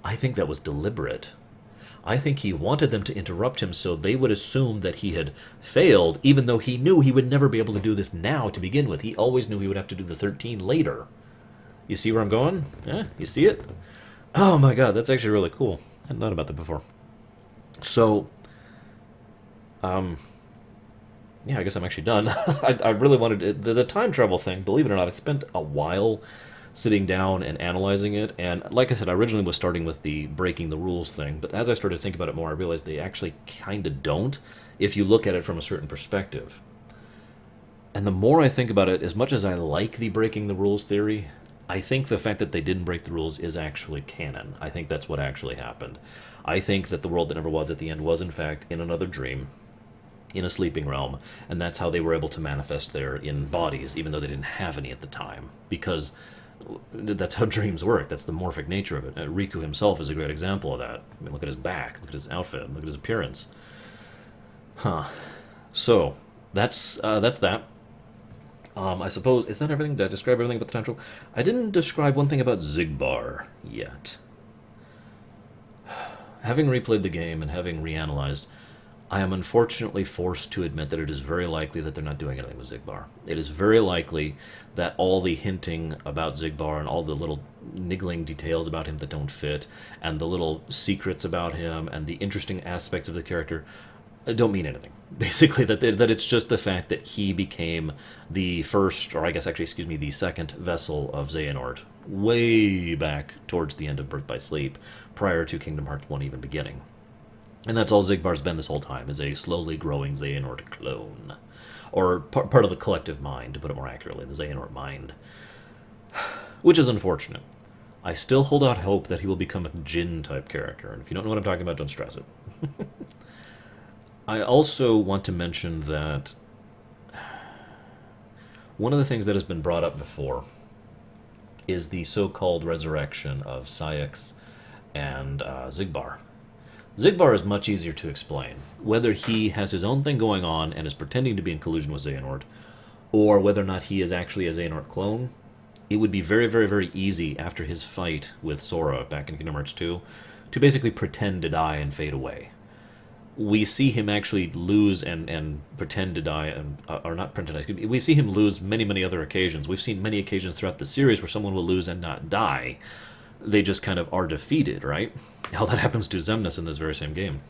I think that was deliberate. I think he wanted them to interrupt him so they would assume that he had failed, even though he knew he would never be able to do this now to begin with. He always knew he would have to do the 13 later. You see where I'm going? Yeah, you see it? Oh my god, that's actually really cool. I hadn't thought about that before. So, yeah, I guess I'm actually done. I really wanted the time travel thing, believe it or not, I spent a while sitting down and analyzing it, and like I said, I originally was starting with the breaking the rules thing, but as I started to think about it more, I realized they actually kind of don't, if you look at it from a certain perspective. And the more I think about it, as much as I like the breaking the rules theory, I think the fact that they didn't break the rules is actually canon. I think that's what actually happened. I think that the world that never was at the end was, in fact, in another dream, in a sleeping realm, and that's how they were able to manifest there in bodies, even though they didn't have any at the time. Because that's how dreams work. That's the morphic nature of it. Riku himself is a great example of that. I mean, look at his back, look at his outfit, look at his appearance. Huh. So, that's that. I suppose, is that everything? Did I describe everything about the potential? I didn't describe one thing about Xigbar yet. Having replayed the game and having reanalyzed, I am unfortunately forced to admit that it is very likely that they're not doing anything with Xigbar. It is very likely that all the hinting about Xigbar and all the little niggling details about him that don't fit, and the little secrets about him, and the interesting aspects of the character don't mean anything. Basically, that it's just the fact that he became the first, or I guess actually, excuse me, the second vessel of Xehanort, way back towards the end of Birth by Sleep, prior to Kingdom Hearts 1 even beginning. And that's all Xigbar's been this whole time, is a slowly growing Xehanort clone. Or part of the collective mind, to put it more accurately, the Xehanort mind. Which is unfortunate. I still hold out hope that he will become a Jin-type character, and if you don't know what I'm talking about, don't stress it. I also want to mention that one of the things that has been brought up before is the so-called resurrection of Saïx and Xigbar. Xigbar is much easier to explain. Whether he has his own thing going on and is pretending to be in collusion with Xehanort, or whether or not he is actually a Xehanort clone, it would be very, very, very easy after his fight with Sora back in Kingdom Hearts 2 to basically pretend to die and fade away. We see him actually lose and pretend to die, or not pretend to die. We see him lose many, many other occasions. We've seen many occasions throughout the series where someone will lose and not die. They just kind of are defeated, right? How that happens to Xemnas in this very same game.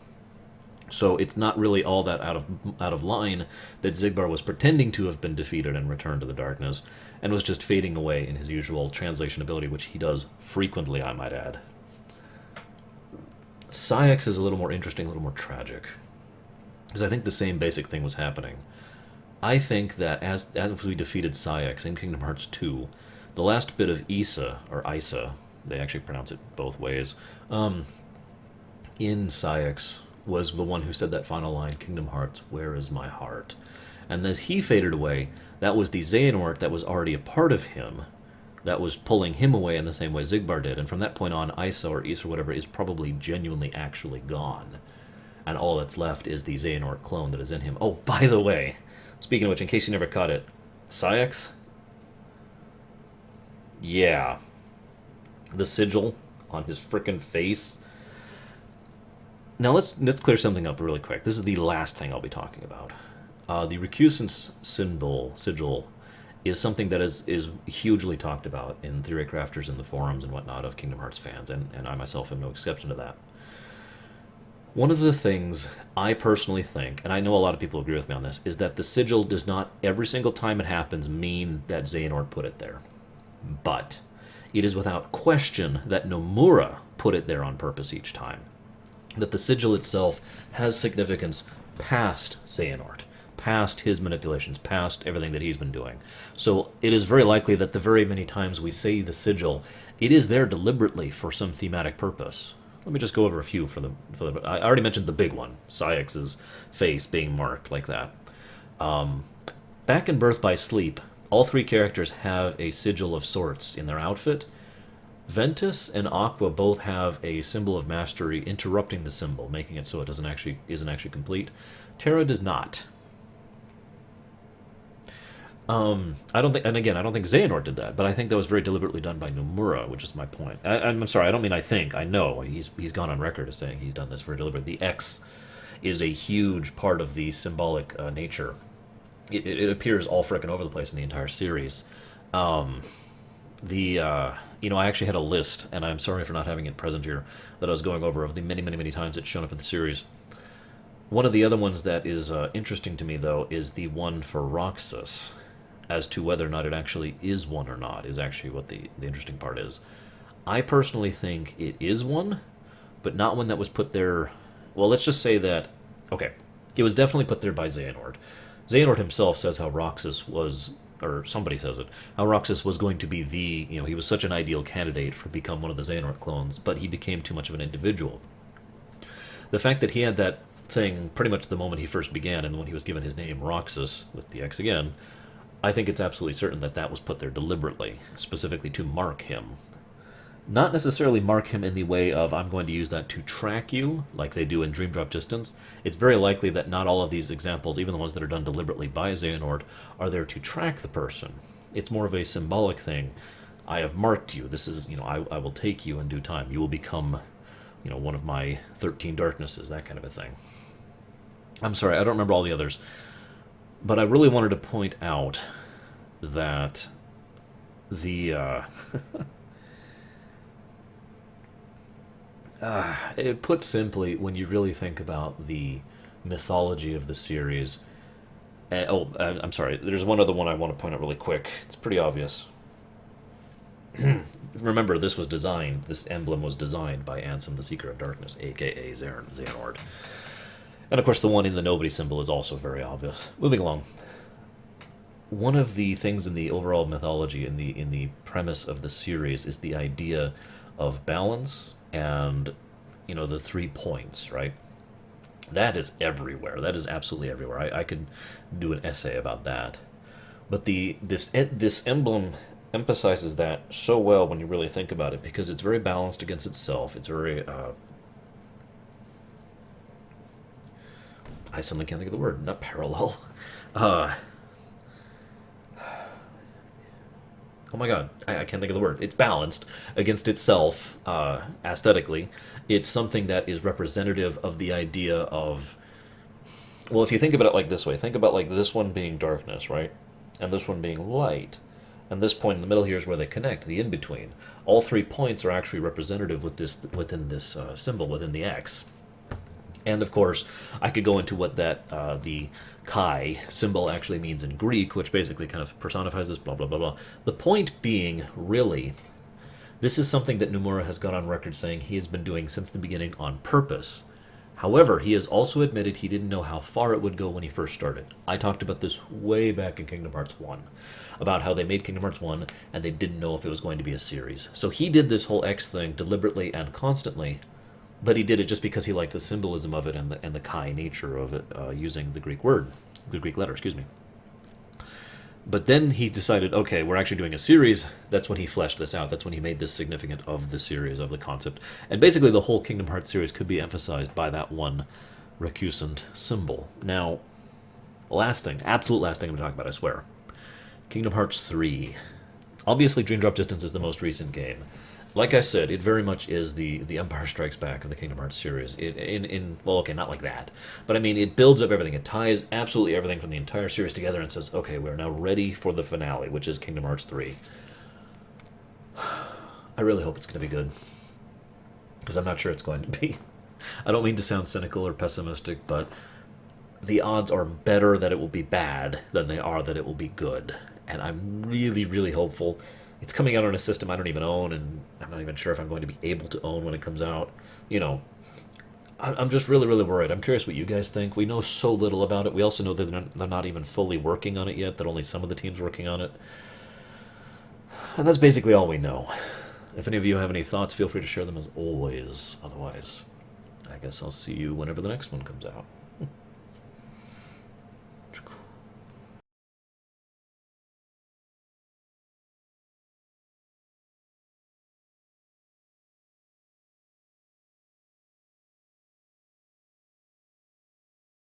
So it's not really all that out of line that Xigbar was pretending to have been defeated and returned to the darkness, and was just fading away in his usual translation ability, which he does frequently, I might add. Saïx is a little more interesting, a little more tragic, because I think the same basic thing was happening. I think that as we defeated Saïx in Kingdom Hearts 2, the last bit of Issa, or Isa, they actually pronounce it both ways, in Saïx was the one who said that final line, Kingdom Hearts, where is my heart? And as he faded away, that was the Xehanort that was already a part of him that was pulling him away in the same way Xigbar did. And from that point on, Isa or Issa or whatever is probably genuinely actually gone. And all that's left is the Xehanort clone that is in him. Oh, by the way, speaking of which, in case you never caught it, Saïx? Yeah. The sigil on his frickin' face. Now let's clear something up really quick. This is the last thing I'll be talking about. The recusant sigil is something that is hugely talked about in theory crafters and the forums and whatnot of Kingdom Hearts fans, and I myself am no exception to that. One of the things I personally think, and I know a lot of people agree with me on this, is that the sigil does not, every single time it happens, mean that Xehanort put it there. But it is without question that Nomura put it there on purpose each time. That the sigil itself has significance past Xehanort, past his manipulations, past everything that he's been doing. So it is very likely that the very many times we say the sigil, it is there deliberately for some thematic purpose. Let me just go over a few for the I already mentioned the big one, Saïx's face being marked like that. Back in Birth by Sleep, all three characters have a sigil of sorts in their outfit. Ventus and Aqua both have a symbol of mastery interrupting the symbol, making it so it isn't actually complete. Terra does not. I don't think Xehanort did that, but I think that was very deliberately done by Nomura, which is my point. I'm sorry, I don't mean I think, I know. He's gone on record as saying he's done this very deliberately. The X is a huge part of the symbolic nature. It appears all frickin' over the place in the entire series. I actually had a list, and I'm sorry for not having it present here, that I was going over of the many, many, many times it's shown up in the series. One of the other ones that is interesting to me, though, is the one for Roxas. As to whether or not it actually is one or not is actually what the interesting part is. I personally think it is one, but not one that was put there... Well, let's just say that... Okay, it was definitely put there by Xehanort. Xehanort himself says how Roxas was or somebody says it, how Roxas was going to be he was such an ideal candidate for become one of the Xehanort clones, but he became too much of an individual. The fact that he had that thing pretty much the moment he first began, and when he was given his name, Roxas, with the X again, I think it's absolutely certain that that was put there deliberately, specifically to mark him. Not necessarily mark him in the way of, I'm going to use that to track you, like they do in Dream Drop Distance. It's very likely that not all of these examples, even the ones that are done deliberately by Xehanort, are there to track the person. It's more of a symbolic thing. I have marked you. This is, I will take you in due time. You will become, one of my 13 darknesses, that kind of a thing. I'm sorry, I don't remember all the others. But I really wanted to point out that the... put simply, when you really think about the mythology of the series... I'm sorry, there's one other one I want to point out really quick. It's pretty obvious. Remember, this emblem was designed by Ansem the Seeker of Darkness, a.k.a. Xehanort. And of course, the one in the Nobody symbol is also very obvious. Moving along. One of the things in the overall mythology, in the premise of the series, is the idea of balance and, the 3 points, right? That is everywhere. That is absolutely everywhere. I could do an essay about that. But this emblem emphasizes that so well when you really think about it, because it's very balanced against itself. It's very... I suddenly can't think of the word. Not parallel. Oh my god, I can't think of the word. It's balanced against itself, aesthetically. It's something that is representative of the idea of... Well, if you think about it like this way, think about like this one being darkness, right? And this one being light. And this point in the middle here is where they connect, the in-between. All 3 points are actually representative within this symbol, within the X. And of course, I could go into what the Chi symbol actually means in Greek, which basically kind of personifies this, blah, blah, blah, blah. The point being, really, this is something that Nomura has got on record saying he has been doing since the beginning on purpose. However, he has also admitted he didn't know how far it would go when he first started. I talked about this way back in Kingdom Hearts 1, about how they made Kingdom Hearts 1 and they didn't know if it was going to be a series. So he did this whole X thing deliberately and constantly, but he did it just because he liked the symbolism of it and the Chi nature of it, using the Greek letter, excuse me. But then he decided, okay, we're actually doing a series. That's when he fleshed this out. That's when he made this significant of the series, of the concept. And basically the whole Kingdom Hearts series could be emphasized by that one recusant symbol. Now, absolute last thing I'm going to talk about, I swear. Kingdom Hearts 3. Obviously, Dream Drop Distance is the most recent game. Like I said, it very much is the Empire Strikes Back of the Kingdom Hearts series. Well, okay, not like that. But I mean, it builds up everything. It ties absolutely everything from the entire series together and says, okay, we're now ready for the finale, which is Kingdom Hearts 3. I really hope it's going to be good. Because I'm not sure it's going to be. I don't mean to sound cynical or pessimistic, but the odds are better that it will be bad than they are that it will be good. And I'm really, really hopeful. It's coming out on a system I don't even own, and I'm not even sure if I'm going to be able to own when it comes out. I'm just really, really worried. I'm curious what you guys think. We know so little about it. We also know that they're not even fully working on it yet, that only some of the team's working on it. And that's basically all we know. If any of you have any thoughts, feel free to share them as always. Otherwise, I guess I'll see you whenever the next one comes out.